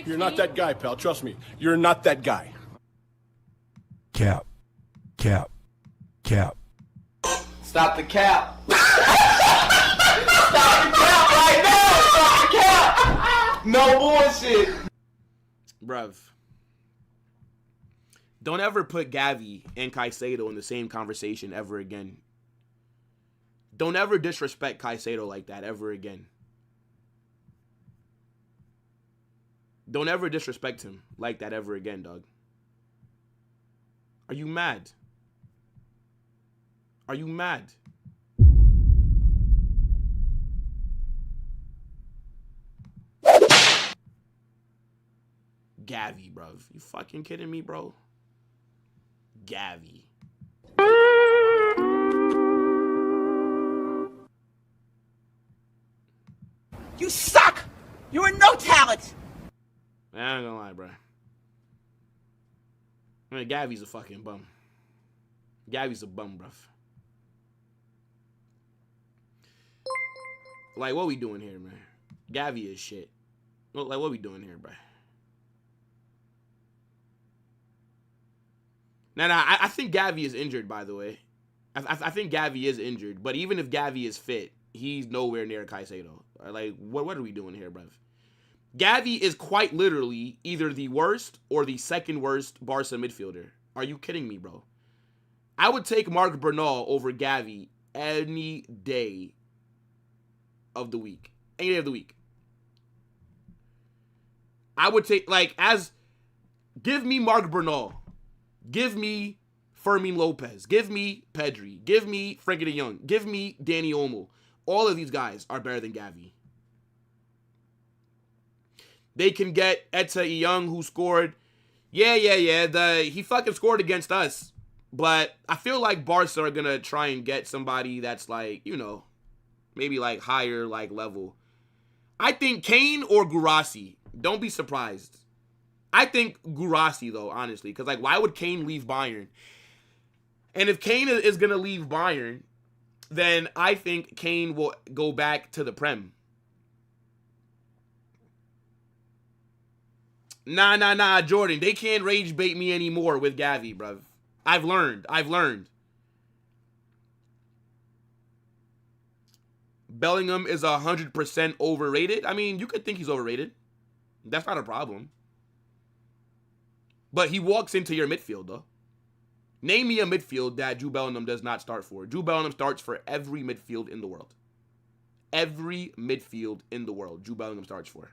You're not that guy, pal. Trust me. You're not that guy.
Cap. Cap. Cap.
Stop the cap. Stop the cap right now. Stop the cap. No bullshit. Bruv. Don't ever put Gavi and Caicedo in the same conversation ever again. Don't ever disrespect Caicedo like that ever again. Don't ever disrespect him like that ever again, dog. Are you mad? Are you mad? Gavi, bruv. You fucking kidding me, bro? Gavi.
You suck! You are no talent!
I ain't gonna lie, bro. I mean, Gavi's a fucking bum. Gavi's a bum, bruv. Like, what we doing here, man? Gavi is shit. Like, what we doing here, bruh? Nah, I think Gavi is injured, by the way. I think Gavi is injured. But even if Gavi is fit, he's nowhere near Caicedo. Like, what are we doing here, bruv? Gavi is quite literally either the worst or the second worst Barca midfielder. Are you kidding me, bro? I would take Marc Bernal over Gavi any day of the week. Any day of the week. I would take, like, give me Marc Bernal. Give me Fermin Lopez. Give me Pedri. Give me Frenkie de Jong. Give me Dani Olmo. All of these guys are better than Gavi. They can get Etta Young, who scored. Yeah. He fucking scored against us. But I feel like Barca are going to try and get somebody that's like, you know, maybe like higher like level. I think Kane or Guirassy. Don't be surprised. I think Guirassy, though, honestly. Because, like, why would Kane leave Bayern? And if Kane is going to leave Bayern, then I think Kane will go back to the Prem. Nah, Jordan. They can't rage bait me anymore with Gavi, bruv. I've learned. Bellingham is 100% overrated. I mean, you could think he's overrated. That's not a problem. But he walks into your midfield, though. Name me a midfield that Jude Bellingham does not start for. Jude Bellingham starts for every midfield in the world. Every midfield in the world, Jude Bellingham starts for.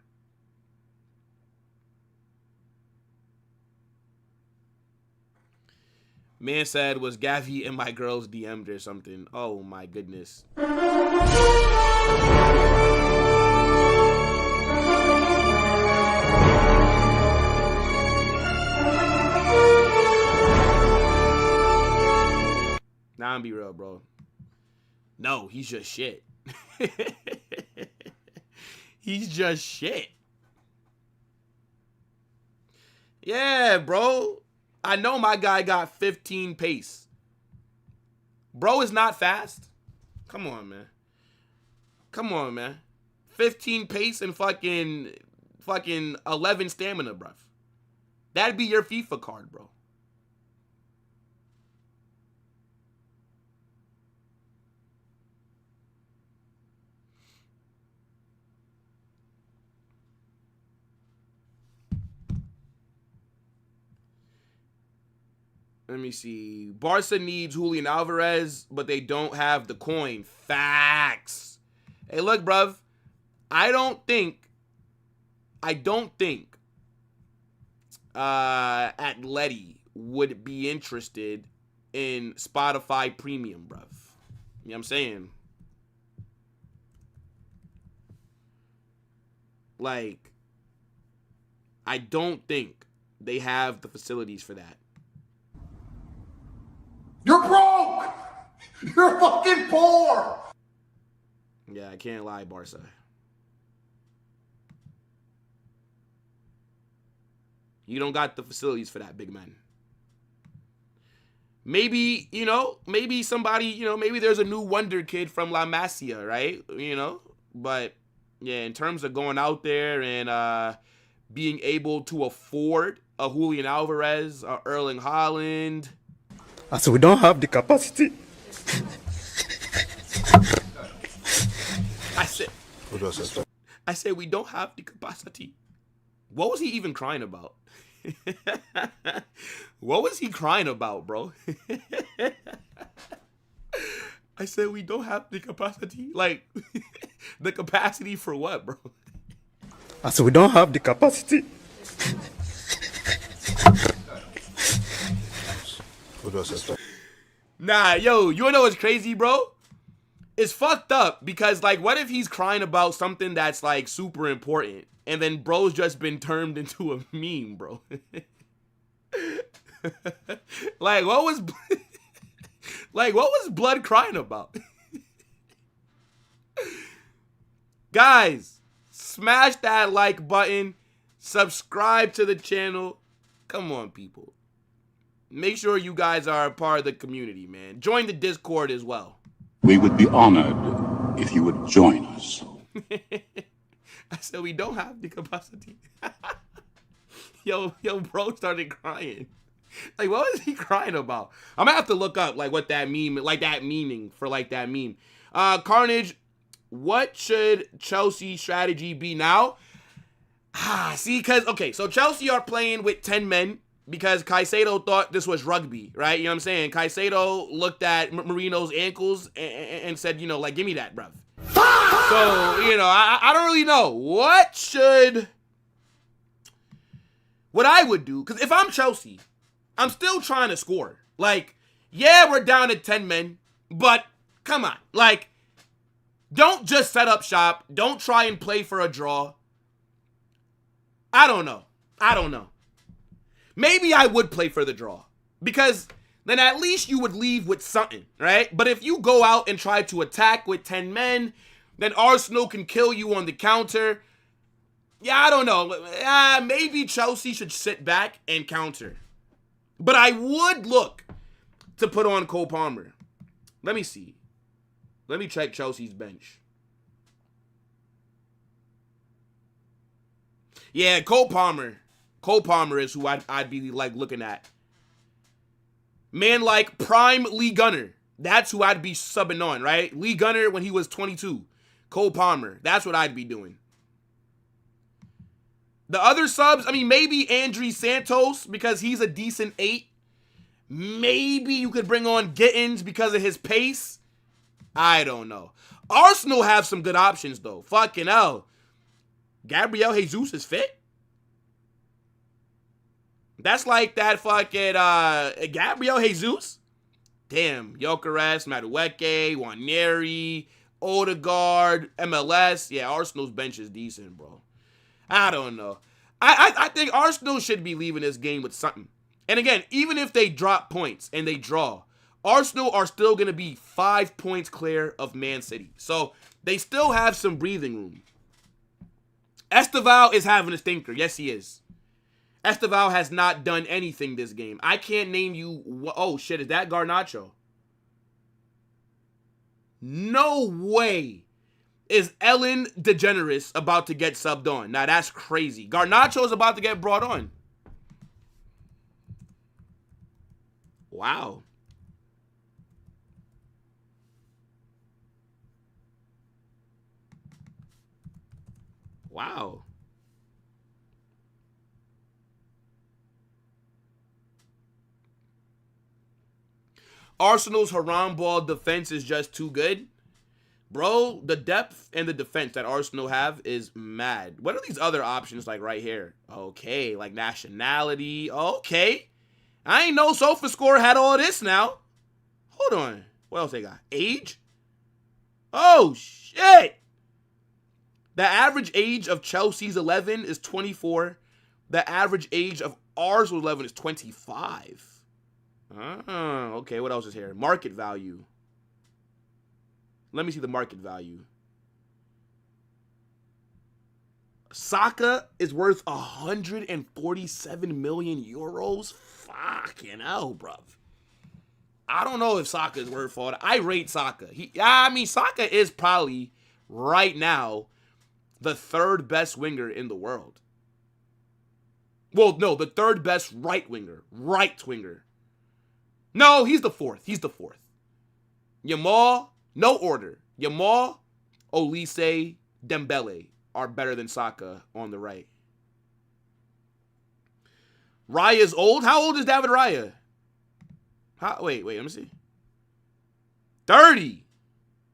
Man said, was Gavi in my girl's DM'd or something? Oh, my goodness. Nah, I'm be real, bro. No, he's just shit. He's just shit. Yeah, bro. I know my guy got 15 pace. Bro is not fast. Come on, man. 15 pace and fucking 11 stamina, bruv. That'd be your FIFA card, bro. Let me see. Barca needs Julian Alvarez, but they don't have the coin. Facts. Hey, look, bruv. I don't think Atleti would be interested in Spotify Premium, bruv. You know what I'm saying? Like, I don't think they have the facilities for that.
You're broke! You're fucking poor!
Yeah, I can't lie, Barca. You don't got the facilities for that, big man. Maybe, maybe somebody, maybe there's a new wonder kid from La Masia, right? But yeah, in terms of going out there and being able to afford a Julian Alvarez, a Erling Haaland.
So we don't have the capacity.
I said we don't have the capacity. What was he even crying about? What was he crying about, bro? I said we don't have the capacity. Like, the capacity for what, bro?
So we don't have the capacity.
Nah, yo, you wanna know what's crazy, bro? It's fucked up because, like, what if he's crying about something that's, like, super important and then bro's just been turned into a meme, bro? Like, what was Blood crying about? Guys, smash that like button, subscribe to the channel. Come on, people. Make sure you guys are a part of the community, man. Join the Discord as well.
We would be honored if you would join us.
I said we don't have the capacity. Yo, bro started crying. Like, what was he crying about? I'm gonna have to look up, like, what that meme, like, that meaning for, like, that meme. Carnage, what should Chelsea's strategy be now? See, okay, so Chelsea are playing with 10 men because Caicedo thought this was rugby, right? You know what I'm saying? Caicedo looked at Marino's ankles and said, like, give me that, bruv. So, I don't really know. What I would do, because if I'm Chelsea, I'm still trying to score. Like, yeah, we're down to 10 men, but come on. Like, don't just set up shop. Don't try and play for a draw. I don't know. Maybe I would play for the draw because then at least you would leave with something, right? But if you go out and try to attack with 10 men, then Arsenal can kill you on the counter. Yeah, I don't know. Maybe Chelsea should sit back and counter. But I would look to put on Cole Palmer. Let me see. Let me check Chelsea's bench. Yeah, Cole Palmer. Cole Palmer is who I'd be, like, looking at. Man like prime Lee Gunner. That's who I'd be subbing on, right? Lee Gunner when he was 22. Cole Palmer. That's what I'd be doing. The other subs, I mean, maybe Andri Santos because he's a decent 8. Maybe you could bring on Gittins because of his pace. I don't know. Arsenal have some good options, though. Fucking hell. Gabriel Jesus is fit? That's like that fucking Gabriel Jesus? Damn. Gyökeres, Madueke, Nwaneri, Odegaard, MLS. Yeah, Arsenal's bench is decent, bro. I don't know. I think Arsenal should be leaving this game with something. And again, even if they drop points and they draw, Arsenal are still going to be 5 points clear of Man City. So they still have some breathing room. Esteval is having a stinker. Yes, he is. Esteval has not done anything this game. I can't name you. Oh, shit. Is that Garnacho? No way is Ellen DeGeneres about to get subbed on. Now, that's crazy. Garnacho is about to get brought on. Wow. Wow. Arsenal's Haram ball defense is just too good. Bro, the depth and the defense that Arsenal have is mad. What are these other options like right here? Okay, like nationality. Okay. I ain't know SofaScore had all this now. Hold on. What else they got? Age? Oh, shit. The average age of Chelsea's 11 is 24. The average age of Arsenal's 11 is 25. Okay, what else is here? Market value. Let me see the market value. Saka is worth 147 million euros. Fucking hell, bruv. I don't know if Saka is worth all that. I rate Saka. Saka is probably, right now, the third best winger in the world. Well, no, the third best right winger. Right winger. No, he's the fourth. Yamal, no order. Yamal, Olise, Dembele are better than Saka on the right. Raya's old. How old is David Raya? Wait, let me see. 30.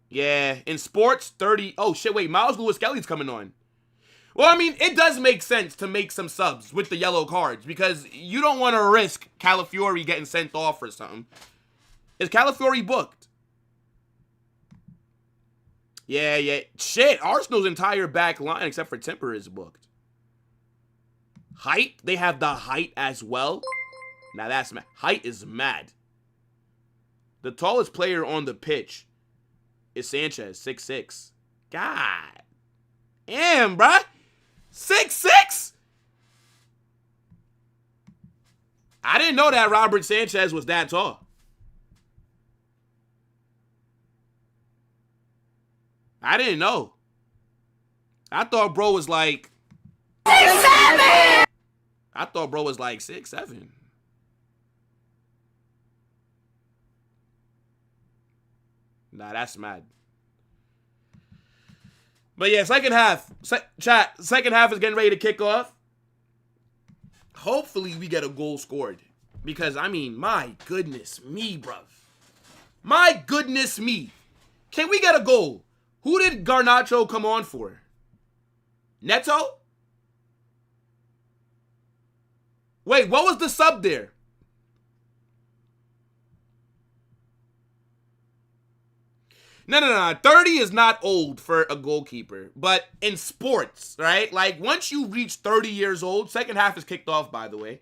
Yeah, in sports, 30. Oh, shit, wait, Miles Lewis-Kelly's coming on. Well, I mean, it does make sense to make some subs with the yellow cards because you don't want to risk Calafiori getting sent off or something. Is Calafiori booked? Yeah. Shit, Arsenal's entire back line except for Timber is booked. Height? They have the height as well? Now that's mad. Height is mad. The tallest player on the pitch is Sanchez, 6'6". God damn, bruh. 6'6"? I didn't know that Robert Sanchez was that tall. I didn't know. I thought bro was like 6'7". I thought bro was like 6'7". Nah, that's mad. But yeah, second half. Second half is getting ready to kick off. Hopefully we get a goal scored. Because, I mean, my goodness me, bruv. My goodness me. Can we get a goal? Who did Garnacho come on for? Neto? Wait, what was the sub there? No. 30 is not old for a goalkeeper. But in sports, right? Like, once you reach 30 years old, second half is kicked off, by the way.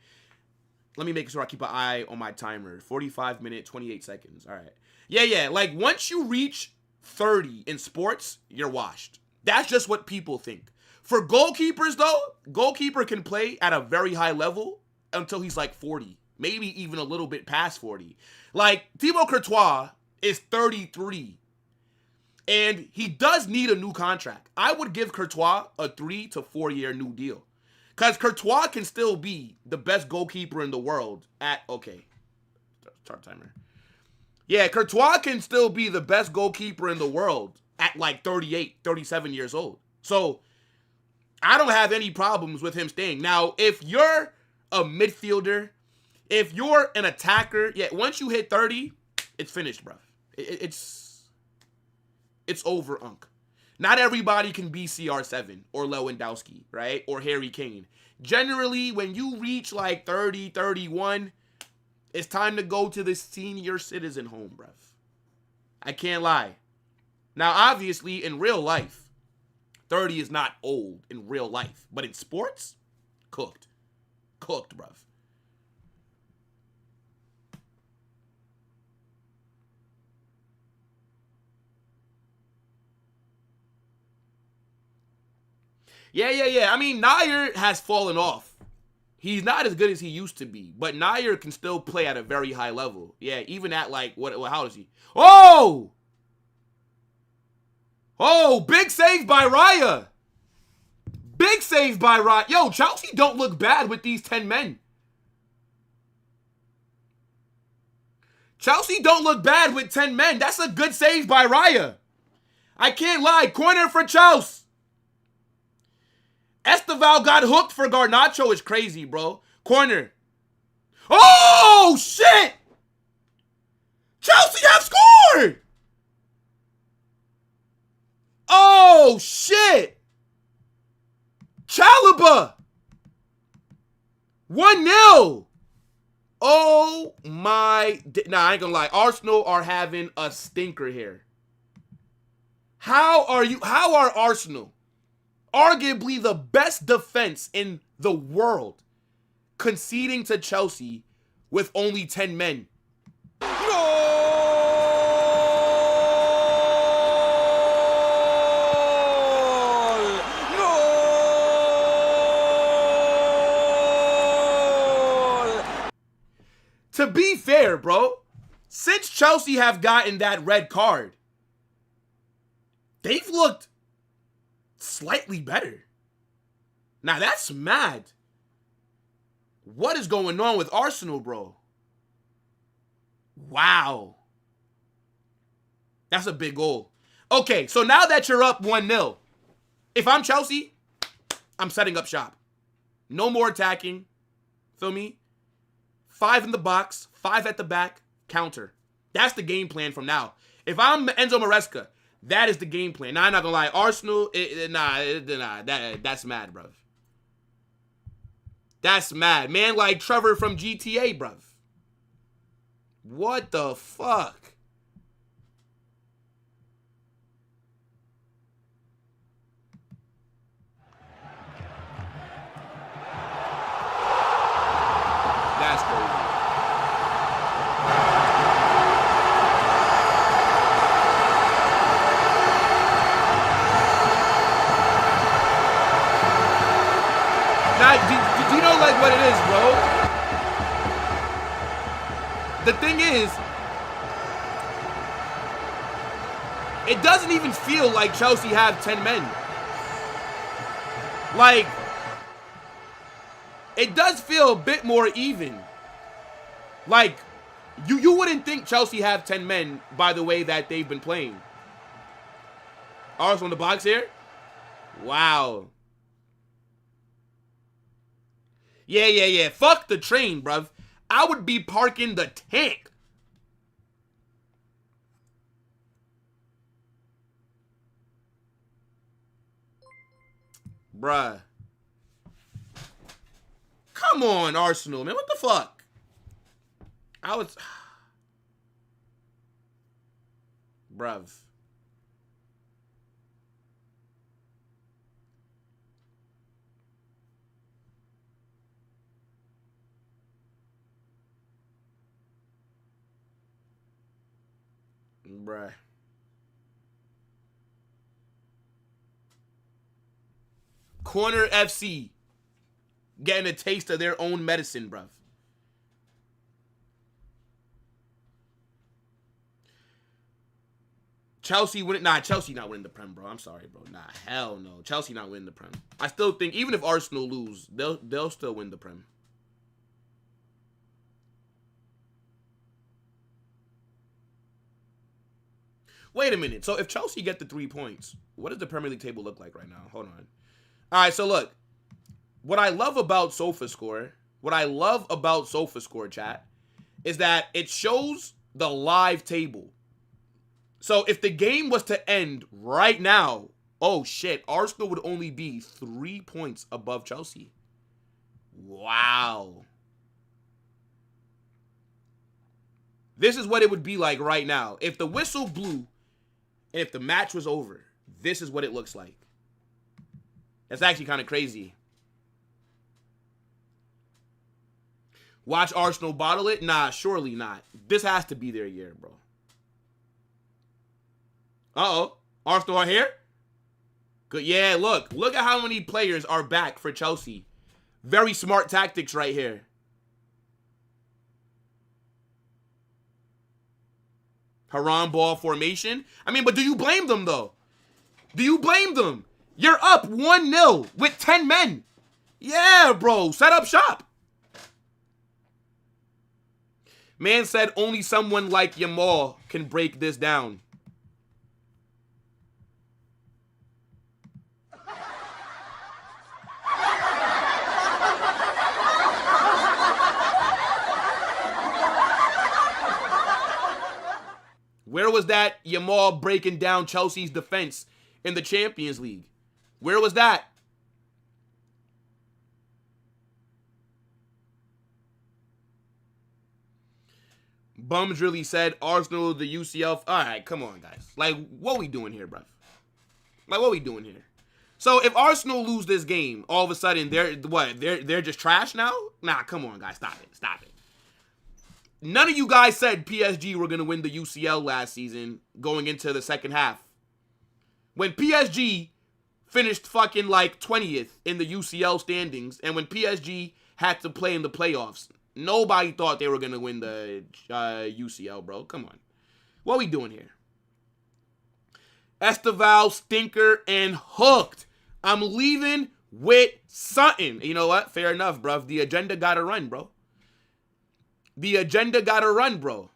Let me make sure I keep an eye on my timer. 45 minutes, 28 seconds. All right. Yeah. Like, once you reach 30 in sports, you're washed. That's just what people think. For goalkeepers, though, goalkeeper can play at a very high level until he's like 40. Maybe even a little bit past 40. Like, Thibaut Courtois is 33. And he does need a new contract. I would give Courtois a 3 to 4 year new deal. Because Courtois can still be the best goalkeeper in the world at, okay, start timer. Yeah, Courtois can still be the best goalkeeper in the world at like 38, 37 years old. So, I don't have any problems with him staying. Now, if you're a midfielder, if you're an attacker, yeah, once you hit 30, it's finished, bro. It's over, Unk. Not everybody can be CR7 or Lewandowski, right? Or Harry Kane. Generally, when you reach like 30, 31, it's time to go to the senior citizen home, bruv. I can't lie. Now, obviously, in real life, 30 is not old in real life. But in sports, cooked. Cooked, bruv. Yeah. I mean, Nair has fallen off. He's not as good as he used to be. But Nair can still play at a very high level. Yeah, even at like, how is he? Oh! Oh, big save by Raya. Big save by Raya. Yo, Chelsea don't look bad with these 10 men. Chelsea don't look bad with 10 men. That's a good save by Raya. I can't lie. Corner for Chelsea. Esteval got hooked for Garnacho. Is crazy, bro. Corner. Oh, shit! Chelsea have scored! Oh, shit. Chalaba. 1-0. Oh, my. Nah, I ain't gonna lie. Arsenal are having a stinker here. How are Arsenal, arguably the best defense in the world, conceding to Chelsea with only 10 men? To be fair, bro, since Chelsea have gotten that red card, they've looked slightly better. Now, that's mad. What is going on with Arsenal, bro? Wow. That's a big goal. Okay, so now that you're up 1-0, if I'm Chelsea, I'm setting up shop. No more attacking. Feel me? 5 in the box, 5 at the back, counter. That's the game plan from now. If I'm Enzo Maresca, that is the game plan. Now, I'm not gonna lie. Arsenal, that's mad, bruv. That's mad. Man like Trevor from GTA, bruv. What the fuck? That's crazy. Now, do you know, like, what it is, bro? The thing is, it doesn't even feel like Chelsea have 10 men. Like, it does feel a bit more even. Like, you wouldn't think Chelsea have 10 men by the way that they've been playing. Arsenal in the box here? Wow. Yeah. Fuck the train, bruv. I would be parking the tank. Bruh. Come on, Arsenal, man. What the fuck? Bruv. Bruh. Corner FC getting a taste of their own medicine, bruv. Chelsea winning. Nah, Chelsea not winning the Prem, bro. I'm sorry, bro. Nah, hell no. Chelsea not winning the Prem. I still think even if Arsenal lose, they'll still win the Prem. Wait a minute. So if Chelsea get the 3 points, what does the Premier League table look like right now? Hold on. All right, so look. What I love about SofaScore, chat, is that it shows the live table. So if the game was to end right now, oh shit, Arsenal would only be 3 points above Chelsea. Wow. This is what it would be like right now. If the whistle blew and if the match was over, this is what it looks like. That's actually kind of crazy. Watch Arsenal bottle it? Nah, surely not. This has to be their year, bro. Uh-oh. Arsenal are here? Good. Yeah, look. Look at how many players are back for Chelsea. Very smart tactics right here. Haram ball formation. I mean, but do you blame them, though? Do you blame them? You're up 1-0 with 10 men. Yeah, bro. Set up shop. Man said only someone like Yamal can break this down. Where was that Yamal breaking down Chelsea's defense in the Champions League. Where was that? Bums really said Arsenal, the UCL. All right, come on, guys. Like, what we doing here, bruv? Like, what we doing here? So, if Arsenal lose this game, all of a sudden, they're just trash now? Nah, come on, guys. Stop it. None of you guys said PSG were going to win the UCL last season going into the second half. When PSG finished fucking like 20th in the UCL standings, and when PSG had to play in the playoffs, nobody thought they were going to win the UCL, bro. Come on. What we doing here? Esteval, stinker, and hooked. I'm leaving with something. You know what? Fair enough, bro. The agenda got to run, bro. The agenda got to run, bro.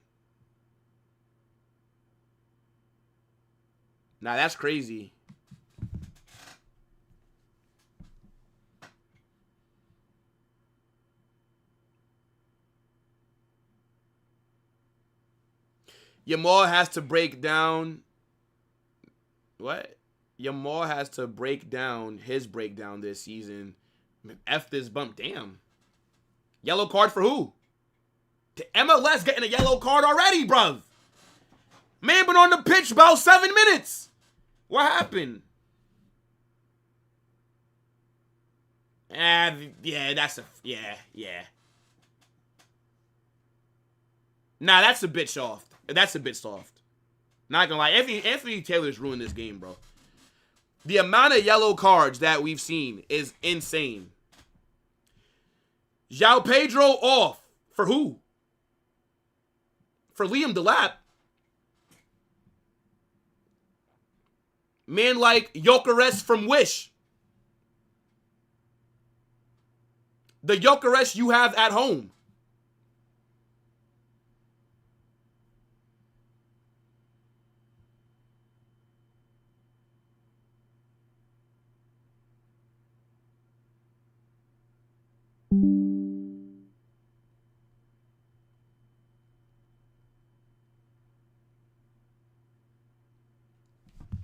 Nah, that's crazy. Yamal has to break down. What? Yamal has to break down his breakdown this season. F this bump. Damn. Yellow card for who? The MLS getting a yellow card already, bruv. Man been on the pitch about 7 minutes. What happened? Yeah, that's a... Yeah. Nah, that's a bit soft. That's a bit soft. Not gonna lie. Anthony Taylor's ruined this game, bro. The amount of yellow cards that we've seen is insane. João Pedro off. For who? For Liam Delap. Man like Gyökeres from Wish. The Gyökeres you have at home.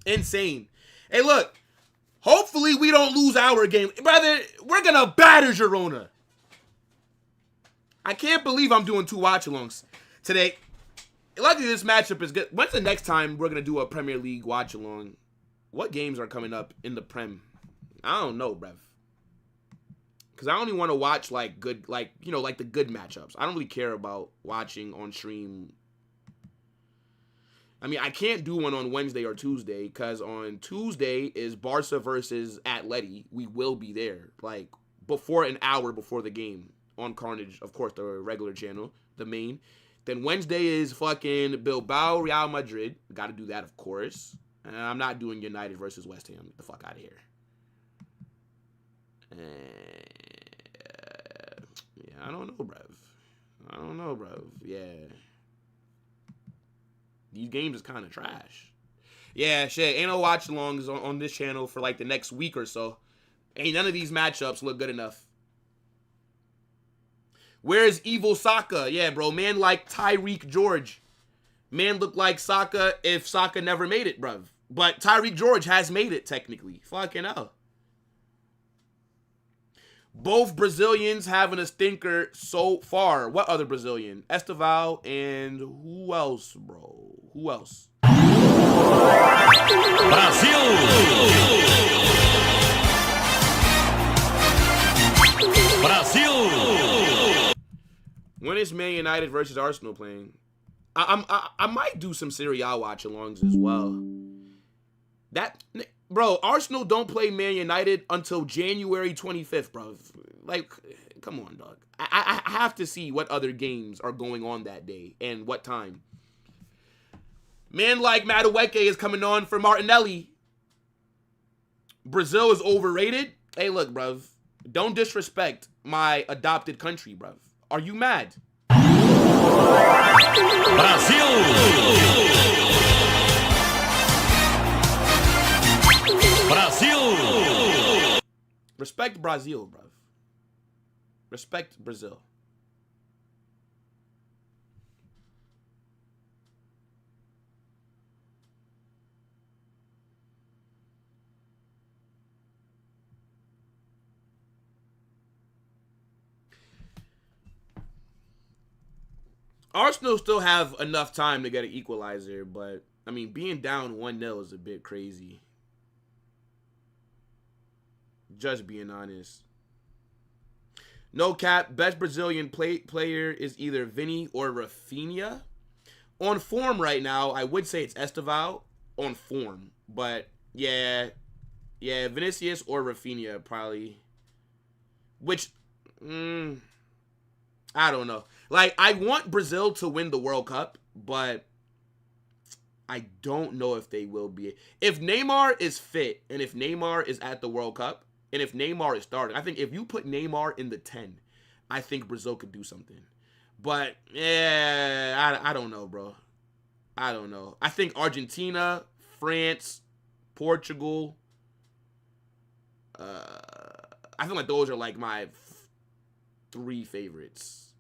Insane. Hey, look. Hopefully we don't lose our game. Brother, we're going to batter Girona. I can't believe I'm doing 2 watch-alongs today. Luckily, this matchup is good. When's the next time we're going to do a Premier League watch-along? What games are coming up in the Prem? I don't know, bruv. Because I only want to watch, like, good, like, you know, like the good matchups. I don't really care about watching on stream. I mean, I can't do one on Wednesday or Tuesday because on Tuesday is Barca versus Atleti. We will be there, like, before an hour before the game on Carnage, of course, the regular channel, the main. Then Wednesday is fucking Bilbao, Real Madrid. Got to do that, of course. And I'm not doing United versus West Ham. Get the fuck out of here. Yeah, I don't know, bruv. Yeah. These games is kind of trash. Yeah, shit. Ain't no watch-alongs on this channel for like the next week or so. Ain't none of these matchups look good enough. Where's Evil Saka? Yeah, bro. Man like Tyreek George. Man look like Saka if Saka never made it, bruv. But Tyreek George has made it, technically. Fucking hell. Both Brazilians having a stinker so far. What other Brazilian? Esteval and who else, bro? Who else?
Brasil! Brasil!
When is Man United versus Arsenal playing? I might do some Serie A watch-alongs as well. Bro, Arsenal don't play Man United until January 25th, bro. Like, come on, dog. I have to see what other games are going on that day and what time. Man like Madueke is coming on for Martinelli. Brazil is overrated. Hey, look, bruv. Don't disrespect my adopted country, bruv. Are you mad?
Brasil! Brasil!
Respect Brazil, bruv. Respect Brazil. Arsenal still have enough time to get an equalizer, but, I mean, being down 1-0 is a bit crazy. Just being honest. No cap, best Brazilian player is either Vini or Rafinha. On form right now, I would say it's Esteval on form. But, yeah, Vinicius or Rafinha probably. Which, I don't know. Like, I want Brazil to win the World Cup, but I don't know if they will be. If Neymar is fit, and if Neymar is at the World Cup, and if Neymar is starting, I think if you put Neymar in the 10, I think Brazil could do something. But, yeah, I don't know, bro. I don't know. I think Argentina, France, Portugal, I feel like those are like my 3 favorites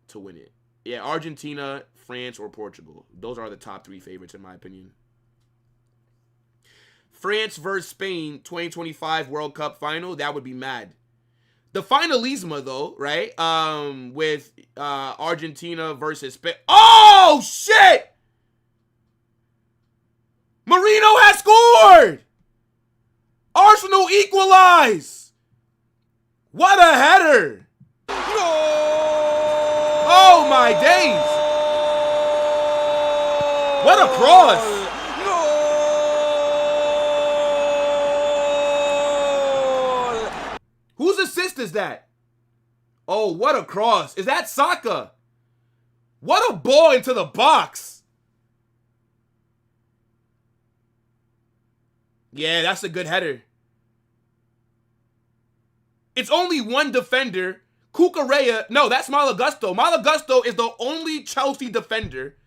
to win it. Yeah, Argentina, France, or Portugal. Those are the top 3 favorites in my opinion. France versus Spain 2025 World Cup final. That would be mad. The finalisma, though, right? With Argentina versus Spain. Oh, shit! Marino has scored! Arsenal equalize! What a header! Oh, my days! What a cross! Whose assist is that? Oh, what a cross. Is that Saka? What a ball into the box. Yeah, that's a good header. It's only one defender. Cucurella. No, that's Malagusto. Malagusto is the only Chelsea defender.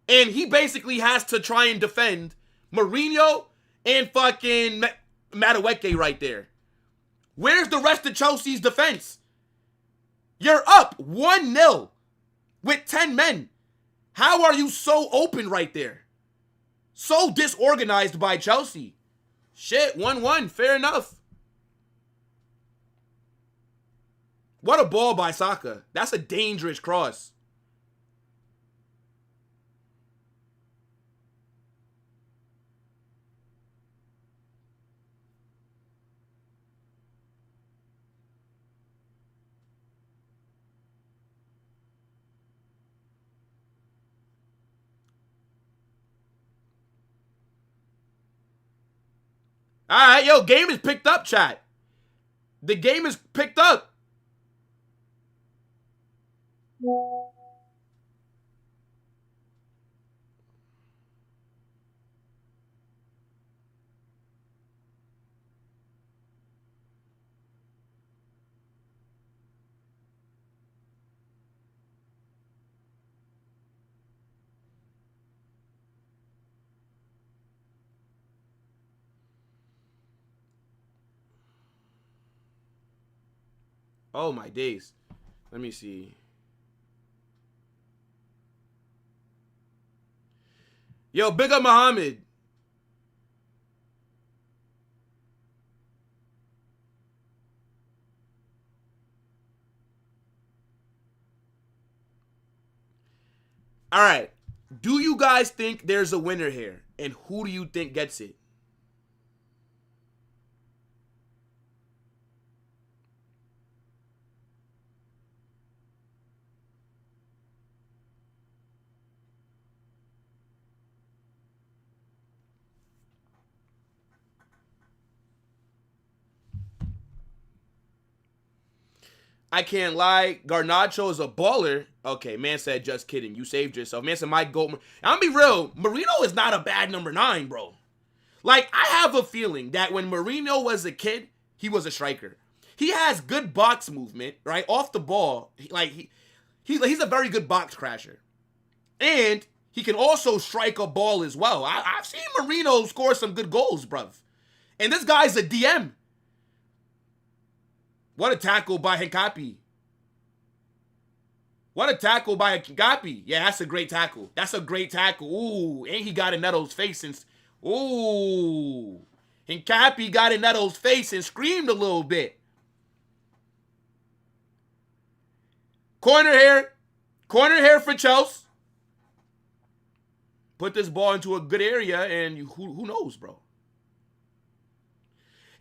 And he basically has to try and defend Mourinho and fucking Madueke right there. Where's the rest of Chelsea's defense? You're up 1-0 with 10 men. How are you so open right there? So disorganized by Chelsea. Shit, 1-1. Fair enough. What a ball by Saka. That's a dangerous cross. All right, yo, game is picked up, chat. The game is picked up. Oh, my days. Let me see. Yo, big up Muhammad. All right. Do you guys think there's a winner here? And who do you think gets it? I can't lie. Garnacho is a baller. Okay, man said, just kidding. You saved yourself. Man said, Mike Goldman. I'm gonna be real. Marino is not a bad number 9, bro. Like, I have a feeling that when Marino was a kid, he was a striker. He has good box movement, right? Off the ball. He's a very good box crasher. And he can also strike a ball as well. I've seen Marino score some good goals, bruv. And this guy's a DM. What a tackle by Hincapi. What a tackle by Hincapi. Yeah, that's a great tackle. That's a great tackle. Ooh, and he got in Neto's face and... Ooh. Hincapi got in Neto's face and screamed a little bit. Corner here. Corner here for Chelsea. Put this ball into a good area, and who knows, bro?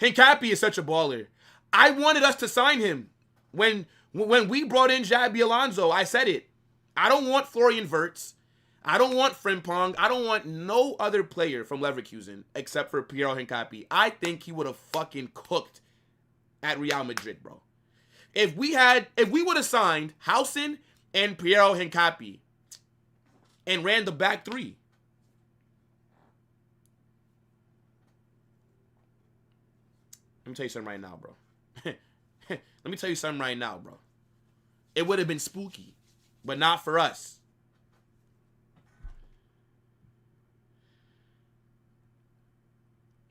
Hincapi is such a baller. I wanted us to sign him. When we brought in Xabi Alonso, I said it. I don't want Florian Wirtz. I don't want Frimpong. I don't want no other player from Leverkusen except for Piero Hincapi. I think he would have fucking cooked at Real Madrid, bro. If we would have signed Housen and Piero Hincapi and ran the back three. Let me tell you something right now, bro. Let me tell you something right now, bro. It would have been spooky, but not for us.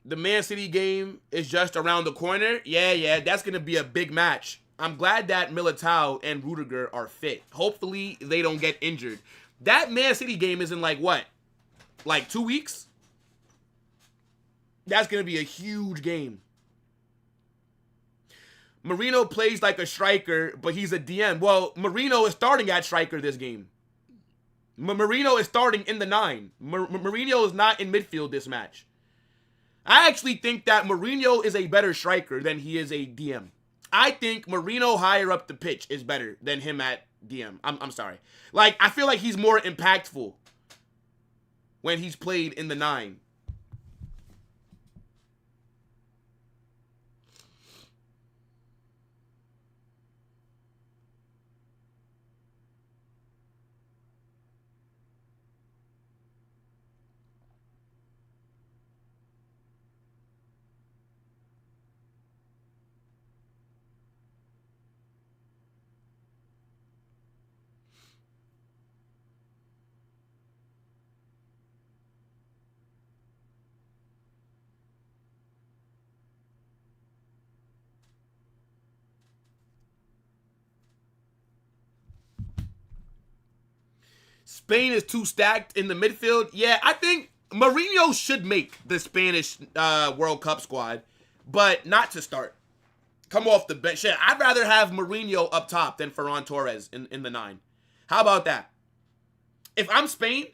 The Man City game is just around the corner. Yeah, that's going to be a big match. I'm glad that Militao and Rudiger are fit. Hopefully, they don't get injured. That Man City game is in like what? Like 2 weeks? That's going to be a huge game. Marino plays like a striker, but he's a DM. Well, Marino is starting at striker this game. Marino is starting in the 9. Marino is not in midfield this match. I actually think that Marino is a better striker than he is a DM. I think Marino higher up the pitch is better than him at DM. I'm sorry. Like, I feel like he's more impactful when he's played in the 9. Spain is too stacked in the midfield. Yeah, I think Mourinho should make the Spanish World Cup squad, but not to start. Come off the bench. Shit, I'd rather have Mourinho up top than Ferran Torres in the 9. How about that? If I'm Spain,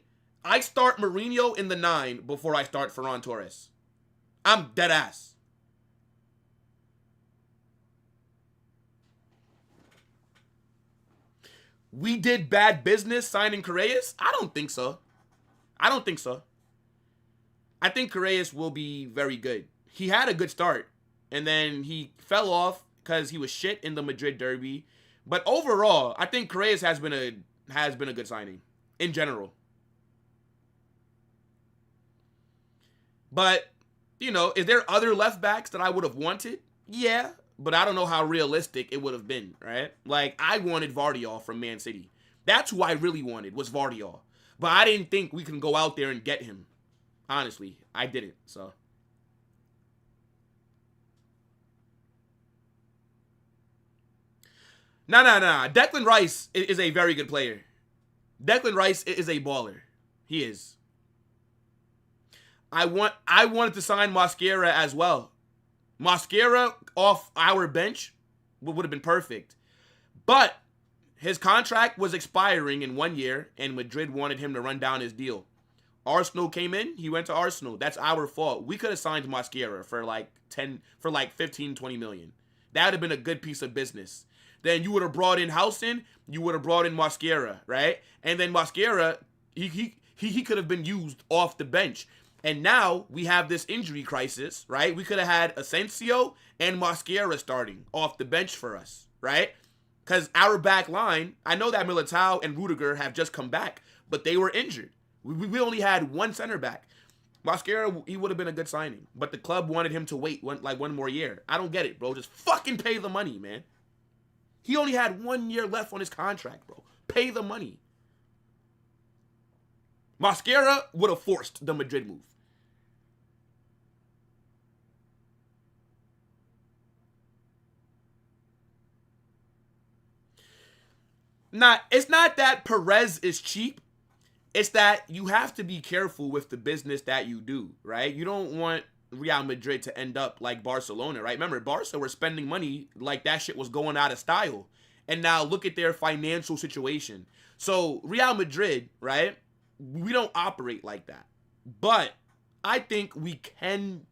I start Mourinho in the 9 before I start Ferran Torres. I'm dead ass. We did bad business signing Correas? I don't think so. I think Correas will be very good. He had a good start, and then he fell off because he was shit in the Madrid derby. But overall, I think Correas has been a good signing in general. But, you know, is there other left backs that I would have wanted? Yeah. But I don't know how realistic it would have been, right? Like, I wanted Vardiol from Man City. That's who I really wanted, was Vardiol. But I didn't think we can go out there and get him. Honestly, I didn't, so. Nah. Declan Rice is a very good player. Declan Rice is a baller. He is. I wanted to sign Mosquera as well. Mosquera off our bench would have been perfect. But his contract was expiring in 1 year, and Madrid wanted him to run down his deal. Arsenal came in, he went to Arsenal. That's our fault. We could have signed Mosquera for like 15, 20 million. That would have been a good piece of business. Then you would have brought in Housen, you would have brought in Mosquera, right? And then Mosquera, he could have been used off the bench. And now we have this injury crisis, right? We could have had Asensio and Mosquera starting off the bench for us, right? Because our back line, I know that Militao and Rudiger have just come back, but they were injured. We only had one center back. Mosquera, he would have been a good signing, but the club wanted him to wait one more year. I don't get it, bro. Just fucking pay the money, man. He only had 1 year left on his contract, bro. Pay the money. Mosquera would have forced the Madrid move. It's not that Perez is cheap. It's that you have to be careful with the business that you do, right? You don't want Real Madrid to end up like Barcelona, right? Remember, Barca were spending money like that shit was going out of style. And now look at their financial situation. So Real Madrid, right? We don't operate like that. But I think we can,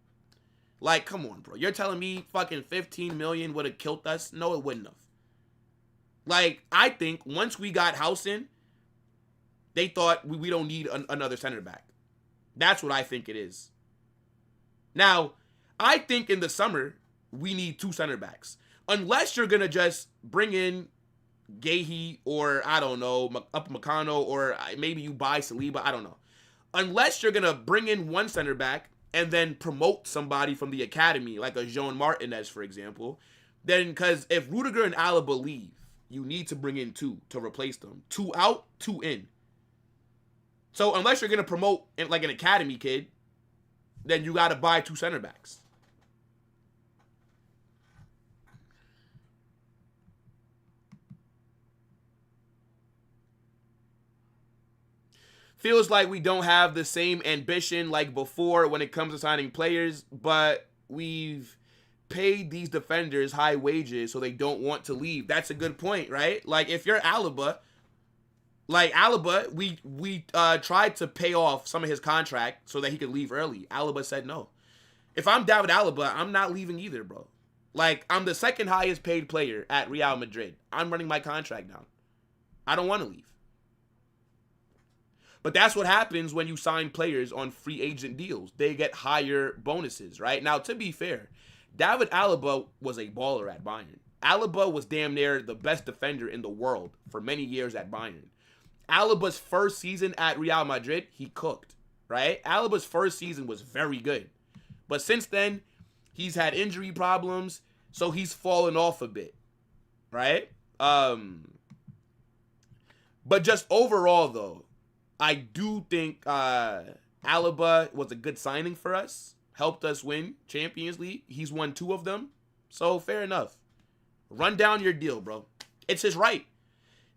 like, come on, bro. You're telling me fucking 15 million would have killed us? No, it wouldn't have. Like, I think once we got House in, they thought we don't need another center back. That's what I think it is. Now, I think in the summer, we need 2 center backs. Unless you're going to just bring in Gahey or, I don't know, Upamecano, or maybe you buy Saliba, I don't know. Unless you're going to bring in 1 center back and then promote somebody from the academy, like a Joan Martinez, for example, then, because if Rudiger and Alaba leave, you need to bring in 2 to replace them. 2 out, 2 in. So unless you're going to promote like an academy kid, then you got to buy 2 center backs. Feels like we don't have the same ambition like before when it comes to signing players, but we've paid these defenders high wages so they don't want to leave. That's a good point, right? Like, if you're Alaba, we tried to pay off some of his contract so that he could leave early. Alaba said no. If I'm David Alaba, I'm not leaving either, bro. Like, I'm the second highest paid player at Real Madrid. I'm running my contract down. I don't want to leave. But that's what happens when you sign players on free agent deals. They get higher bonuses, right? Now, to be fair, David Alaba was a baller at Bayern. Alaba was damn near the best defender in the world for many years at Bayern. Alaba's first season at Real Madrid, he cooked, right? Alaba's first season was very good. But since then, he's had injury problems, so he's fallen off a bit, right? But just overall, though, I do think Alaba was a good signing for us. Helped us win Champions League. He's won 2 of them. So, fair enough. Run down your deal, bro. It's his right.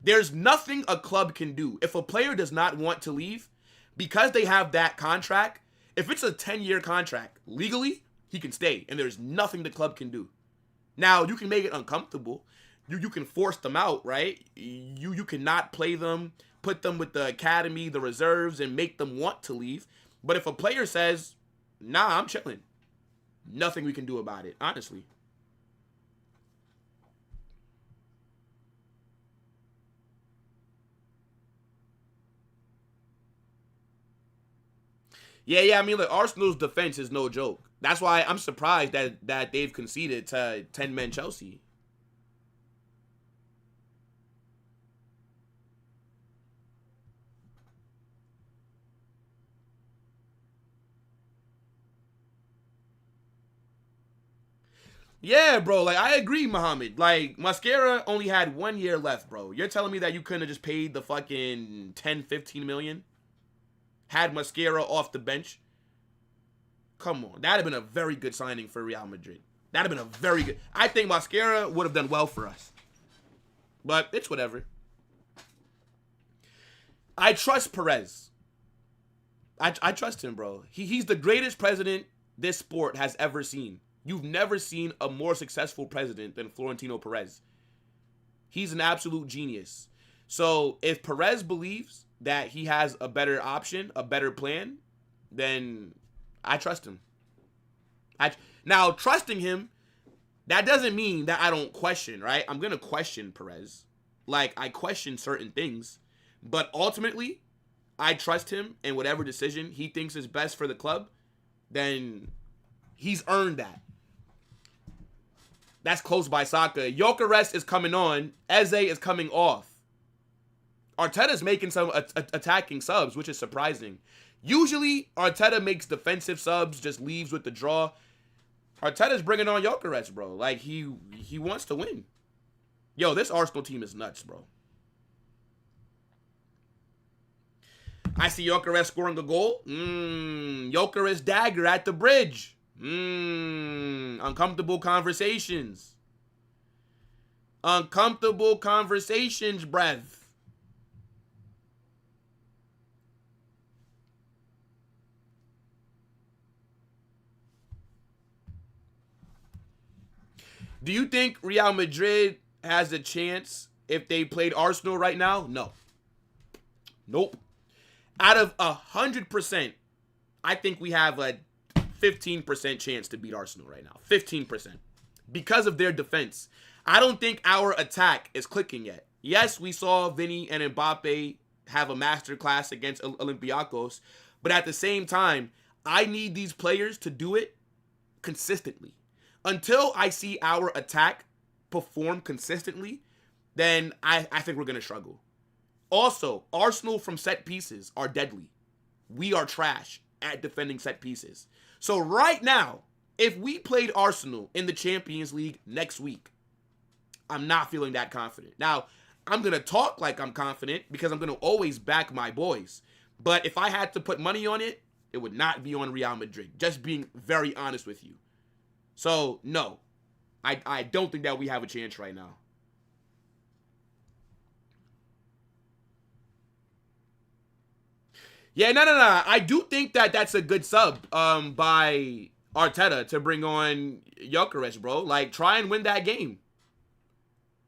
There's nothing a club can do. If a player does not want to leave, because they have that contract, if it's a 10-year contract, legally, he can stay. And there's nothing the club can do. Now, you can make it uncomfortable. You can force them out, right? You cannot play them, put them with the academy, the reserves, and make them want to leave. But if a player says, nah, I'm chilling, nothing we can do about it, honestly. Yeah, I mean, look, Arsenal's defense is no joke. That's why I'm surprised that they've conceded to 10-man Chelsea. Yeah, bro, like, I agree, Muhammad. Like, Maresca only had 1 year left, bro. You're telling me that you couldn't have just paid the fucking 10, 15 million? Had Maresca off the bench? Come on. That'd have been a very good signing for Real Madrid. That'd have been a very good... I think Maresca would have done well for us. But it's whatever. I trust Perez. I trust him, bro. He's the greatest president this sport has ever seen. You've never seen a more successful president than Florentino Perez. He's an absolute genius. So if Perez believes that he has a better option, a better plan, then I trust him. Now, trusting him, that doesn't mean that I don't question, right? I'm going to question Perez. Like, I question certain things. But ultimately, I trust him, and whatever decision he thinks is best for the club, then he's earned that. That's close by Saka. Gyökeres is coming on. Eze is coming off. Arteta's making some attacking subs, which is surprising. Usually, Arteta makes defensive subs, just leaves with the draw. Arteta's bringing on Gyökeres, bro. Like, he wants to win. Yo, this Arsenal team is nuts, bro. I see Gyökeres scoring a goal. Gyökeres dagger at the bridge. Uncomfortable conversations. Uncomfortable conversations, bruv. Do you think Real Madrid has a chance if they played Arsenal right now? No. Nope. Out of 100%, I think we have a 15% chance to beat Arsenal right now. 15%. Because of their defense. I don't think our attack is clicking yet. Yes, we saw Vinny and Mbappe have a masterclass against Olympiacos, but at the same time, I need these players to do it consistently. Until I see our attack perform consistently, then I think we're going to struggle. Also, Arsenal from set pieces are deadly. We are trash at defending set pieces. So right now, if we played Arsenal in the Champions League next week, I'm not feeling that confident. Now, I'm going to talk like I'm confident because I'm going to always back my boys. But if I had to put money on it, it would not be on Real Madrid. Just being very honest with you. So, no. I don't think that we have a chance right now. Yeah, no. I do think that that's a good sub by Arteta to bring on Gyökeres, bro. Like, try and win that game.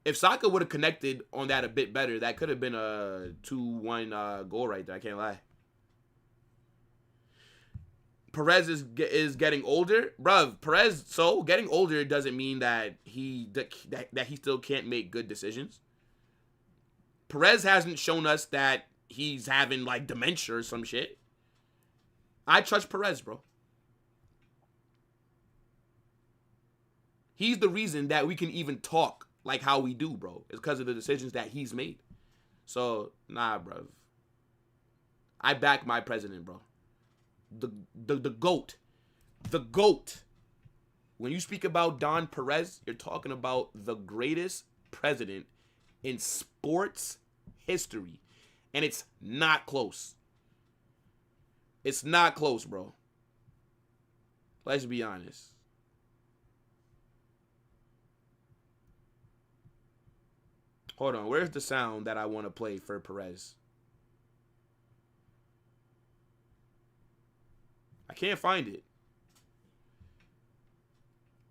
If Saka would have connected on that a bit better, that could have been a 2-1 goal right there. I can't lie. Perez is getting older, bruv. Perez, so getting older doesn't mean that he still can't make good decisions. Perez hasn't shown us that he's having like dementia or some shit. I trust Perez, bro. He's the reason that we can even talk like how we do, bro. It's because of the decisions that he's made. So, nah, bro. I back my president, bro. The GOAT. The GOAT. When you speak about Don Perez, you're talking about the greatest president in sports history. And it's not close. It's not close, bro. Let's be honest. Hold on. Where's the sound that I want to play for Perez? I can't find it.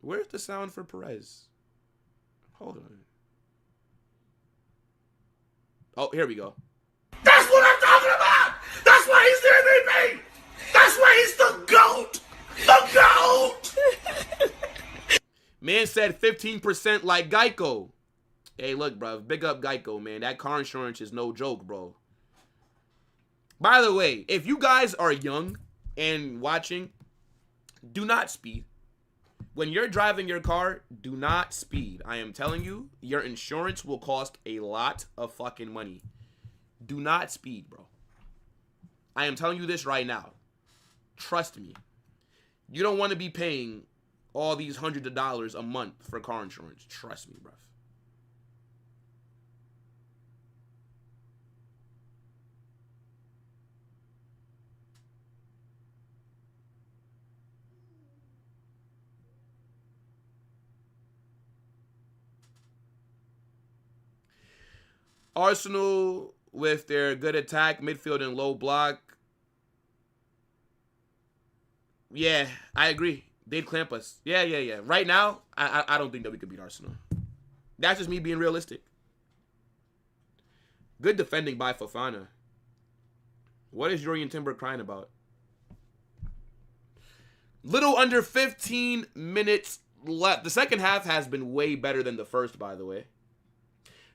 Where's the sound for Perez? Hold on. Oh, here we go.
That's what I'm talking about! That's why he's the MVP! That's why he's the GOAT! The GOAT!
Man said 15% like Geico. Hey, look, bro. Big up Geico, man. That car insurance is no joke, bro. By the way, if you guys are young and watching, do not speed. When you're driving your car, do not speed. I am telling you, your insurance will cost a lot of fucking money. Do not speed, bro. I am telling you this right now. Trust me. You don't want to be paying all these hundreds of dollars a month for car insurance. Trust me, bro. Arsenal with their good attack, midfield, and low block. Yeah, I agree. They'd clamp us. Yeah. Right now, I don't think that we could beat Arsenal. That's just me being realistic. Good defending by Fofana. What is Jurriën Timber crying about? Little under 15 minutes left. The second half has been way better than the first, by the way.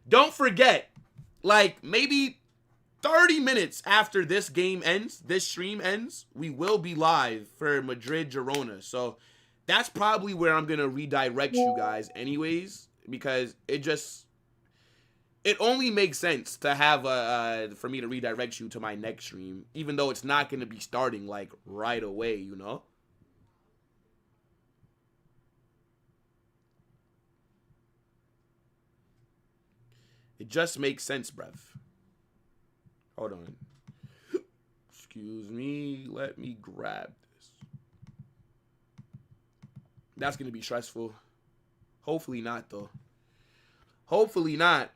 Don't forget, like, maybe 30 minutes after this game ends, this stream ends, we will be live for Madrid Girona. So that's probably where I'm going to redirect you guys anyways, because it only makes sense to have for me to redirect you to my next stream, even though it's not going to be starting like right away, you know? It just makes sense, bruv. Hold on. Excuse me. Let me grab this. That's going to be stressful. Hopefully not, though. Hopefully not.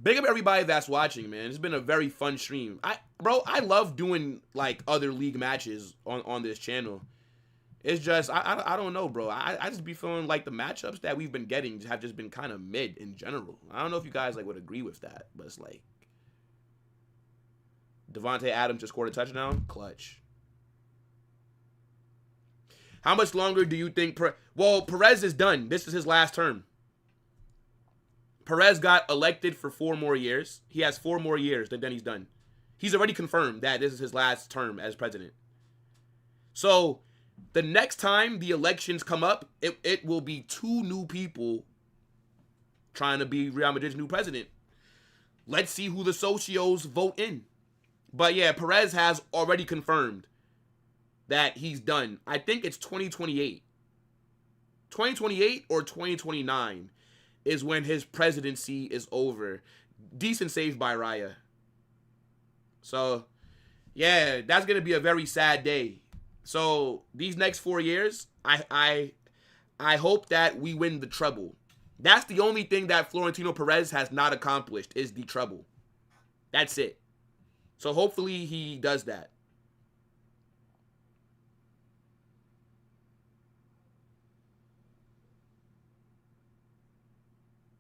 Big up everybody that's watching, man. It's been a very fun stream. I love doing, like, other league matches on this channel. It's just I don't know, bro. I just be feeling like the matchups that we've been getting have just been kind of mid in general. I don't know if you guys like would agree with that, but it's like Devontae Adams just scored a touchdown, clutch. How much longer do you think? Well, Perez is done. This is his last term. Perez got elected for 4 more years. He has 4 more years, then he's done. He's already confirmed that this is his last term as president. So the next time the elections come up, it will be 2 new people trying to be Real Madrid's new president. Let's see who the socios vote in. But yeah, Perez has already confirmed that he's done. I think it's 2028. 2028 or 2029 is when his presidency is over. Decent save by Raya. So, yeah, that's going to be a very sad day. So, these next 4 years, I hope that we win the treble. That's the only thing that Florentino Perez has not accomplished is the treble. That's it. So, hopefully he does that.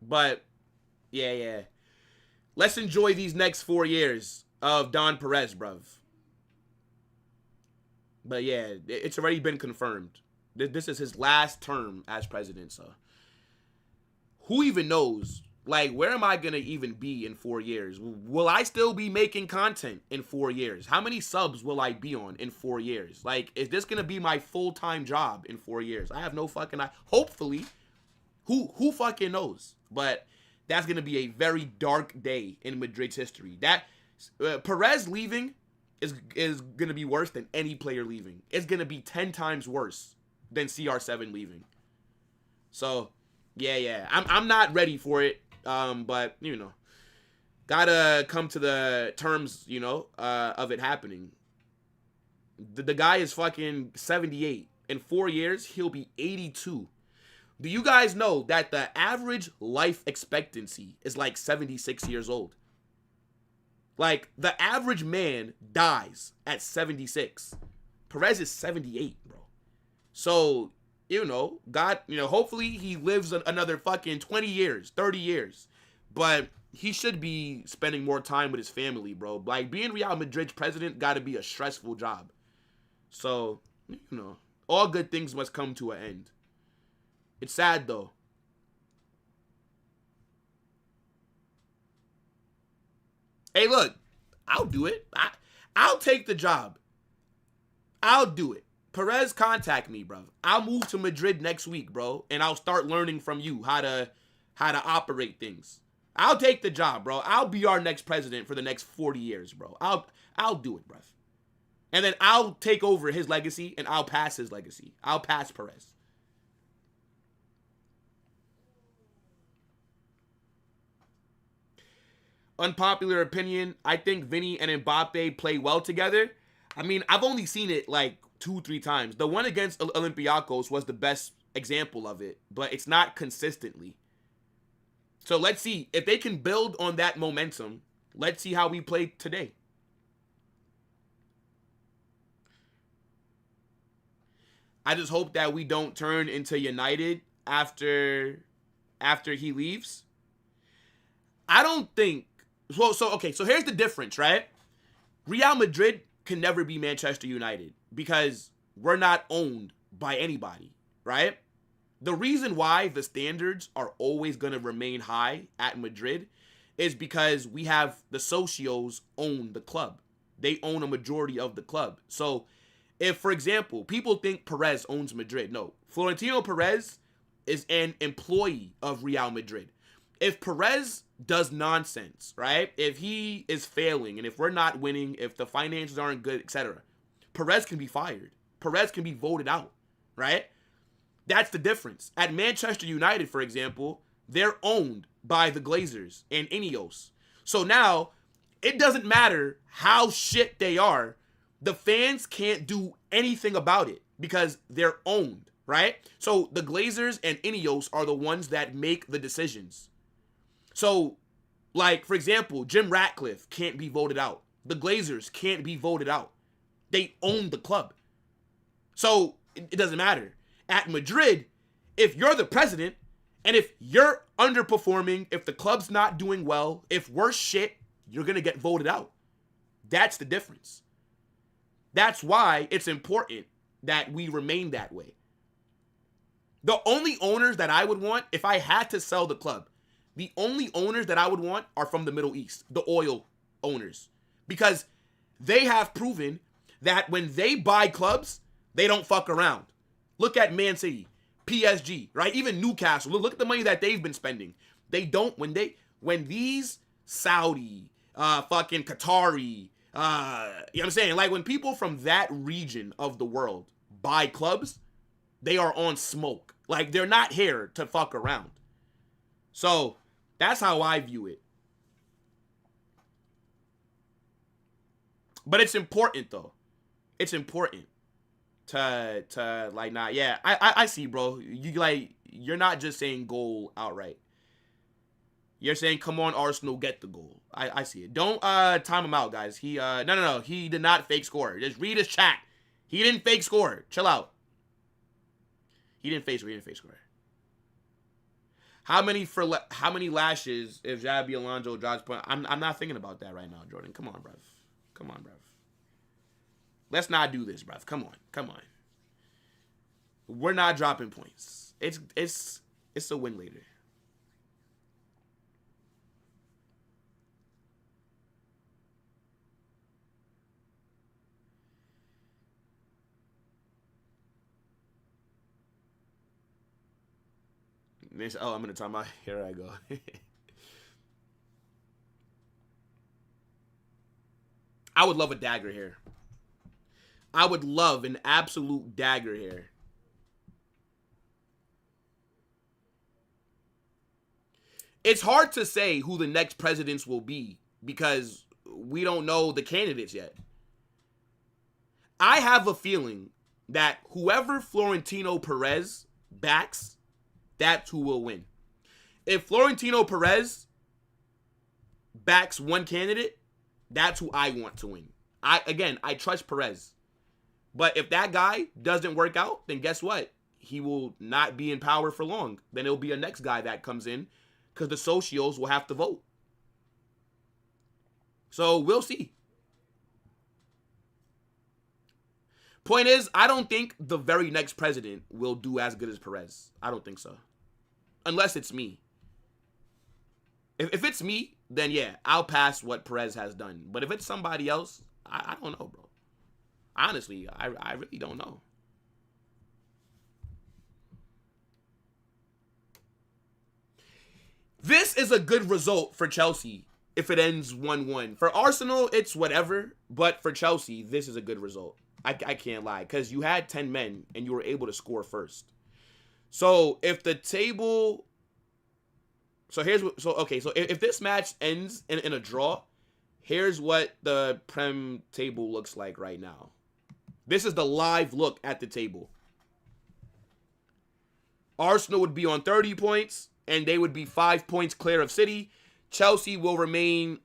But, yeah. Let's enjoy these next 4 years of Don Perez, bruv. But, yeah, it's already been confirmed. This is his last term as president, so. Who even knows? Like, where am I going to even be in 4 years? Will I still be making content in 4 years? How many subs will I be on in 4 years? Like, is this going to be my full-time job in 4 years? I have no fucking... Hopefully. Who fucking knows? But that's going to be a very dark day in Madrid's history. That Perez leaving is going to be worse than any player leaving. It's going to be 10 times worse than CR7 leaving. So, yeah. I'm not ready for it. But, you know, gotta come to the terms, you know, of it happening. The guy is fucking 78. In 4 years, he'll be 82. Do you guys know that the average life expectancy is like 76 years old? Like, the average man dies at 76. Perez is 78, bro. So, you know, God, you know, hopefully he lives another fucking 20 years, 30 years. But he should be spending more time with his family, bro. Like, being Real Madrid's president got to be a stressful job. So, you know, all good things must come to an end. It's sad, though. Hey, look, I'll do it. I'll take the job. I'll do it. Perez, contact me, bro. I'll move to Madrid next week, bro, and I'll start learning from you how to operate things. I'll take the job, bro. I'll be our next president for the next 40 years, bro. I'll do it, bro. And then I'll take over his legacy, and I'll pass his legacy. I'll pass Perez. Unpopular opinion, I think Vinny and Mbappe play well together. I mean, I've only seen it like 2-3 times. The one against Olympiacos was the best example of it, but it's not consistently. So let's see. If they can build on that momentum, let's see how we play today. I just hope that we don't turn into United after he leaves. I don't think... So here's the difference, right? Real Madrid can never be Manchester United because we're not owned by anybody, right? The reason why the standards are always going to remain high at Madrid is because we have the socios own the club. They own a majority of the club. So if, for example, people think Perez owns Madrid, no. Florentino Perez is an employee of Real Madrid. If Perez does nonsense, right? If he is failing and if we're not winning, if the finances aren't good, etc., Perez can be fired. Perez can be voted out, right? That's the difference. At Manchester United, for example, they're owned by the Glazers and Ineos. So now, it doesn't matter how shit they are, the fans can't do anything about it because they're owned, right? So the Glazers and Ineos are the ones that make the decisions. So, like, for example, Jim Ratcliffe can't be voted out. The Glazers can't be voted out. They own the club. So, it doesn't matter. At Madrid, if you're the president and if you're underperforming, if the club's not doing well, if we're shit, you're going to get voted out. That's the difference. That's why it's important that we remain that way. The only owners that I would want, if I had to sell the club, the only owners that I would want are from the Middle East, the oil owners. Because they have proven that when they buy clubs, they don't fuck around. Look at Man City, PSG, right? Even Newcastle. Look at the money that they've been spending. They don't, when these Saudi, fucking Qatari, you know what I'm saying? Like when people from that region of the world buy clubs, they are on smoke. Like they're not here to fuck around. So that's how I view it. But it's important though. It's important to like not. Yeah, I see, bro. You're not just saying goal outright. You're saying, come on, Arsenal, get the goal. I see it. Don't time him out, guys. No. He did not fake score. Just read his chat. He didn't fake score. Chill out. He didn't fake score. How many lashes if Xabi Alonso drops point? I'm not thinking about that right now, Jordan. Come on, bruv. Let's not do this, bruv. Come on. We're not dropping points. It's a win later. Oh, I'm gonna talk about. Here I go. I would love a dagger here. I would love an absolute dagger here. It's hard to say who the next presidents will be because we don't know the candidates yet. I have a feeling that whoever Florentino Perez backs, that's who will win. If Florentino Perez backs one candidate, that's who I want to win. I trust Perez. But if that guy doesn't work out, then guess what? He will not be in power for long. Then it'll be a next guy that comes in because the socios will have to vote. So we'll see. Point is, I don't think the very next president will do as good as Perez. I don't think so. Unless it's me. If it's me, then yeah, I'll pass what Perez has done. But if it's somebody else, I don't know, bro. Honestly, I really don't know. This is a good result for Chelsea if it ends 1-1. For Arsenal, it's whatever. But for Chelsea, this is a good result. I can't lie. Because you had 10 men and you were able to score first. So if the table... So if this match ends in a draw, here's what the Prem table looks like right now. This is the live look at the table. Arsenal would be on 30 points, and they would be 5 points clear of City. Chelsea will remain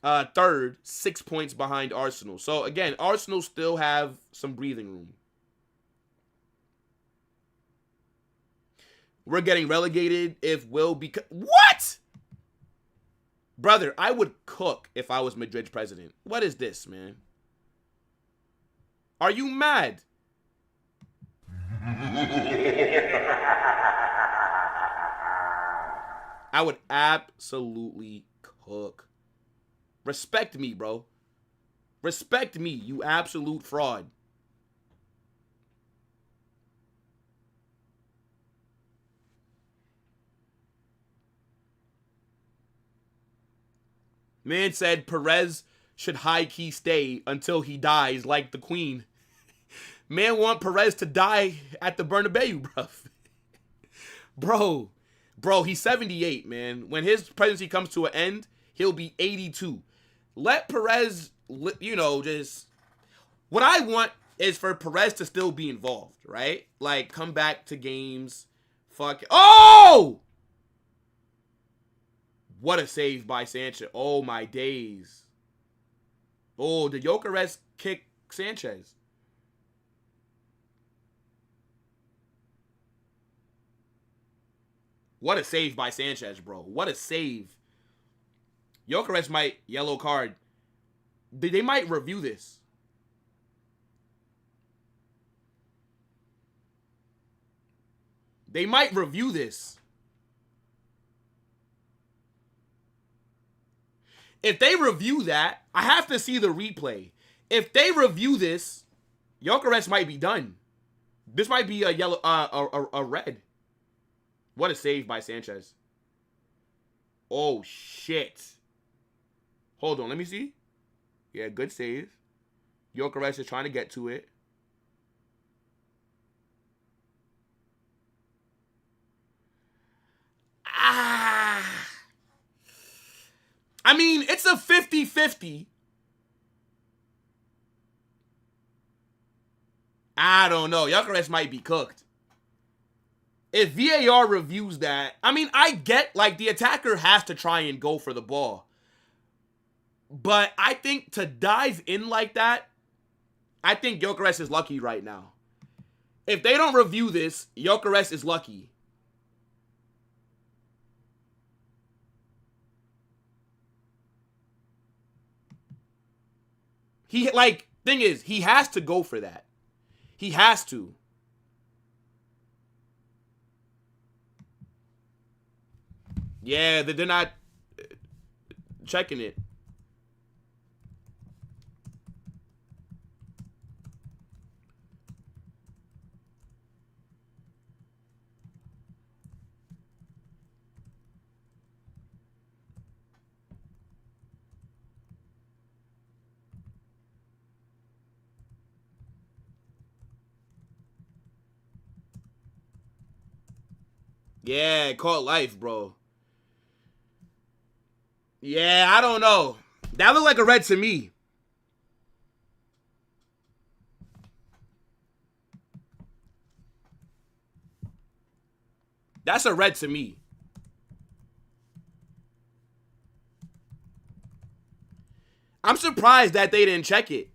third, 6 points behind Arsenal. So again, Arsenal still have some breathing room. We're getting relegated if Will be... What? Brother, I would cook if I was Madrid's president. What is this, man? Are you mad? I would absolutely cook. Respect me, bro. Respect me, you absolute fraud. Man said Perez should high-key stay until he dies like the Queen. Man want Perez to die at the Bernabeu, bro. Bro, he's 78, man. When his presidency comes to an end, he'll be 82. Let Perez, just... What I want is for Perez to still be involved, right? Like, come back to games. Fuck. Oh! What a save by Sanchez. Oh, my days. Oh, did Gyökeres kick Sanchez. What a save by Sanchez, bro. What a save. Gyökeres might yellow card. They might review this. They might review this. If they review that, I have to see the replay. If they review this, Gyökeres might be done. This might be a yellow, a red. What a save by Sanchez. Oh, shit. Hold on, let me see. Yeah, good save. Gyökeres is trying to get to it. I mean, it's a 50-50. I don't know. Gyökeres might be cooked. If VAR reviews that, I mean, I get, like, the attacker has to try and go for the ball. But I think to dive in like that, I think Gyökeres is lucky right now. If they don't review this, Gyökeres is lucky. Thing is, he has to go for that. He has to. Yeah, they're not checking it. Yeah, caught life, bro. Yeah, I don't know. That looked like a red to me. That's a red to me. I'm surprised that they didn't check it.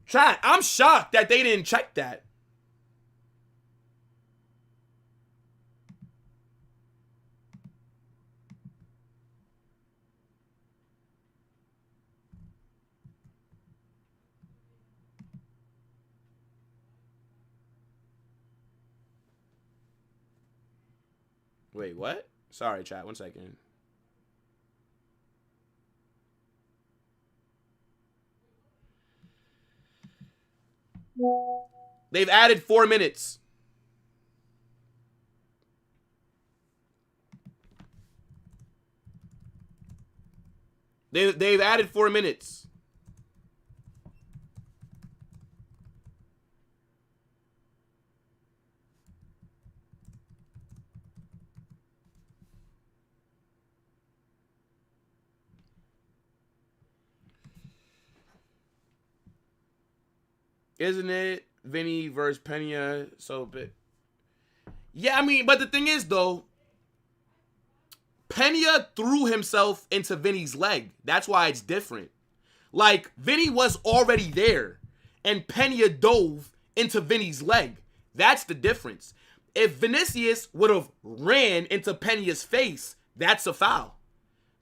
Chat, I'm shocked that they didn't check that. Wait, what? Sorry, chat. 1 second. They've added 4 minutes. They've added 4 minutes. Isn't it? Vinny versus Pena. So, but yeah, I mean, but the thing is, though, Pena threw himself into Vinny's leg. That's why it's different. Like, Vinny was already there, and Pena dove into Vinny's leg. That's the difference. If Vinicius would have ran into Pena's face, that's a foul.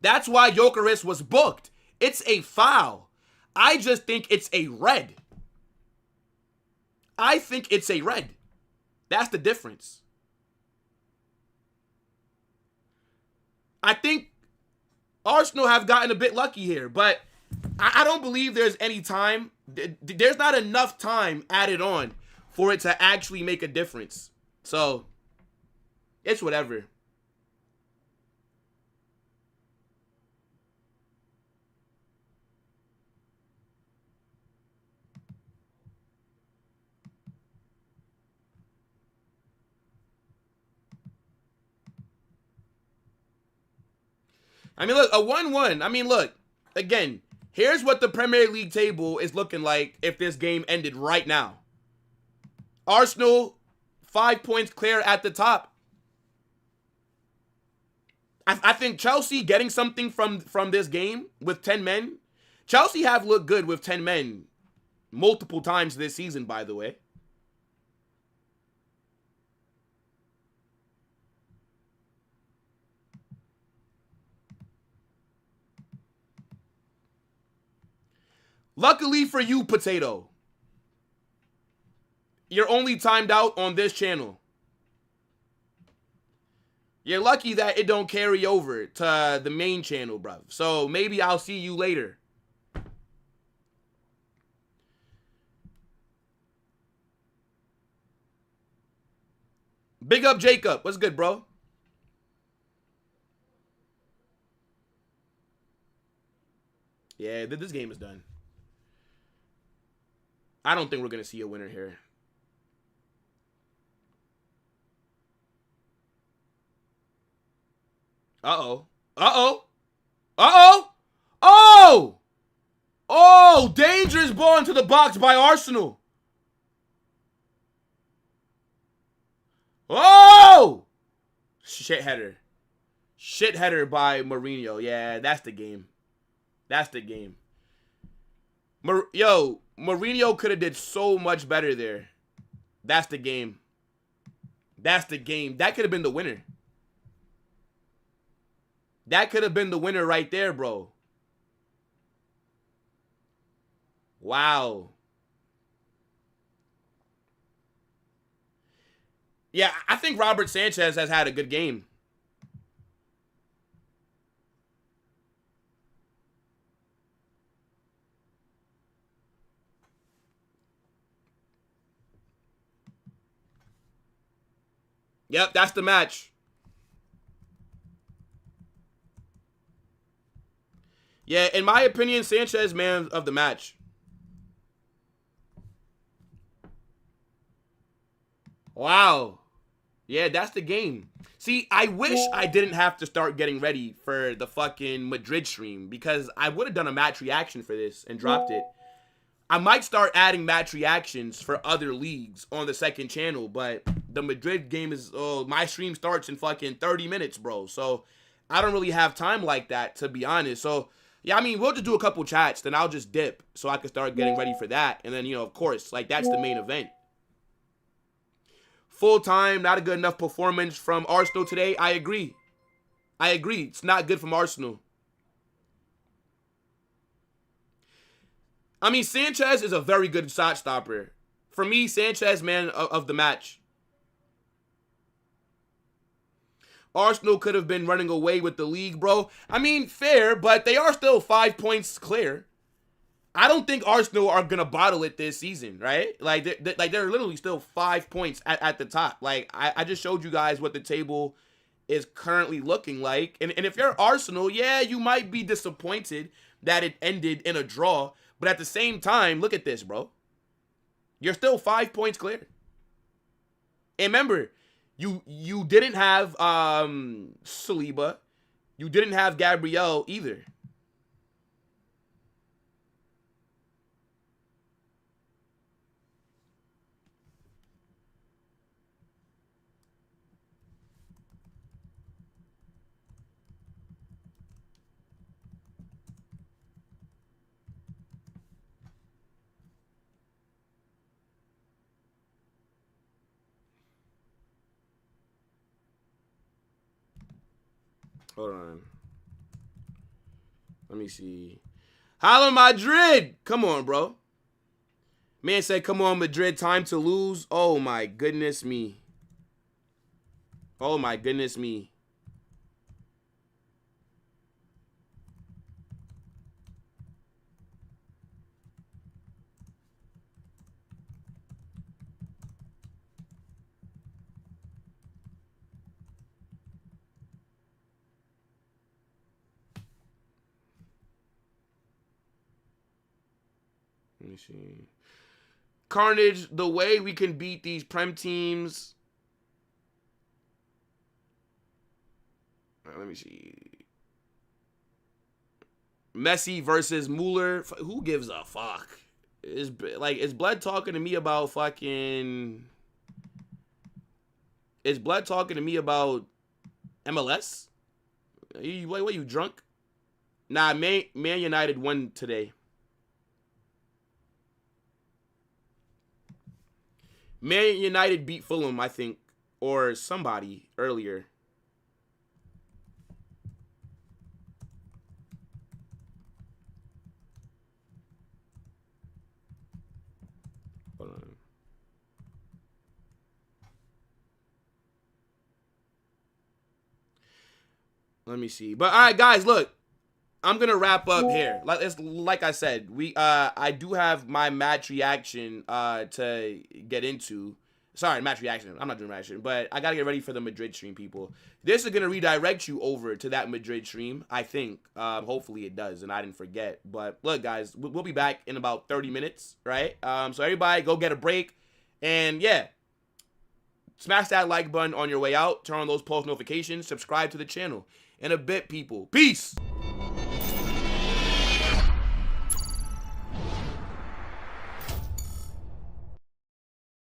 That's why Gyökeres was booked. It's a foul. I just think it's a red. I think it's a red. That's the difference. I think Arsenal have gotten a bit lucky here, but I don't believe there's any time. There's not enough time added on for it to actually make a difference. So, it's whatever. I mean, look, a 1-1. I mean, look, again, here's what the Premier League table is looking like if this game ended right now. Arsenal, 5 points clear at the top. I think Chelsea getting something from this game with 10 men. Chelsea have looked good with 10 men multiple times this season, by the way. Luckily for you, Potato, you're only timed out on this channel. You're lucky that it don't carry over to the main channel, bruv. So maybe I'll see you later. Big up, Jacob. What's good, bro? Yeah, this game is done. I don't think we're going to see a winner here. Uh-oh. Uh-oh. Uh-oh. Oh! Oh! Dangerous ball into the box by Arsenal. Oh! Shit header. Shit header by Mourinho. Yeah, that's the game. That's the game. Yo, Mourinho could have did so much better there. That's the game. That's the game. That could have been the winner. That could have been the winner right there, bro. Wow. Yeah, I think Robert Sanchez has had a good game. Yep, that's the match. Yeah, in my opinion, Sanchez man of the match. Wow. Yeah, that's the game. See, I wish I didn't have to start getting ready for the fucking Madrid stream because I would have done a match reaction for this and dropped it. I might start adding match reactions for other leagues on the second channel, but the Madrid game is, my stream starts in fucking 30 minutes, bro. So I don't really have time like that, to be honest. So, yeah, I mean, we'll just do a couple chats, then I'll just dip so I can start getting ready for that. And then, you know, of course, like, that's the main event. Full time, not a good enough performance from Arsenal today. I agree. I agree. It's not good from Arsenal. I mean, Sanchez is a very good shot stopper. For me, Sanchez, man of the match. Arsenal could have been running away with the league, bro. I mean, fair, but they are still 5 points clear. I don't think Arsenal are going to bottle it this season, right? Like, they're literally still 5 points at the top. Like, I just showed you guys what the table is currently looking like. And if you're Arsenal, yeah, you might be disappointed that it ended in a draw. But at the same time, look at this, bro. You're still 5 points clear. And remember, you didn't have Saliba. You didn't have Gabriel either. Hold on. Let me see. Holla Madrid! Come on, bro. Man said, come on, Madrid, time to lose. Oh, my goodness me. Oh, my goodness me. Let me see. Carnage, the way we can beat these Prem teams. Let me see. Messi versus Mueller. Who gives a fuck? Is Blood talking to me about fucking... Is Blood talking to me about MLS? What, you drunk? Nah, Man United won today. Man United beat Fulham, I think, or somebody earlier. Hold on. Let me see. But all right, guys, look. I'm gonna wrap up here. Like I said, I do have my match reaction to get into. Sorry, match reaction. I'm not doing reaction, but I gotta get ready for the Madrid stream, people. This is gonna redirect you over to that Madrid stream, I think. Hopefully it does, and I didn't forget. But look, guys, we'll be back in about 30 minutes, right? So everybody, go get a break, and yeah, smash that like button on your way out. Turn on those post notifications. Subscribe to the channel. In a bit, people. Peace.